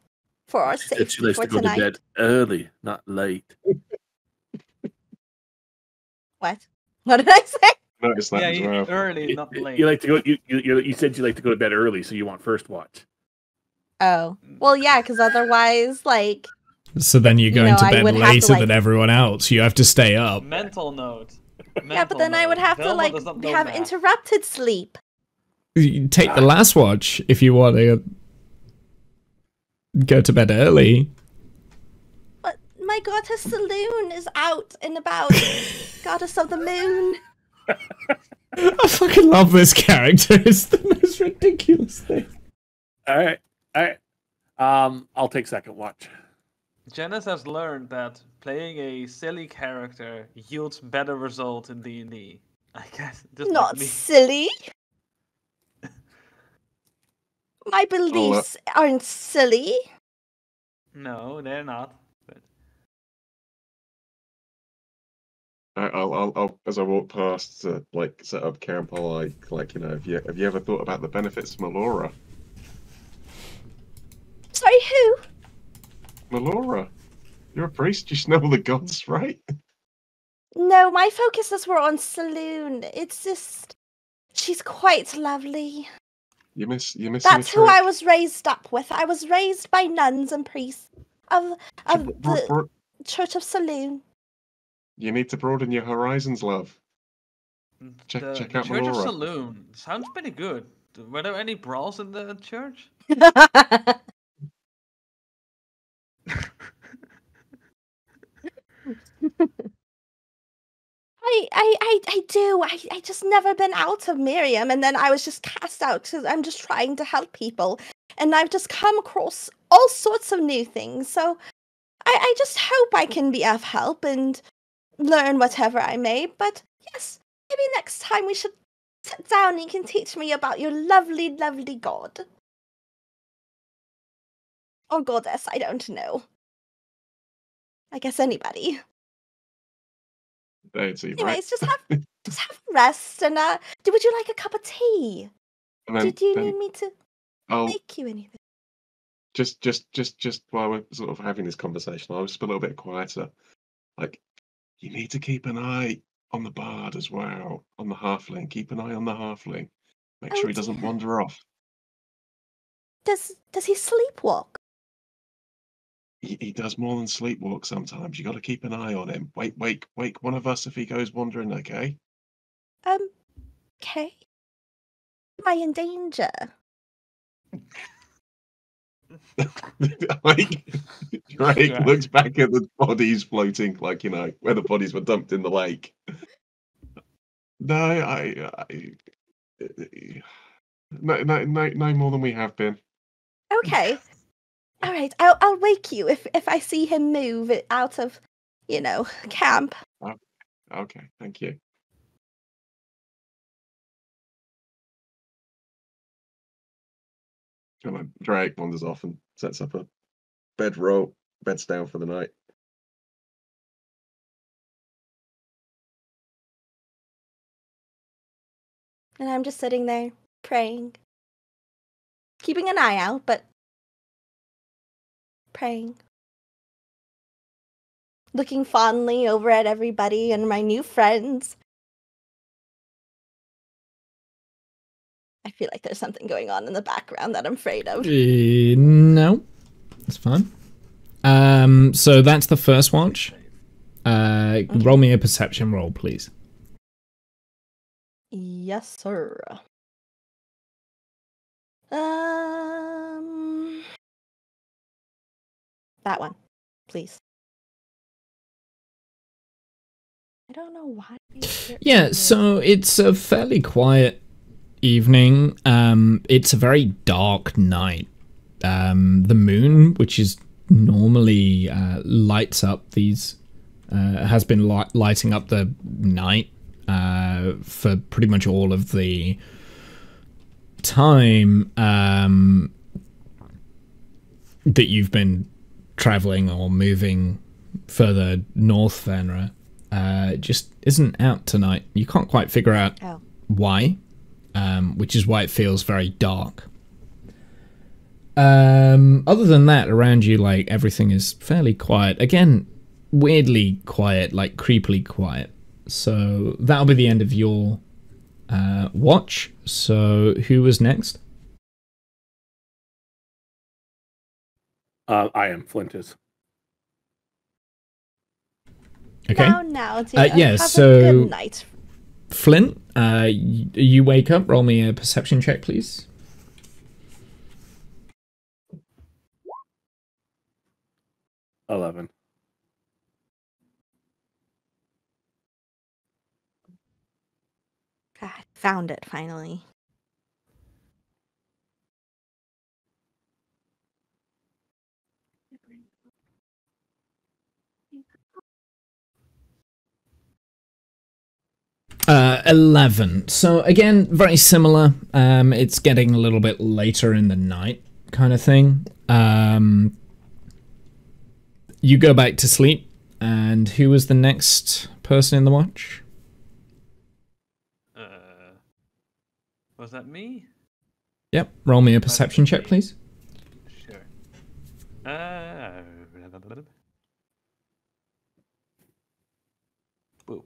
B: for our
D: She said she
B: safety
D: likes
B: for
D: to go to
B: tonight.
D: bed early, not late.
B: What? What did I say?
E: Notice that
C: Yeah,
E: as well.
C: early, not late.
D: You like to go. You said you like to go to bed early, so you want first watch.
B: Oh. Well, yeah, because otherwise, like...
A: So then you're going to
B: I
A: bed
B: would have to,
A: later
B: like...
A: than everyone else. You have to stay up.
C: Mental note.
B: Yeah, but then I would have to, like, have interrupted sleep.
A: You take the last watch if you want to go to bed early.
B: But my goddess Saloon is out and about. Goddess of the moon.
A: I fucking love this character. It's the most ridiculous thing.
D: All right. I'll take second watch.
C: Janice has learned that playing a silly character yields better results in D&D. I guess. Just
B: Not
C: like me.
B: silly. My beliefs aren't silly.
C: No, they're not. But...
E: I'll as I walk past to like set up camp, I'll like have you ever thought about the benefits of Melora?
B: Sorry, who?
E: Melora, you're a priest. You should know all the gods, right?
B: No, my focuses were on Saloon. It's just... She's quite lovely.
E: You miss.
B: That's who I was raised up with. I was raised by nuns and priests of the Church of Saloon.
E: You need to broaden your horizons, love. Check out
C: Church
E: Melora.
C: of Saloon sounds pretty good. Were there any brawls in the church?
B: I do. I just never been out of Miriam, and then I was just cast out because I'm just trying to help people, and I've just come across all sorts of new things. So I just hope I can be of help and learn whatever I may. But yes, maybe next time we should sit down and you can teach me about your lovely, lovely god. Or goddess, I don't know. I guess anybody.
E: Anyways,
B: right? just have rest and would you like a cup of tea? Do you need me to make you anything?
E: Just while we're sort of having this conversation, I'll just be a little bit quieter. Like, you need to keep an eye on the bard as well, on the halfling. Keep an eye on the halfling. Make sure he doesn't wander off.
B: Does he sleepwalk?
E: He does more than sleepwalk sometimes. You got to keep an eye on him. Wake one of us if he goes wandering, okay?
B: Okay. Am I in danger?
E: Like, Drake looks back at the bodies floating, like, where the bodies were dumped in the lake. No, no more than we have been.
B: Okay. All right, I'll wake you if I see him move out of, camp.
E: Okay, thank you. Come on, Drake wanders off and sets up a bed's down for the night.
B: And I'm just sitting there, praying. Keeping an eye out, but praying. Looking fondly over at everybody and my new friends. I feel like there's something going on in the background that I'm afraid of.
A: No, it's fine. So that's the first watch. Okay. Roll me a perception roll, please.
B: Yes, sir. That one, please. I don't know why.
A: Yeah, so it's a fairly quiet evening. It's a very dark night. The moon, which is normally lights up these, has been lighting up the night for pretty much all of the time that you've been traveling or moving further north Venra, just isn't out tonight. You can't quite figure out why, which is why it feels very dark. Other than that, around you, like, everything is fairly quiet. Again, weirdly quiet, like creepily quiet. So that'll be the end of your watch. So who was next?
D: I am. Flint is.
A: Okay.
B: Now, dear.
A: Yeah,
B: Have
A: so
B: a good night.
A: Flint, you wake up. Roll me a perception check, please.
D: $11.
B: God, found it finally.
A: Uh, 11. So again, very similar. It's getting a little bit later in the night, kind of thing. You go back to sleep, and who was the next person in the watch?
C: Was that me?
A: Yep. Roll me a perception check, please.
C: Sure. Boop.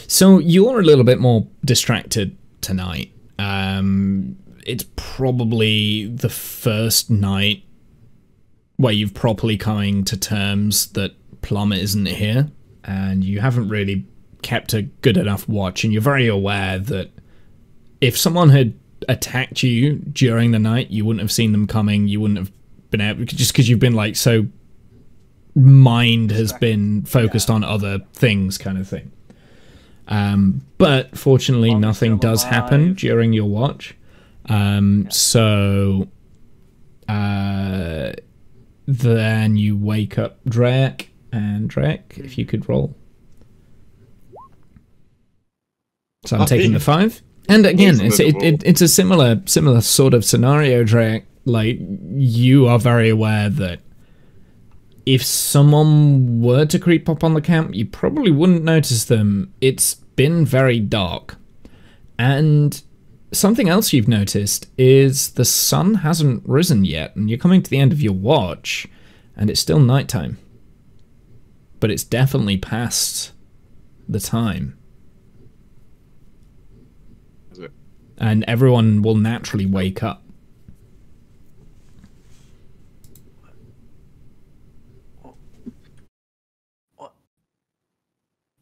A: So you're a little bit more distracted tonight. It's probably the first night where you've properly coming to terms that Plum isn't here, and you haven't really kept a good enough watch, and you're very aware that if someone had attacked you during the night, you wouldn't have seen them coming, you wouldn't have been able, just because you've been like so mind has been focused on other things, kind of thing. But fortunately, nothing does happen during your watch. So then you wake up Drake, and Drake, if you could roll. So I'm taking the 5. And again, it's a similar sort of scenario, Drake. Like, you are very aware that if someone were to creep up on the camp, you probably wouldn't notice them. It's been very dark. And something else you've noticed is the sun hasn't risen yet, and you're coming to the end of your watch, and it's still nighttime. But it's definitely past the time.
E: Is it?
A: And everyone will naturally wake up.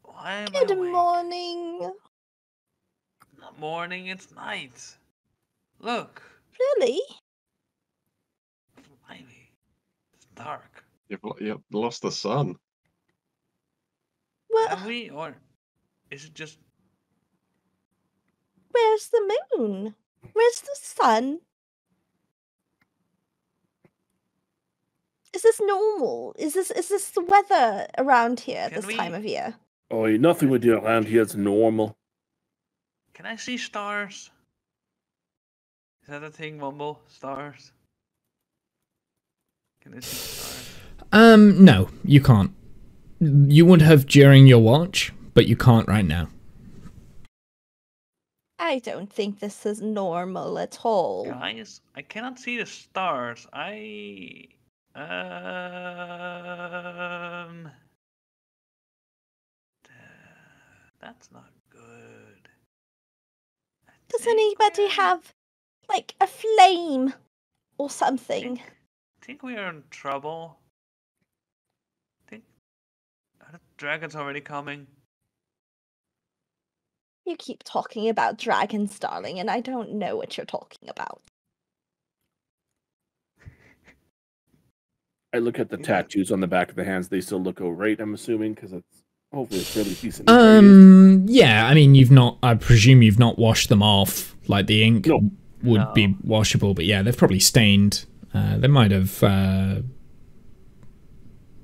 C: Why am I
B: Good
C: awake?
B: morning.
C: Not morning, it's night. Look,
B: Really?
C: blimey, it's dark.
E: You've lost the sun.
B: Well,
C: Have we, or is it just?
B: where's the moon? Where's the sun? Is this normal? Is this the weather around here at
C: Can
B: this time
C: we-
B: of year?
D: Oh, nothing we do around here is normal.
C: Can I see stars? Is that a thing, Mumble? Stars? Can I see stars?
A: No, you can't. You would have during your watch, but you can't right now.
B: I don't think this is normal at all.
C: Guys, I cannot see the stars. That's not good.
B: Does anybody have, like, a flame or something?
C: Think we are in trouble. Are the dragons already coming?
B: You keep talking about dragons, darling, and I don't know what you're talking about.
D: I look at the
C: Yeah.
D: tattoos on the back of the hands. They still look alright, I'm assuming, because it's hopefully it's really decent.
A: Yeah, I mean, I presume you've not washed them off. Like, the ink would be washable, but yeah, they've probably stained. They might have,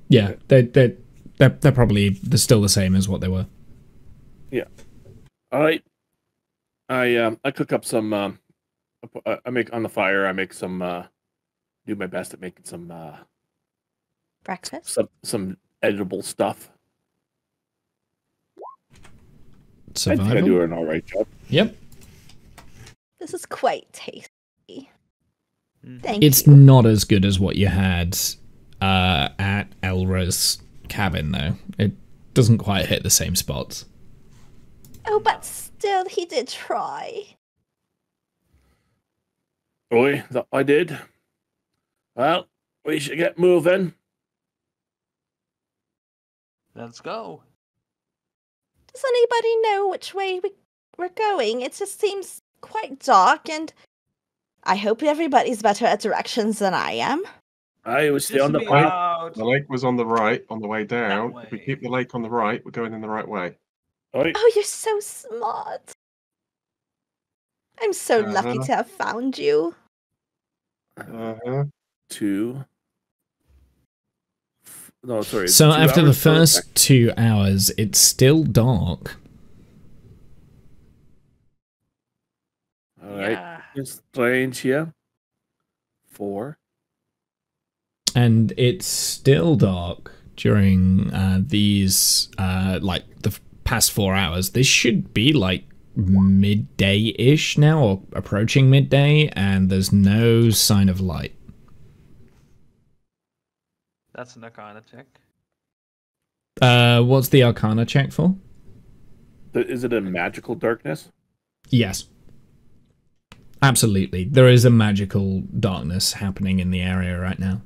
A: yeah, they're probably still the same as what they were.
D: Yeah. All right. I cook up some. I make on the fire. I make some. Do my best at making some
B: Breakfast?
D: some edible stuff. I think I
A: Survival?
D: do an all right job.
A: Yep.
B: This is quite tasty. Thank
A: It's
B: you.
A: not as good as what you had at Elra's cabin, though. It doesn't quite hit the same spots.
B: Oh, but still, he did try.
D: Oi, that I did. Well, we should get moving.
C: Let's go.
B: Does anybody know which way we're going? It just seems quite dark, and I hope everybody's better at directions than I am.
D: I would stay
C: This
D: on the
C: will be
D: pipe.
C: about
E: The lake was on the right on the way down.
C: way.
E: If we keep the lake on the right, we're going in the right way.
D: Oi,
B: Oh, you're so smart. I'm so lucky
E: Uh-huh.
B: to have found you.
E: Uh-huh.
D: 2. No, sorry. it's
A: So
D: 2
A: after the
D: hours per
A: first 2 hours, it's still dark.
D: All right.
C: Yeah.
D: It's strange here. 4.
A: And it's still dark during these, like, the past 4 hours. This should be, like, midday-ish now, or approaching midday, and there's no sign of light.
C: That's an Arcana check.
A: What's the Arcana check for?
D: Is it a magical darkness?
A: Yes. Absolutely. There is a magical darkness happening in the area right now.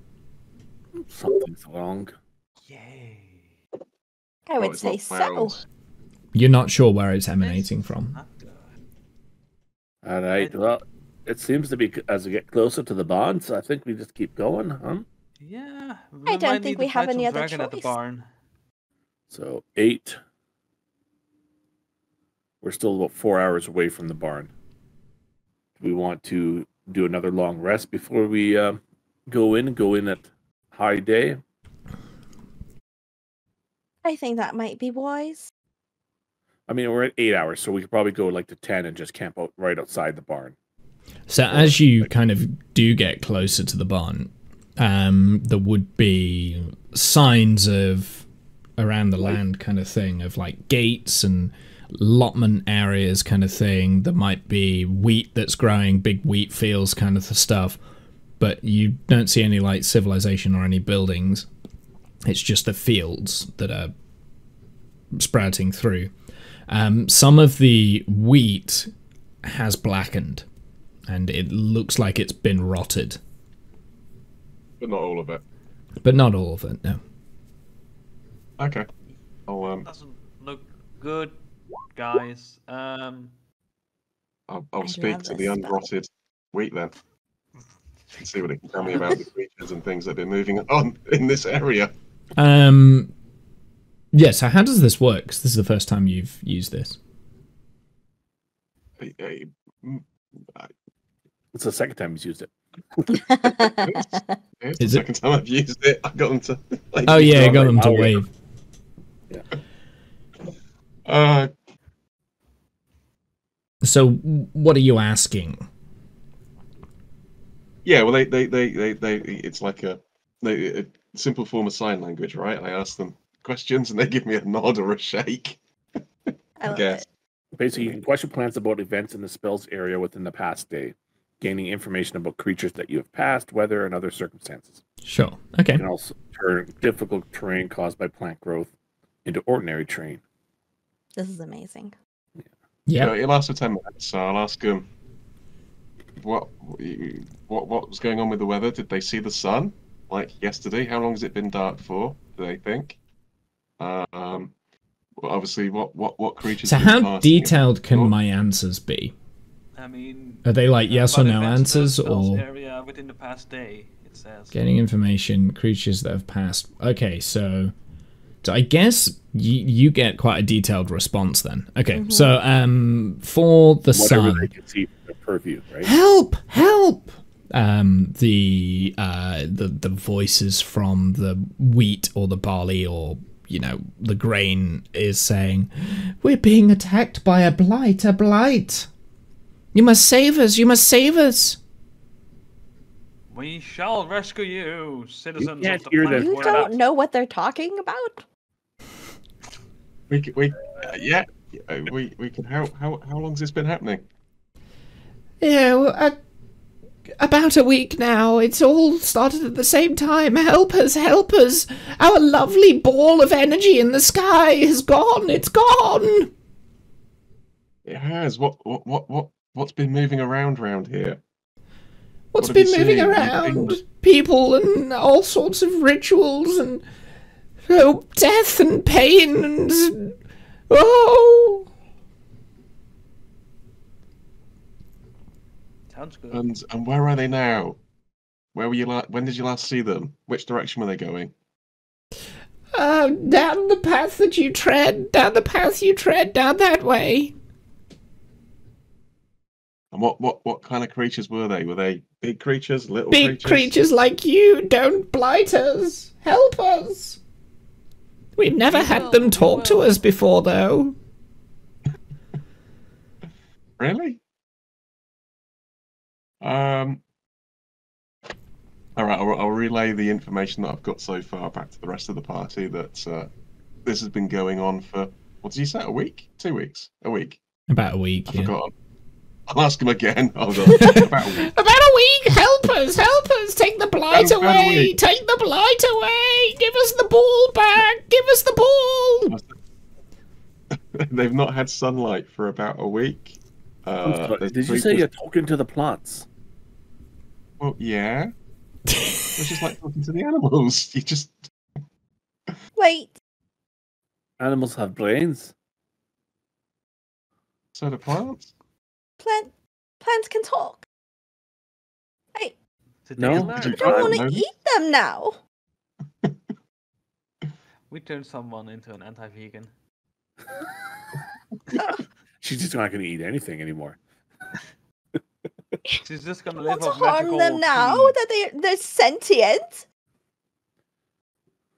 D: Something's wrong.
C: Yay.
B: I would
E: it's
B: say
E: not
B: so.
E: clouds.
A: You're not sure where it's emanating from.
C: Not good.
D: All right. Well, it seems to be as we get closer to the barn, so I think we just keep going, huh?
C: Yeah.
B: I don't think we have any other
C: dragon at the
B: choice.
C: barn.
D: So 8. We're still about 4 hours away from the barn. Do we want to do another long rest before we go in at high day?
B: I think that might be wise.
D: I mean, we're at 8 hours, so we could probably go like to 10 and just camp out right outside the barn.
A: So as you kind of do get closer to the barn, there would be signs of around the land kind of thing, of like gates and allotment areas kind of thing. There might be wheat that's growing, big wheat fields kind of stuff, but you don't see any like civilization or any buildings. It's just the fields that are sprouting through. Some of the wheat has blackened, and it looks like it's been rotted.
E: But not all of it.
A: But not all of it, no.
E: Okay. I'll
C: Doesn't look good, guys.
E: I'll
B: I
E: speak
B: love
E: to
B: this
E: the
B: stuff.
E: unrotted wheat then. See what it can tell me about the creatures and things that have been moving on in this area.
A: Yeah, so how does this work? 'Cause this is the first time you've used this.
E: It's
D: It's the second time he's used it.
E: the
A: Is it?
E: second time I've used it. I got them to. Like,
A: Oh yeah, I got them to
D: Oh, yeah.
A: wave. So what are you asking?
E: Yeah, well, they it's like a simple form of sign language, right? I ask them questions and they give me a nod or a shake.
B: I love
E: guess.
B: it.
D: Basically, you can question plans about events in the spell's area within the past day, gaining information about creatures that you have passed, weather, and other circumstances.
A: Sure. Okay.
D: You can also turn difficult terrain caused by plant growth into ordinary terrain.
B: This is amazing.
A: Yeah.
E: So it'll last for 10 minutes. So I'll ask them what was going on with the weather. Did they see the sun like yesterday? How long has it been dark for? Do they think? Well, obviously, what creatures?
A: So
E: have been
A: how
E: passing?
A: detailed can my answers be?
C: I mean,
A: Are they like yes or
C: about
A: no
C: events in the
A: answers,
C: spell's
A: or
C: area within the past day? It says.
A: getting information, creatures that have passed? Okay, so I guess you get quite a detailed response then. Okay, so for the
D: Whatever
A: sun.
D: they can see from their purview, right?
A: Help! Help! The voices from the wheat or the barley or the grain is saying, "We're being attacked by a blight! A blight! You must save us! You must save us!"
C: We shall rescue you, citizens
D: can't
C: of the
D: hear them.
C: planet.
B: You don't know what they're talking about?
E: We can help. How long's this been happening?
A: About a week now. It's all started at the same time. Help us, help us. Our lovely ball of energy in the sky is gone. It's gone.
E: It has. What's been moving around here?
A: What's
E: What have
A: been
E: you
A: moving
E: seen?
A: around? People and all sorts of rituals and death and pain and oh.
C: Sounds good.
E: And where are they now? Where were you? When did you last see them? Which direction were they going?
A: Down the path that you tread. Down the path you tread. Down that way.
E: And what kind of creatures were they? Were they big creatures, little
A: Big creatures like you. Don't blight us. Help us. We've never had them talk to us before, though.
E: Really? All right, I'll relay the information that I've got so far back to the rest of the party. That this has been going on for, what did you say? A week? 2 weeks? A week?
A: About a week.
E: I
A: Yeah.
E: forgot. I'll ask him again. Hold on. About a week.
A: About a week. Help us. Help us. Take the blight
E: About a
A: away.
E: week.
A: Take the blight away. Give us the ball back. Give us the ball.
E: They've not had sunlight for about a week.
D: Did you say you're talking to the plants?
E: Well, yeah. It's just like talking to the animals. You just
B: Wait,
D: Animals have brains.
E: so do plants.
B: plants can talk.
C: Did
D: No,
C: they
D: did
C: learn?
B: I
D: you
B: don't
D: I
B: want
E: know
B: to
E: this.
B: eat them now.
C: We turned someone into an anti-vegan.
D: She's just not going to eat anything anymore.
C: She's just gonna
B: I
C: live
B: want to
C: off
B: harm
C: magical
B: them now
C: tea.
B: that they're sentient.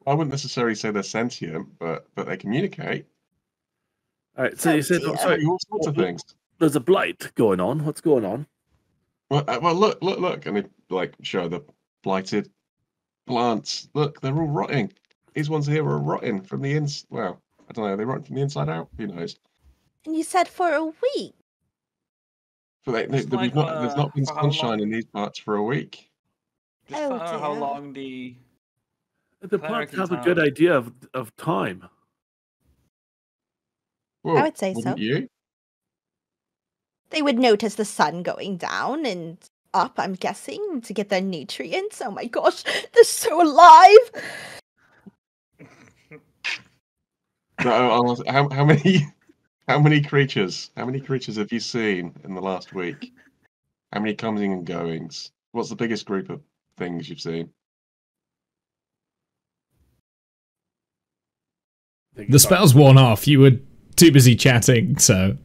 E: I wouldn't necessarily say they're sentient, but they communicate.
D: All right, so you said,
B: dear.
D: sorry,
E: All sorts of things.
D: there's a blight going on. What's going on?
E: Well, look, and they like show the blighted plants. Look, they're all rotting. These ones here are rotting from the ins. Well, I don't know. Are they rotting from the inside out? Who knows?
B: And you said for a week.
E: But
C: Just like,
E: there's not been
C: for how
E: sunshine
C: long?
E: in these parts for a week.
C: Just
B: Oh,
C: for how
B: dear.
C: long the
D: The
C: Cleric
D: plants
C: in
D: have a
C: town.
D: good idea of time.
E: Well,
B: would say
E: wouldn't
B: so.
E: you?
B: They would notice the sun going down and up, I'm guessing, to get their nutrients. Oh my gosh, they're so alive!
E: No, how many how many creatures have you seen in the last week? How many coming and goings? What's the biggest group of things you've seen?
A: The spell's worn off. You were too busy chatting, so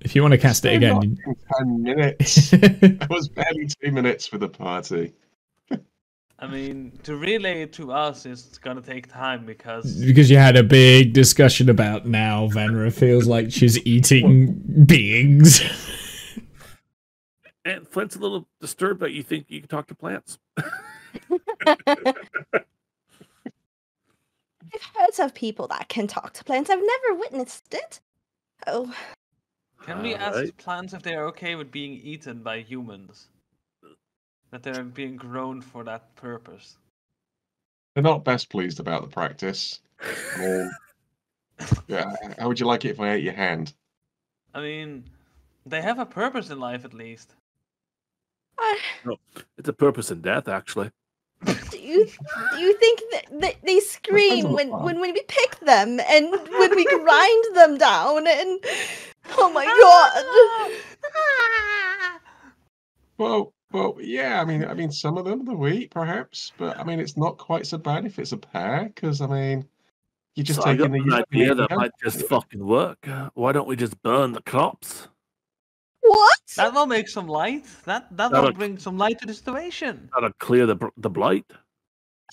A: if you want to cast it
E: Not
A: again.
E: in 10 minutes. That was barely 2 minutes for the party.
C: I mean, to relay it to us is gonna take time because
A: Because you had a big discussion about now Venra feels like she's eating beings.
D: And Flint's a little disturbed that you think you can talk to plants.
B: I've heard of people that can talk to plants. I've never witnessed it. Oh,
C: can we ask
D: Alright.
C: plants if they're okay with being eaten by humans? That they're being grown for that purpose.
E: They're not best pleased about the practice. I mean, yeah, how would you like it if I ate your hand?
C: I mean, they have a purpose in life at least.
D: It's a purpose in death, actually.
B: do you think that they scream
E: on the
B: when
E: farm.
B: we pick them and when we grind them down and oh my god!
E: Well, yeah. I mean, some of them the wheat, perhaps, but I mean, it's not quite so bad if it's a pair, because I mean, you're just
D: So I got
E: taking
D: an idea that
E: the
D: might just fucking work. Why don't we just burn the crops?
B: What?
C: That will make some light. That
D: That'll-
C: will bring some light to the situation.
D: That'll clear the blight.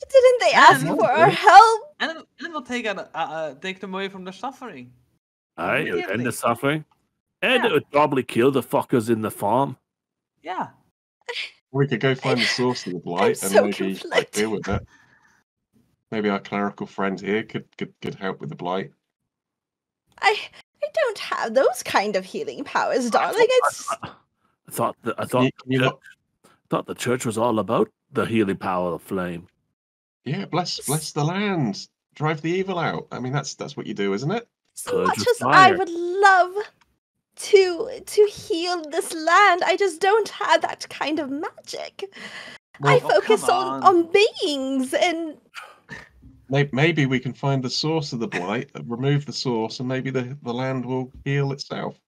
B: Didn't they ask
C: Yeah,
B: for our help?
C: And it will take them away from the suffering.
D: Aye, it would end
C: Immediately.
D: the suffering. And
C: Yeah.
D: it would probably kill the fuckers in the farm.
C: Yeah.
E: We could go find the source of the blight and
B: so
E: maybe like deal with it. Maybe our clerical friend here could help with the blight.
B: I don't have those kind of healing powers, darling.
D: I thought
E: Can you not?
D: the church was all about the healing power of flame.
E: Yeah, bless the land. Drive the evil out. I mean, that's what you do, isn't it?
B: As
D: Purge
B: much
D: with
B: as I
D: fire.
B: would love to heal this land, I just don't have that kind of magic. I
C: Well,
B: focus
C: come
B: on beings and
E: Maybe we can find the source of the blight, remove the source, and maybe the land will heal itself.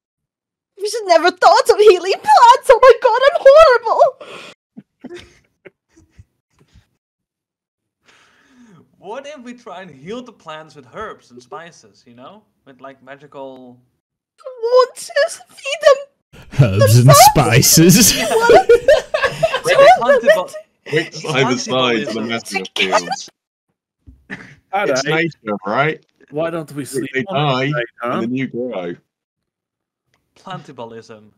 B: we just never thought of healing plants. Oh my god, I'm horrible.
C: What if we try and heal the plants with herbs and spices, you know? With like magical...
B: I want to feed them.
A: Herbs and spices.
E: Which side the sides of the massive fields? It's nature, right?
D: Why don't we sleep
E: They
D: on it
E: die
D: tonight, huh?
E: and the new grow.
C: Plantibalism.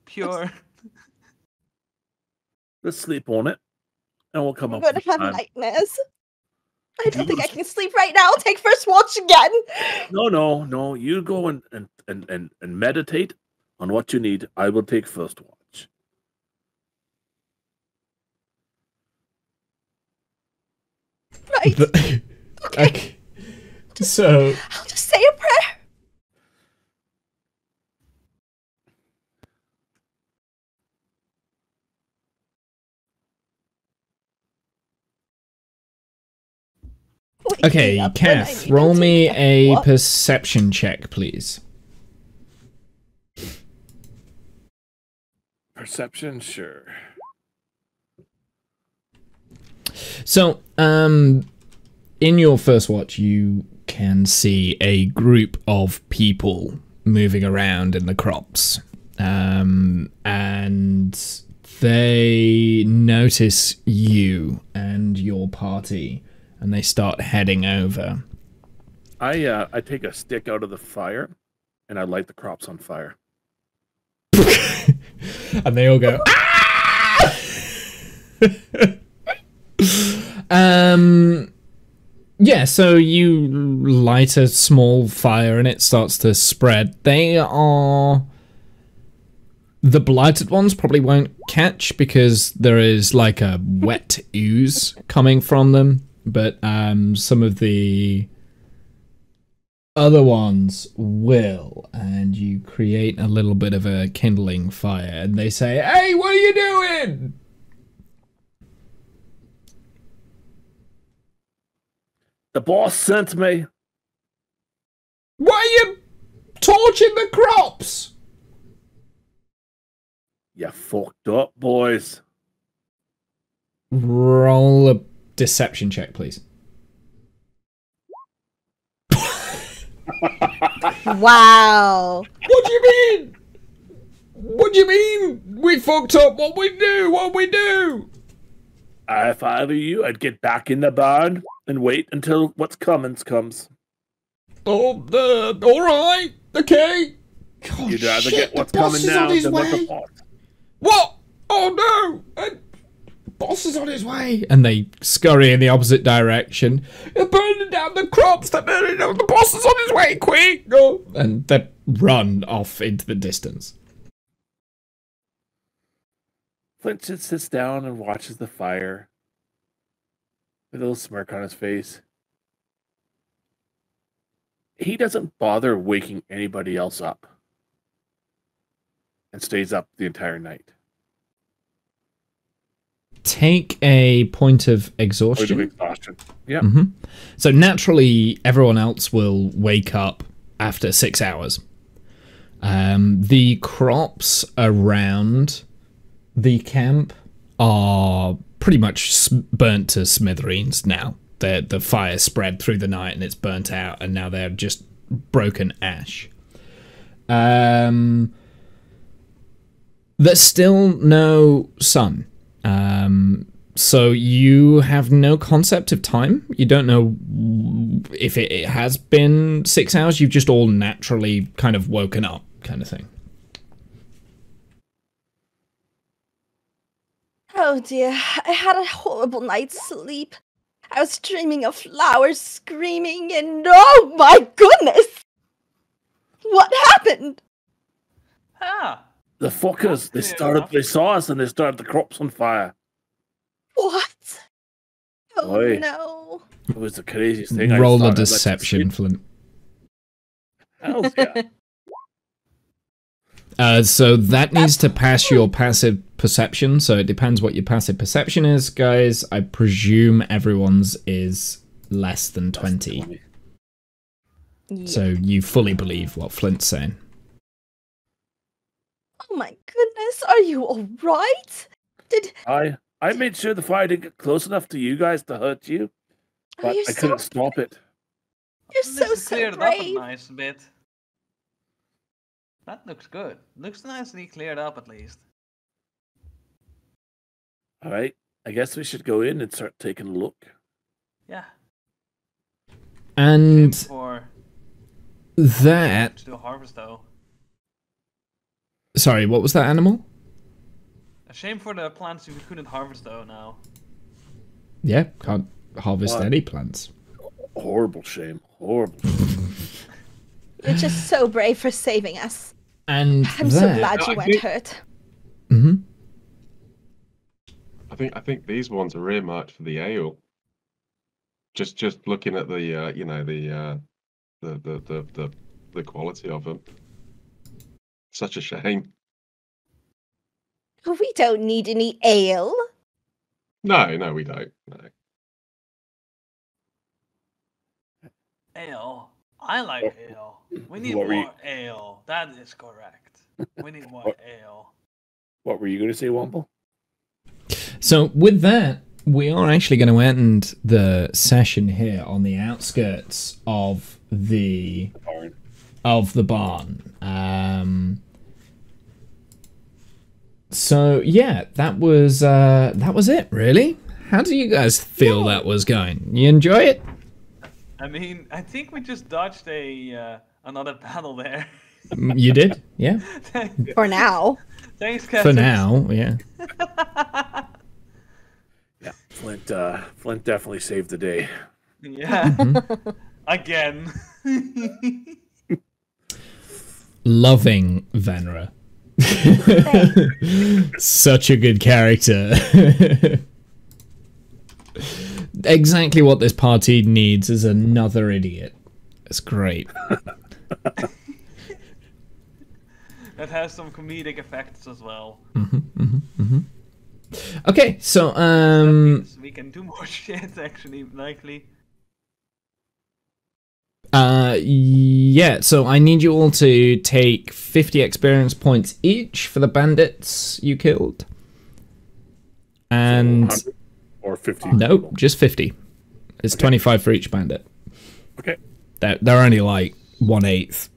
C: Pure.
D: Let's sleep on it, and we'll come
B: I'm
D: up
B: gonna
D: with a
B: have
D: plan.
B: nightmares. I don't think I can sleep right now. I'll take first watch again.
D: No. You go and meditate on what you need. I will take first watch.
B: Right.
A: Okay. So
B: I'll just say a prayer. Wake me
A: okay,
B: up when I
A: Kath,
B: need
A: roll
B: to
A: me
B: take
A: a
B: walk.
A: perception check, please.
D: Perception, sure.
A: So, in your first watch, you can see a group of people moving around in the crops. And they notice you and your party, and they start heading over.
D: I take a stick out of the fire, and I light the crops on fire.
A: And they all go, "Ah!" Yeah, so you light a small fire and it starts to spread. The blighted ones probably won't catch because there is like a wet ooze coming from them, but some of the other ones will, and you create a little bit of a kindling fire, and they say, "Hey, what are you doing?"
D: The boss sent me.
A: Why are you torching the crops?
D: You fucked up, boys.
A: Roll a deception check, please.
B: Wow.
A: What do you mean? What do you mean? We fucked up. What we do? What we do?
D: If I were you, I'd get back in the barn and wait until what's coming comes.
A: Oh, all right. Okay. Oh,
D: You'd rather
A: shit,
D: get what's
A: the boss
D: coming
A: is
D: now
A: on his
D: than what
A: way.
D: the boss.
A: What? Oh no! Boss is on his way! And they scurry in the opposite direction. They're burning down the crops! They're burning down! The boss is on his way! Quick! Go! And they run off into the distance.
D: Flint just sits down and watches the fire with a little smirk on his face. He doesn't bother waking anybody else up and stays up the entire night.
A: Take a point of exhaustion.
D: Exhaustion. Yeah.
A: So naturally, everyone else will wake up after 6 hours. The crops around the camp are pretty much burnt to smithereens now. The fire spread through the night and it's burnt out, and now they're just broken ash. There's still no sun. So you have no concept of time. You don't know if it has been 6 hours. You've just all naturally kind of woken up, kind of thing.
B: Oh dear, I had a horrible night's sleep. I was dreaming of flowers screaming and oh my goodness! What happened?
C: Ah,
D: The fuckers,
C: That's clear enough.
D: they saw us and they started the crops on fire.
B: What? Oh
D: Oi.
B: no.
D: It was the craziest thing.
A: Roll a
D: thought I'd let you
A: deception,
D: sleep.
A: Flint.
D: Hells yeah.
A: So that needs to pass your passive perception. So it depends what your passive perception is, guys. I presume everyone's is less than 20.
B: Yeah.
A: So you fully believe what Flint's saying.
B: Oh my goodness, are you alright? Did
D: I made sure the fire didn't get close enough to you guys to hurt you,
B: oh,
D: but
B: you're
D: I
B: so
D: couldn't stop it.
B: You're
C: This
B: so
C: has
B: so
C: cleared it up a
B: brave.
C: nice bit. That looks good. Looks nicely cleared up at least.
D: All right, I guess we should go in and start taking a look.
C: Yeah.
A: And
C: Shame for
A: that...
C: to do a harvest though.
A: Sorry, what was that animal?
C: A shame for the plants we couldn't harvest though now.
A: Yeah, can't harvest
D: What?
A: any plants.
D: Horrible shame. Horrible. Shame.
B: You're just so brave for saving us.
A: And
B: I'm so
A: that...
B: glad you
E: I
B: weren't
E: think-
B: hurt.
A: hmm
E: I think these ones are earmarked for the ale. Just looking at the you know the quality of them. Such a shame.
B: We don't need any ale.
E: No, we don't. No.
C: Ale. I like ale. We need
D: What were you-
C: more ale. That is correct. We need more
D: What-
C: ale.
D: What were you going to say, Womble?
A: So with that, we are actually going to end the session here on the outskirts of the barn. So yeah, that was it really. How do you guys feel that was going? You enjoy it?
C: I mean, I think we just dodged another battle there.
A: You did? Yeah.
B: For now.
C: Thanks,
A: For
C: Captain.
A: now, yeah.
D: Yeah, Flint definitely saved the day.
C: Yeah. Again.
A: Loving Venera. Such a good character. Exactly what this party needs is another idiot. It's great.
C: That has some comedic effects as well.
A: Okay, so
C: That means we can do more shit, actually, likely.
A: yeah, so I need you all to take 50 experience points each for the bandits you killed. And
D: 100 or 50.
A: no, just 50. It's 25 for each bandit.
D: Okay.
A: They're only like 1/8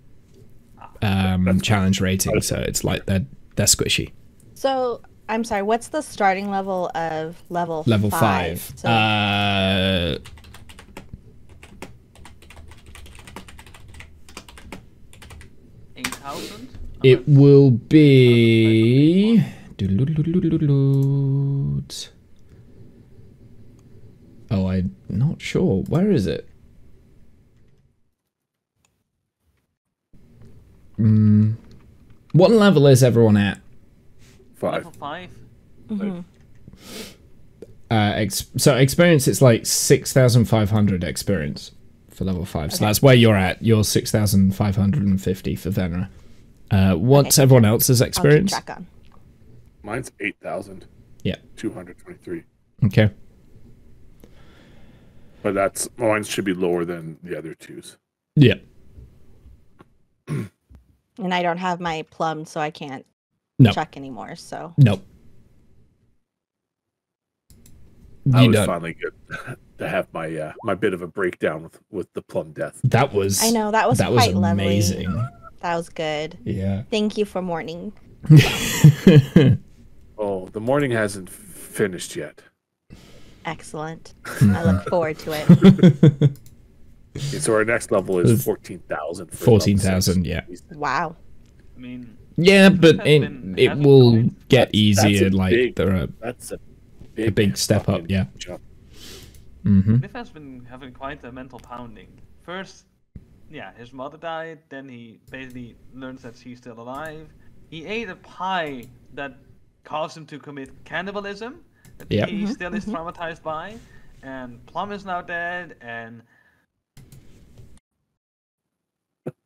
A: challenge rating, so it's like they're squishy.
B: So, I'm sorry, what's the starting level of level
A: 5.
B: So,
C: 8,000?
A: It will be... Oh, I'm not sure. Where is it? What level is everyone at?
D: 5.
C: Level 5?
B: mhm.
A: So experience, it's like 6,500 experience for level 5. So that's where you're at. You're 6,550 for Venera. What's
B: Okay.
A: everyone else's
B: I'll keep
A: experience?
B: track on.
D: Mine's 8,000.
A: Yeah.
D: 223.
A: Okay.
D: But mine should be lower than the other two's.
A: Yeah.
B: And I don't have my plum, so I can't
A: No.
B: check anymore, so.
A: Nope.
D: I
A: You
D: was
A: don't.
D: finally good to have my my bit of a breakdown with the plum death.
A: That was.
B: I know, that was
A: that was
B: quite lovely.
A: amazing.
B: That was good.
A: Yeah.
B: Thank you for mourning.
D: Oh, the morning hasn't finished yet.
B: Excellent. I look forward to it.
D: Okay, so our next level is 14,000.
A: 14,000, yeah.
B: Wow.
C: I mean,
A: Yeah, but
C: has
A: it
C: been-
A: it
C: hasn't
A: will
C: gone.
A: get
D: That's
A: easier.
D: a
A: Like
D: big-
A: there are. a big step up.
D: fucking
A: Yeah.
D: jump.
A: Mm-hmm.
C: Cliff has been having quite a mental pounding. First, yeah, his mother died. Then he basically learns that she's still alive. He ate a pie that caused him to commit cannibalism. That
A: Yep.
C: he still is traumatized by. And Plum is now dead. And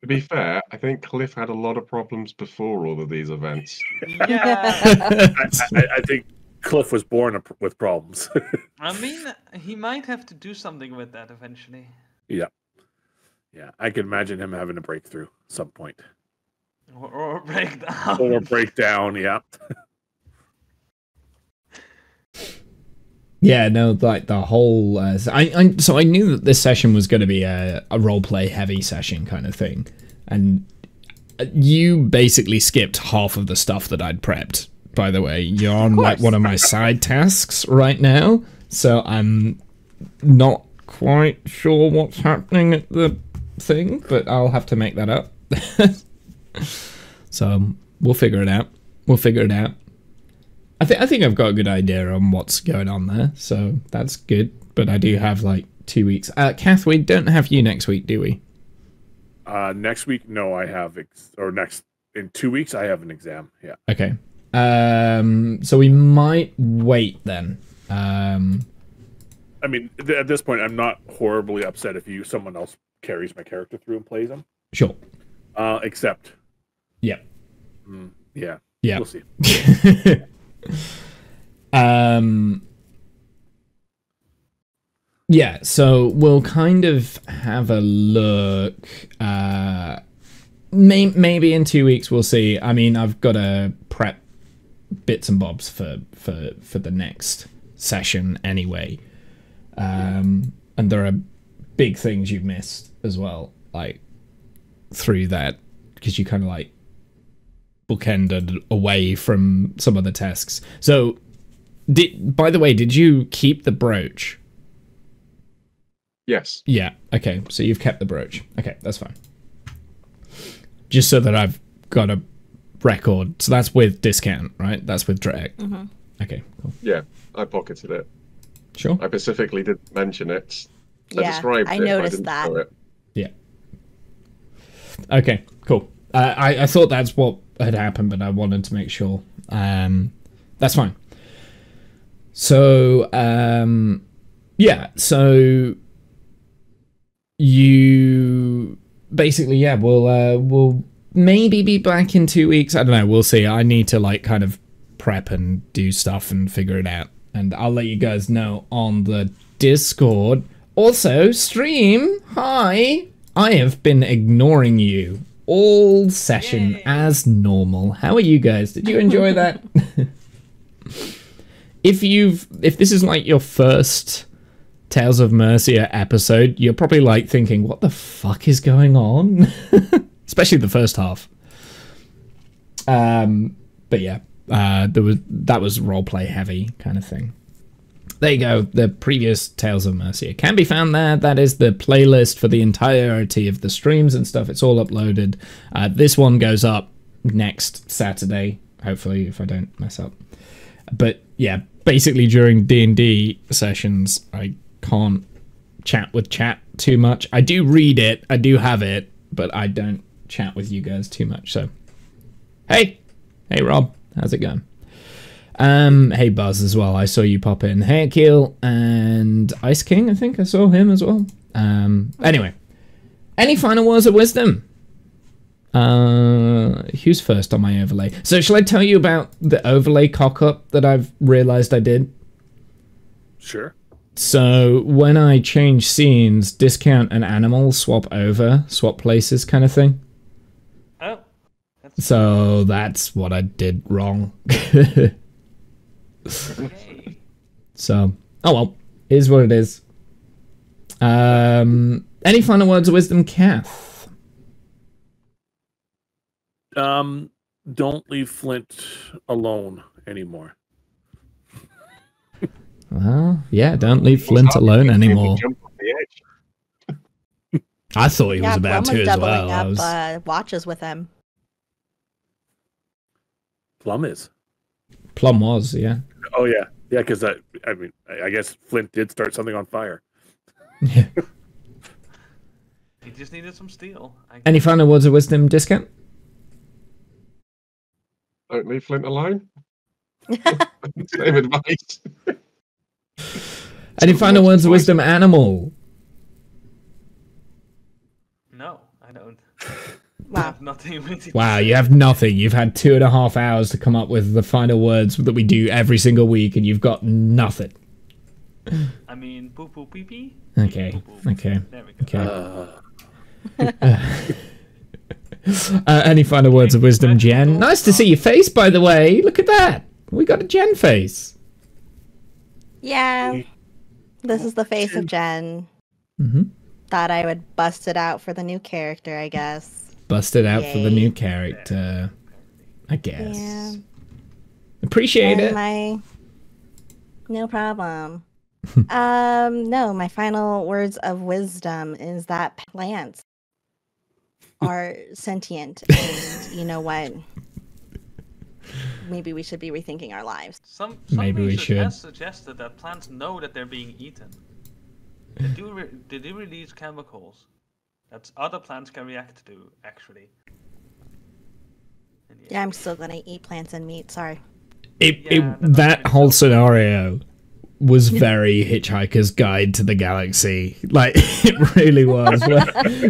E: To be fair, I think Cliff had a lot of problems before all of these events.
C: yeah,
D: I think Cliff was born with problems.
C: I mean, he might have to do something with that eventually.
D: Yeah. Yeah, I can imagine him having a breakthrough at some point.
C: Or a breakdown.
D: Or a breakdown, yeah.
A: Yeah, no, like the whole. So I knew that this session was going to be a roleplay heavy session kind of thing, and you basically skipped half of the stuff that I'd prepped. By the way, you're on like one of my side tasks right now, so I'm not quite sure what's happening at the thing, but I'll have to make that up. So we'll figure it out. I think I've got a good idea on what's going on there, so that's good. But I do have like 2 weeks. Kath, we don't have you next week, do we?
D: Next week, no, I have, in 2 weeks, I have an exam. Yeah.
A: Okay. So we might wait then.
D: I mean, at this point, I'm not horribly upset if someone else carries my character through and plays him.
A: Sure.
D: Except.
A: Yeah.
D: Yeah.
A: Yeah.
D: We'll see.
A: Yeah, so we'll kind of have a look. Maybe in 2 weeks we'll see. I mean, I've got to prep bits and bobs for the next session anyway. And there are big things you've missed as well, like through that, because you kind of like bookended away from some of the tasks. So, by the way, did you keep the brooch?
E: Yes.
A: Yeah. Okay. So you've kept the brooch. Okay, that's fine. Just so that I've got a record. So that's with discount, right? That's with Drake.
B: Mm-hmm.
A: Okay. Cool.
E: Yeah, I pocketed it.
A: Sure.
E: I specifically didn't mention it. I
B: Yeah,
E: described
B: I
E: it, but
B: noticed
E: didn't
B: that.
E: show it.
A: Yeah. Okay. Cool. I thought that's what had happened, but I wanted to make sure. That's fine. So yeah. So you basically, yeah. We'll maybe be back in 2 weeks. I don't know. We'll see. I need to like kind of prep and do stuff and figure it out. And I'll let you guys know on the Discord. Also, stream. Hi. I have been ignoring you all session as normal. How are you guys? Did you enjoy that? If this is like your first Tales of Mercia episode, you're probably like thinking, what the fuck is going on? Especially the first half. But yeah, that was roleplay heavy kind of thing. There you go. The previous Tales of Mercia can be found there. That is the playlist for the entirety of the streams and stuff. It's all uploaded. This one goes up next Saturday, hopefully, if I don't mess up. But yeah, basically during D&D sessions, I can't chat with chat too much. I do read it, I do have it, but I don't chat with you guys too much. So, hey Rob, how's it going? Hey Buzz as well. I saw you pop in. Hey Akil and Ice King. I think I saw him as well. Anyway, any final words of wisdom? Who's first on my overlay? So shall I tell you about the overlay cock up that I've realized I did?
D: Sure.
A: So when I change scenes, discount and animal swap places kind of thing.
C: Oh.
A: So that's what I did wrong.
C: Okay.
A: So, oh well, is what it is. Any final words of wisdom, Kath?
D: Don't leave Flint alone anymore.
A: Well, yeah, don't leave Flint alone anymore. I thought he was about
B: Plum
A: to
B: was
A: as
B: doubling
A: well.
B: up watches with him.
D: Plum is.
A: Plum was, yeah.
D: Oh yeah. Yeah, because I mean, I guess Flint did start something on fire.
A: Yeah.
C: He just needed some steel.
A: Any final words of wisdom, Discount?
E: Don't leave Flint alone. Same advice.
A: Any final words of wisdom, Animal?
C: No, I don't. I
B: Wow.
C: have nothing really to
A: Wow,
C: say.
A: you have nothing. You've had 2.5 hours to come up with the final words that we do every single week, and you've got nothing.
C: I mean, poo poo pee pee.
A: Okay,
C: Poo, poo.
A: okay,
C: There we go.
A: okay. Any final words of wisdom, Jen? Nice to see your face, by the way. Look at that. We got a Jen face.
B: Yeah. This is the face of Jen.
A: Mm-hmm.
B: Thought I would bust it out for the new character, I guess.
A: Busted out for the
B: Yay.
A: new character, I guess.
B: Yeah.
A: Appreciate it.
B: No problem. No, my final words of wisdom is that plants are sentient, and you know what? Maybe we should be rethinking our lives.
C: Some
A: Maybe we
C: research
A: should.
C: has suggested that plants know that they're being eaten. They do release chemicals that other plants can react to, actually. And
B: Yeah, I'm still gonna eat plants and meat. Sorry.
A: That whole scenario was very Hitchhiker's Guide to the Galaxy. Like, it really was.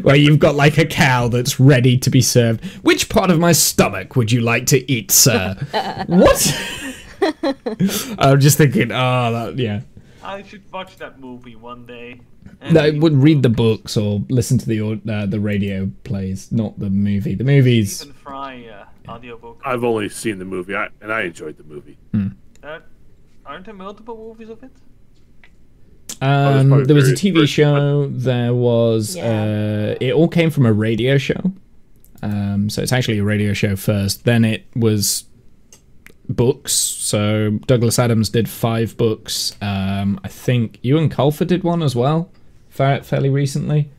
A: Where you've got like a cow that's ready to be served. Which part of my stomach would you like to eat, sir? What? I'm just thinking, yeah.
C: I should watch that movie one day.
A: No, I would read the books or listen to the radio plays, not the movie. The movies.
C: Stephen Fry audiobook.
D: I've only seen the movie, and I enjoyed the movie.
C: Aren't there multiple movies of it?
A: There was a TV
D: very-
A: show. There was.
B: Yeah.
A: It all came from a radio show. So it's actually a radio show first. Then it was books. So Douglas Adams did 5 books. I think Ewan Colfer did one as well, fairly recently.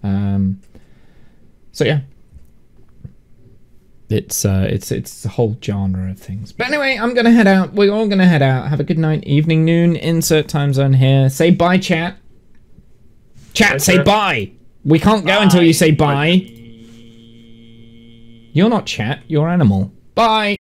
A: So yeah. It's a whole genre of things. But anyway, I'm gonna head out. We're all gonna head out. Have a good night, evening, noon. Insert time zone here. Say bye, chat. Chat,
E: Bye,
A: say
E: chat.
A: bye. We can't go until you say bye.
D: Bye.
A: You're not chat. You're animal. Bye.